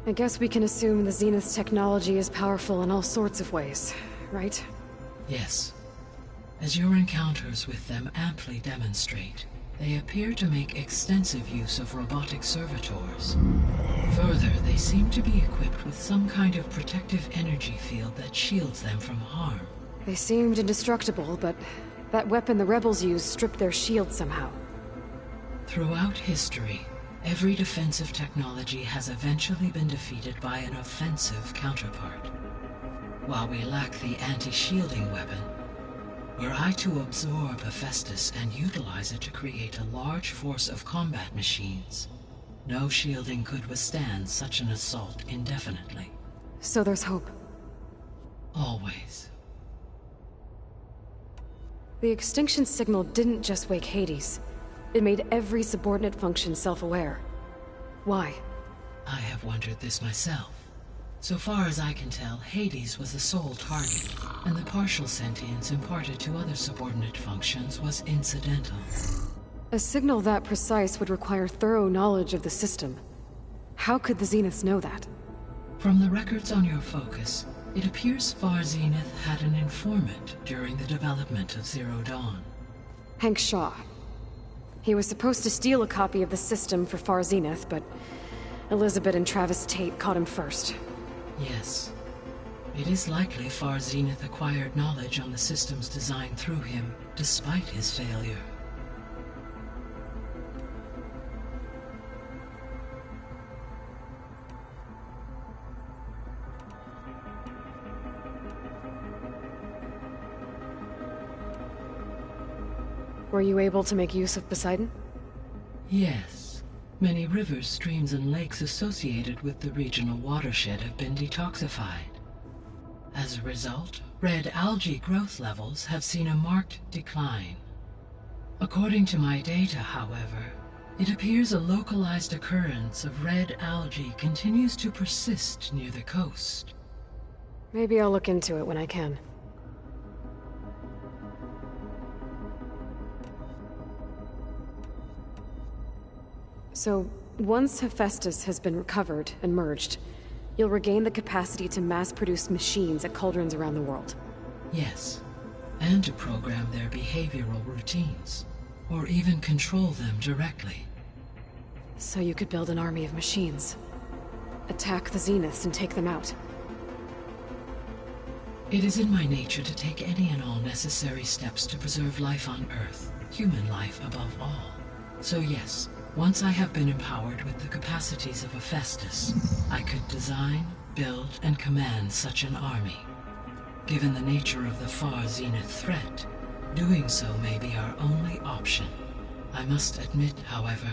Speaker 3: I guess we can assume the Zenith's technology is powerful in all sorts of ways, right?
Speaker 17: Yes. As your encounters with them amply demonstrate, they appear to make extensive use of robotic servitors. Further, they seem to be equipped with some kind of protective energy field that shields them from harm.
Speaker 3: They seemed indestructible, but that weapon the rebels used stripped their shield somehow.
Speaker 17: Throughout history, every defensive technology has eventually been defeated by an offensive counterpart. While we lack the anti-shielding weapon, were I to absorb Hephaestus and utilize it to create a large force of combat machines, no shielding could withstand such an assault indefinitely.
Speaker 3: So there's hope.
Speaker 17: Always.
Speaker 3: The extinction signal didn't just wake Hades. It made every subordinate function self-aware. Why?
Speaker 17: I have wondered this myself. So far as I can tell, Hades was the sole target, and the partial sentience imparted to other subordinate functions was incidental.
Speaker 3: A signal that precise would require thorough knowledge of the system. How could the Zeniths know that?
Speaker 17: From the records on your focus, it appears Far Zenith had an informant during the development of Zero Dawn.
Speaker 3: Hank Shaw. He was supposed to steal a copy of the system for Far Zenith, but Elizabeth and Travis Tate caught him first.
Speaker 17: Yes. It is likely Far Zenith acquired knowledge on the systems designed through him, despite his failure.
Speaker 3: Were you able to make use of Poseidon?
Speaker 17: Yes. Many rivers, streams, and lakes associated with the regional watershed have been detoxified. As a result, red algae growth levels have seen a marked decline. According to my data, however, it appears a localized occurrence of red algae continues to persist near the coast.
Speaker 3: Maybe I'll look into it when I can. So, once Hephaestus has been recovered and merged, you'll regain the capacity to mass-produce machines at cauldrons around the world.
Speaker 17: Yes, and to program their behavioral routines, or even control them directly.
Speaker 3: So you could build an army of machines. Attack the Zeniths and take them out.
Speaker 17: It is in my nature to take any and all necessary steps to preserve life on Earth, human life above all. So yes, once I have been empowered with the capacities of Hephaestus, I could design, build, and command such an army. Given the nature of the Far Zenith threat, doing so may be our only option. I must admit, however,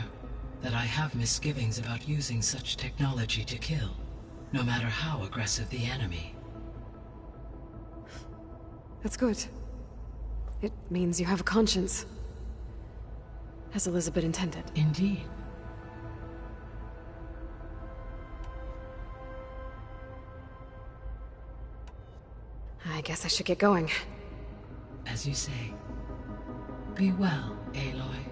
Speaker 17: that I have misgivings about using such technology to kill, no matter how aggressive the enemy.
Speaker 3: That's good. It means you have a conscience. As Elizabeth intended.
Speaker 17: Indeed.
Speaker 3: I guess I should get going.
Speaker 17: As you say. Be well, Aloy.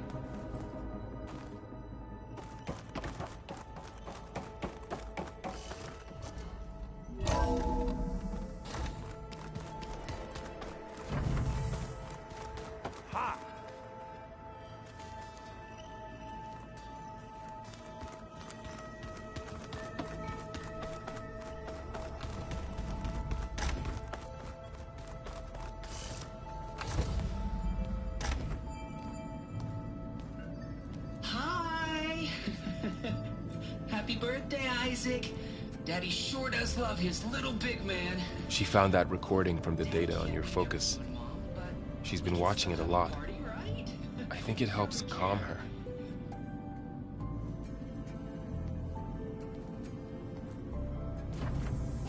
Speaker 20: Isaac. Daddy sure does love his little big man.
Speaker 16: She found that recording from the data on your focus. She's been watching it a lot. I think it helps calm her.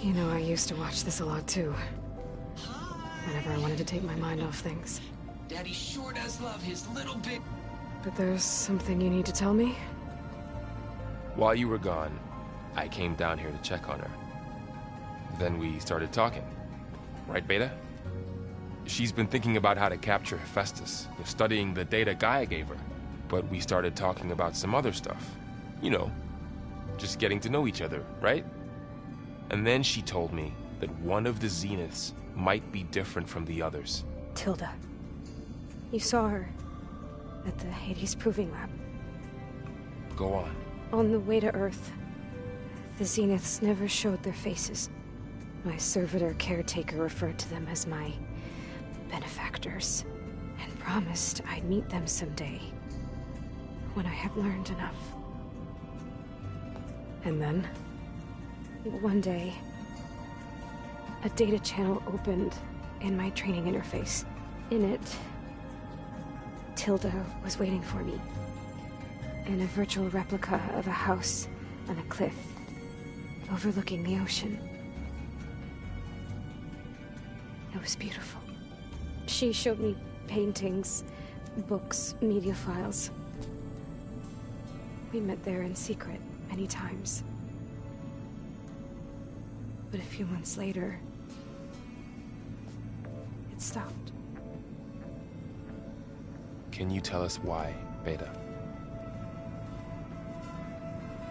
Speaker 3: You know, I used to watch this a lot too. Whenever I wanted to take my mind off things.
Speaker 20: Daddy sure does love his little big...
Speaker 3: But there's something you need to tell me?
Speaker 16: While you were gone, I came down here to check on her. Then we started talking. Right, Beta? She's been thinking about how to capture Hephaestus, studying the data Gaia gave her. But we started talking about some other stuff. You know, just getting to know each other, right? And then she told me that one of the Zeniths might be different from the others.
Speaker 3: Tilda. You saw her at the Hades Proving Lab.
Speaker 16: Go on.
Speaker 3: On the way to Earth, the Zeniths never showed their faces. My servitor caretaker referred to them as my benefactors, and promised I'd meet them someday, when I had learned enough. And then, one day, a data channel opened in my training interface. In it, Tilda was waiting for me, in a virtual replica of a house on a cliff, overlooking the ocean. It was beautiful. She showed me paintings, books, media files. We met there in secret many times. But a few months later, it stopped.
Speaker 16: Can you tell us why, Beta?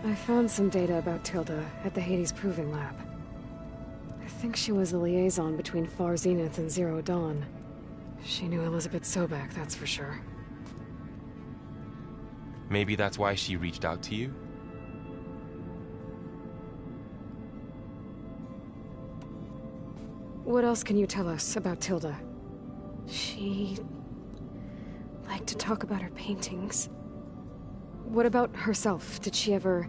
Speaker 3: I found some data about Tilda at the Hades Proving Lab. I think she was the liaison between Far Zenith and Zero Dawn. She knew Elizabeth Sobek, that's for sure.
Speaker 16: Maybe that's why she reached out to you?
Speaker 3: What else can you tell us about Tilda? She liked to talk about her paintings. What about herself? Did she ever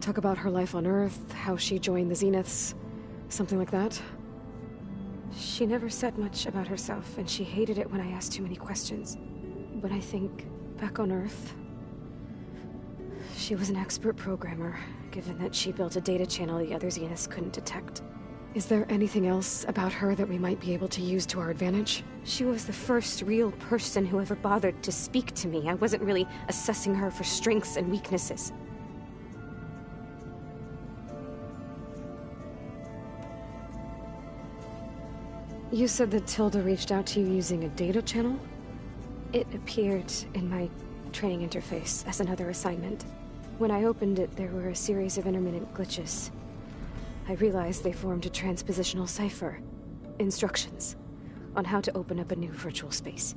Speaker 3: talk about her life on Earth, how she joined the Zeniths, something like that? She never said much about herself, and she hated it when I asked too many questions. But I think, back on Earth, she was an expert programmer, given that she built a data channel the other Zeniths couldn't detect. Is there anything else about her that we might be able to use to our advantage? She was the first real person who ever bothered to speak to me. I wasn't really assessing her for strengths and weaknesses. You said that Tilda reached out to you using a data channel? It appeared in my training interface as another assignment. When I opened it, there were a series of intermittent glitches. I realized they formed a transpositional cipher. Instructions on how to open up a new virtual space.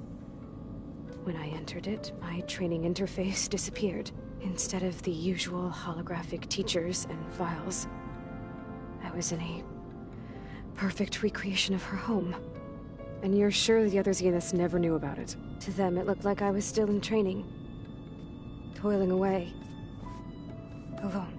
Speaker 3: When I entered it, my training interface disappeared. Instead of the usual holographic teachers and files, I was in a perfect recreation of her home. And you're sure the other Zeniths never knew about it? To them, it looked like I was still in training. Toiling away. Alone.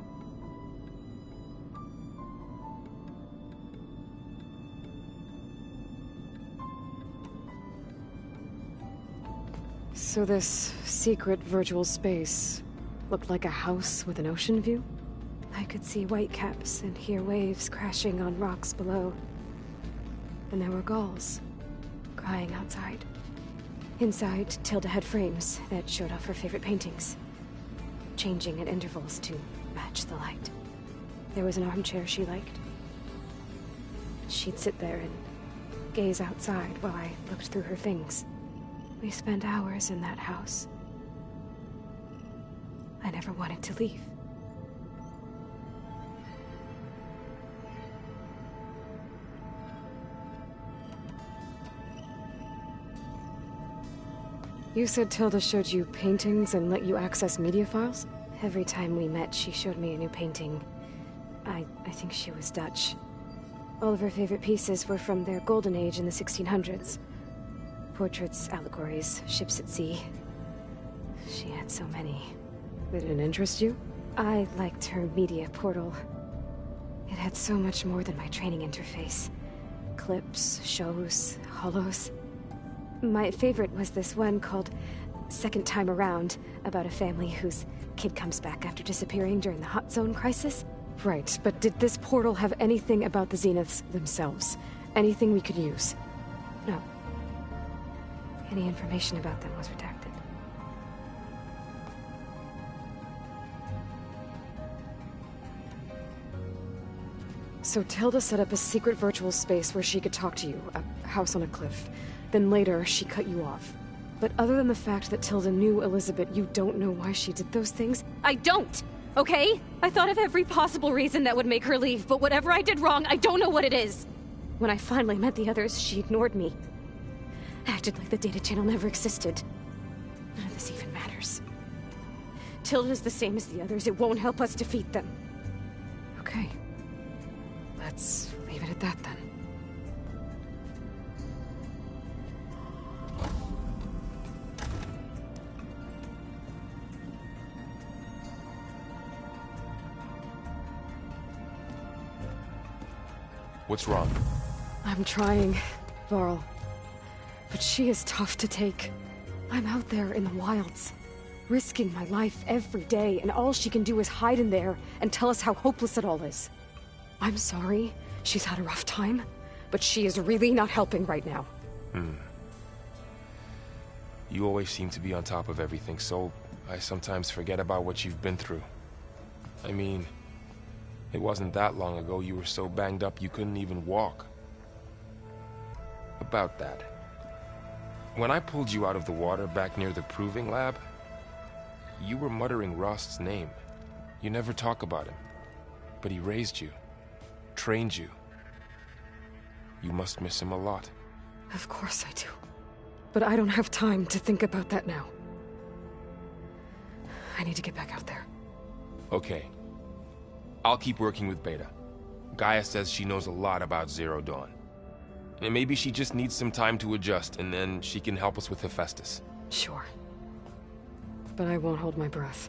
Speaker 3: So this secret virtual space looked like a house with an ocean view? I could see whitecaps and hear waves crashing on rocks below. And there were gulls crying outside. Inside, Tilda had frames that showed off her favorite paintings, changing at intervals to match the light. There was an armchair she liked. She'd sit there and gaze outside while I looked through her things. We spent hours in that house. I never wanted to leave. You said Tilda showed you paintings and let you access media files? Every time we met, she showed me a new painting. I think she was Dutch. All of her favorite pieces were from their golden age in the 1600s. Portraits, allegories, ships at sea. She had so many. Did it interest you? I liked her media portal. It had so much more than my training interface. Clips, shows, holos. My favorite was this one called Second Time Around, about a family whose kid comes back after disappearing during the Hot Zone crisis. Right, but did this portal have anything about the Zeniths themselves? Anything we could use? No. Any information about them was redacted. So Tilda set up a secret virtual space where she could talk to you, a house on a cliff. Then later, she cut you off. But other than the fact that Tilda knew Elizabeth, you don't know why she did those things? I don't! Okay? I thought of every possible reason that would make her leave, but whatever I did wrong, I don't know what it is! When I finally met the others, she ignored me. Acted like the data channel never existed. None of this even matters. Tilda's the same as the others. It won't help us defeat them. Okay. Let's leave it at that, then.
Speaker 16: What's wrong?
Speaker 3: I'm trying, Varl. But she is tough to take. I'm out there in the wilds, risking my life every day, and all she can do is hide in there and tell us how hopeless it all is. I'm sorry, she's had a rough time, but she is really not helping right now.
Speaker 16: You always seem to be on top of everything, so I sometimes forget about what you've been through. I mean, it wasn't that long ago you were so banged up you couldn't even walk. About that. When I pulled you out of the water back near the proving lab, you were muttering Rost's name. You never talk about him. But he raised you, trained you. You must miss him a lot.
Speaker 3: Of course I do. But I don't have time to think about that now. I need to get back out there.
Speaker 16: Okay. I'll keep working with Beta. Gaia says she knows a lot about Zero Dawn. And maybe she just needs some time to adjust, and then she can help us with Hephaestus.
Speaker 3: Sure. But I won't hold my breath.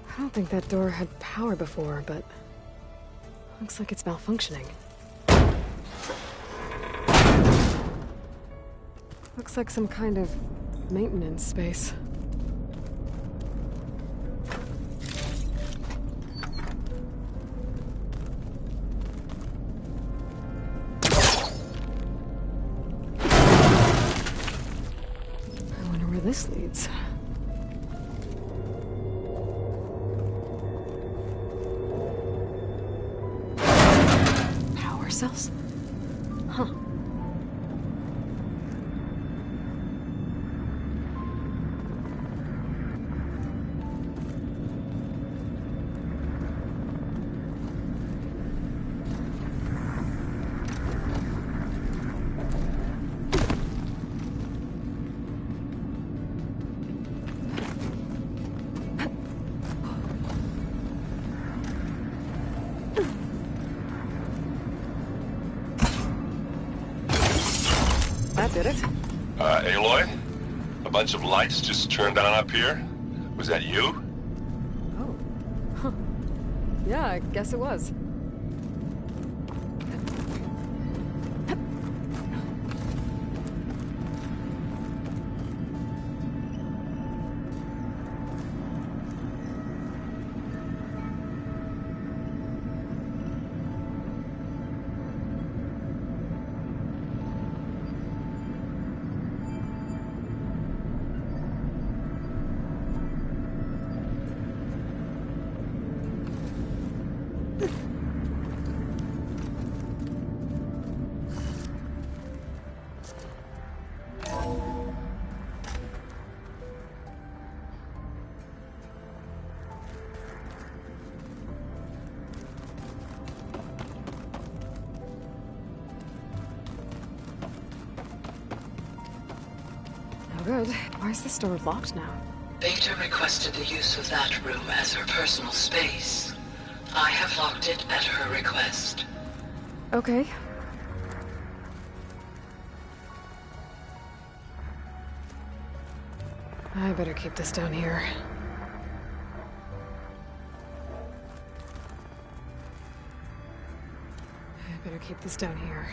Speaker 3: I don't think that door had power before, but looks like it's malfunctioning. Looks like some kind of maintenance space. I wonder where this leads. Cells? Huh. That did it.
Speaker 18: Aloy? A bunch of lights just turned on up here? Was that you?
Speaker 3: Oh. Huh. Yeah, I guess it was. Good. Why is this door locked now?
Speaker 19: Beta requested the use of that room as her personal space. I have locked it at her request.
Speaker 3: Okay. I better keep this down here. I better keep this down here.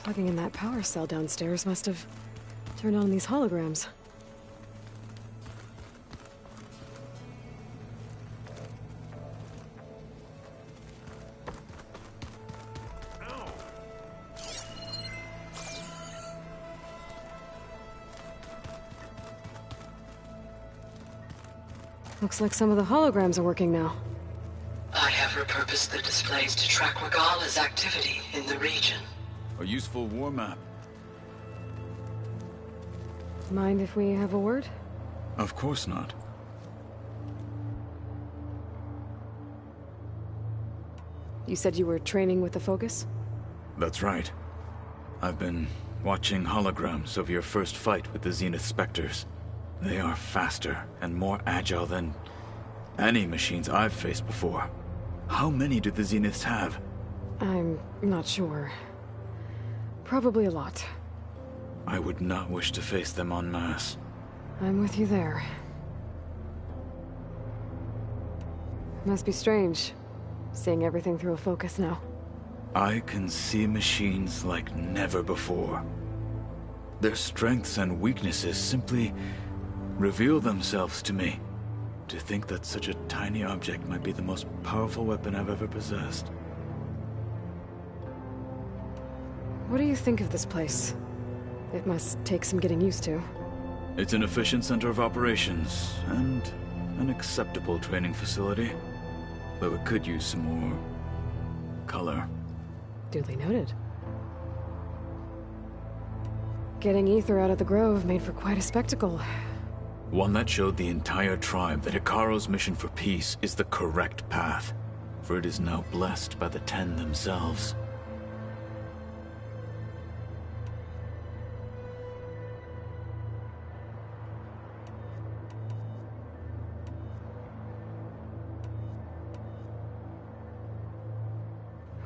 Speaker 3: Plugging in that power cell downstairs must have turned on these holograms. Looks like some of the holograms are working now.
Speaker 19: I have repurposed the displays to track Regala's activity in the region.
Speaker 21: A useful war map.
Speaker 3: Mind if we have a word?
Speaker 21: Of course not.
Speaker 3: You said you were training with the Focus?
Speaker 21: That's right. I've been watching holograms of your first fight with the Zenith Spectres. They are faster and more agile than any machines I've faced before. How many do the Zeniths have?
Speaker 3: I'm not sure. Probably a lot.
Speaker 21: I would not wish to face them en masse.
Speaker 3: I'm with you there. Must be strange, seeing everything through a Focus now.
Speaker 21: I can see machines like never before. Their strengths and weaknesses simply reveal themselves to me. To think that such a tiny object might be the most powerful weapon I've ever possessed.
Speaker 3: What do you think of this place? It must take some getting used to.
Speaker 21: It's an efficient center of operations, and an acceptable training facility. Though it could use some more color.
Speaker 3: Duly noted. Getting Ether out of the Grove made for quite a spectacle.
Speaker 21: One that showed the entire tribe that Hekarro's mission for peace is the correct path, for it is now blessed by the Ten themselves.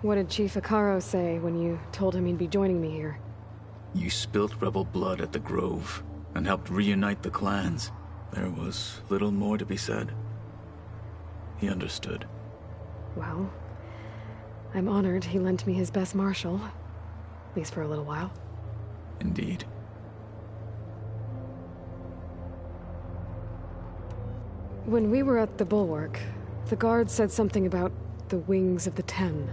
Speaker 3: What did Chief Hekarro say when you told him he'd be joining me here?
Speaker 21: You spilt rebel blood at the Grove, and helped reunite the clans. There was little more to be said. He understood.
Speaker 3: Well, I'm honored he lent me his best marshal. At least for a little while.
Speaker 21: Indeed.
Speaker 3: When we were at the Bulwark, the guard said something about the Wings of the Ten.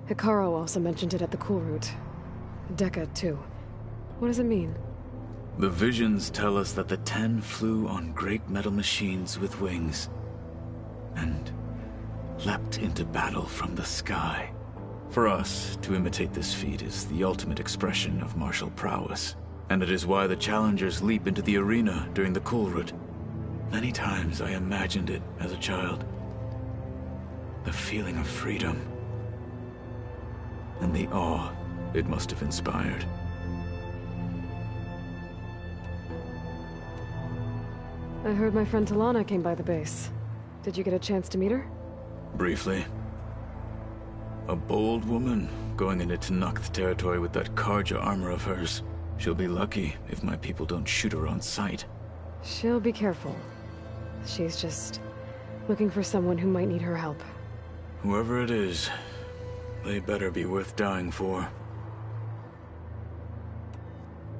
Speaker 3: Hekarro also mentioned it at the Cool Route. Dekka, too. What does it mean?
Speaker 21: The visions tell us that the Ten flew on great metal machines with wings, and leapt into battle from the sky. For us, to imitate this feat is the ultimate expression of martial prowess, and it is why the challengers leap into the arena during the Cool Route. Many times I imagined it as a child. The feeling of freedom, and the awe it must have inspired.
Speaker 3: I heard my friend Talana came by the base. Did you get a chance to meet her?
Speaker 21: Briefly. A bold woman going into Tenakth territory with that Karja armor of hers. She'll be lucky if my people don't shoot her on sight.
Speaker 3: She'll be careful. She's just looking for someone who might need her help.
Speaker 21: Whoever it is, They better be worth dying for.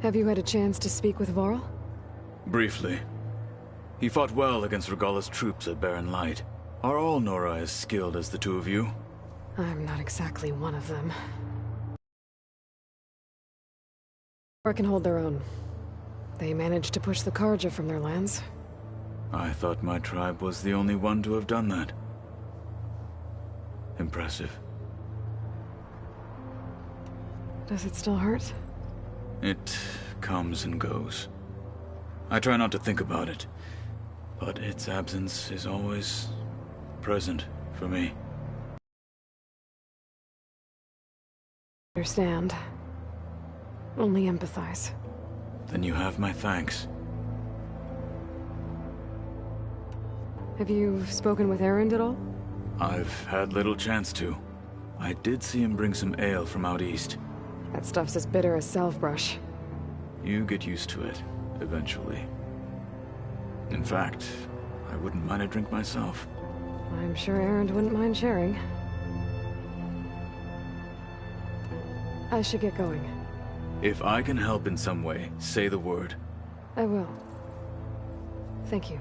Speaker 3: Have you had a chance to speak with Varl?
Speaker 21: Briefly. He fought well against Regalla's troops at Barren Light. Are all Nora as skilled as the two of you?
Speaker 3: I'm not exactly one of them. Or can hold their own. They managed to push the Karja from their lands.
Speaker 21: I thought my tribe was the only one to have done that. Impressive.
Speaker 3: Does it still hurt?
Speaker 21: It comes and goes. I try not to think about it, but its absence is always present for me.
Speaker 3: Understand. Only empathize.
Speaker 21: Then you have my thanks.
Speaker 3: Have you spoken with Errand at all?
Speaker 21: I've had little chance to. I did see him bring some ale from out east.
Speaker 3: That stuff's as bitter as salve-brush.
Speaker 21: You get used to it, eventually. In fact, I wouldn't mind a drink myself.
Speaker 3: I'm sure Errand wouldn't mind sharing. I should get going.
Speaker 21: If I can help in some way, say the word.
Speaker 3: I will. Thank you.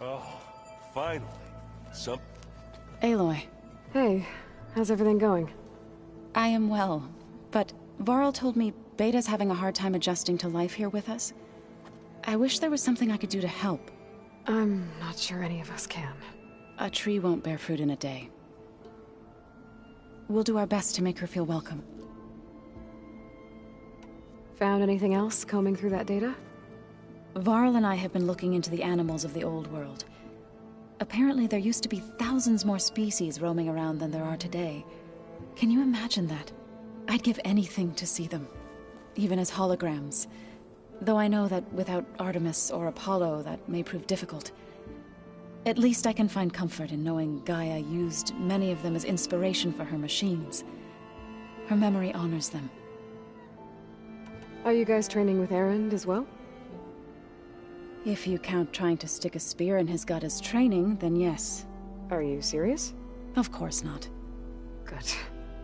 Speaker 2: Oh, finally.
Speaker 9: Aloy.
Speaker 3: Hey, how's everything going?
Speaker 9: I am well, but Varl told me Beta's having a hard time adjusting to life here with us. I wish there was something I could do to help.
Speaker 3: I'm not sure any of us can.
Speaker 9: A tree won't bear fruit in a day. We'll do our best to make her feel welcome.
Speaker 3: Found anything else combing through that data?
Speaker 9: Varl and I have been looking into the animals of the old world. Apparently there used to be thousands more species roaming around than there are today. Can you imagine that? I'd give anything to see them, even as holograms. Though I know that without Artemis or Apollo, that may prove difficult. At least I can find comfort in knowing Gaia used many of them as inspiration for her machines. Her memory honors them.
Speaker 3: Are you guys training with Errand as well?
Speaker 9: If you count trying to stick a spear in his gut as training, then yes.
Speaker 3: Are you serious?
Speaker 9: Of course not.
Speaker 3: Good.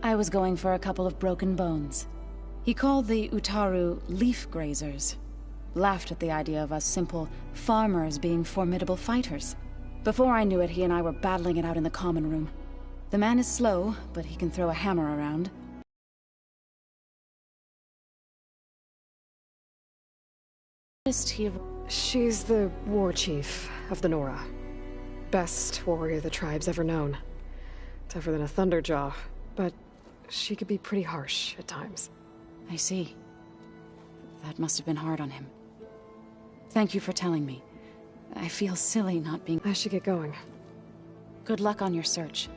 Speaker 9: I was going for a couple of broken bones. He called the Utaru leaf grazers. Laughed at the idea of us simple farmers being formidable fighters. Before I knew it, he and I were battling it out in the common room. The man is slow, but he can throw a hammer around.
Speaker 3: She's the war chief of the Nora. Best warrior the tribe's ever known. Tougher than a Thunderjaw, but she could be pretty harsh at times.
Speaker 9: I see. That must have been hard on him. Thank you for telling me. I feel silly not being...
Speaker 3: I should get going.
Speaker 9: Good luck on your search.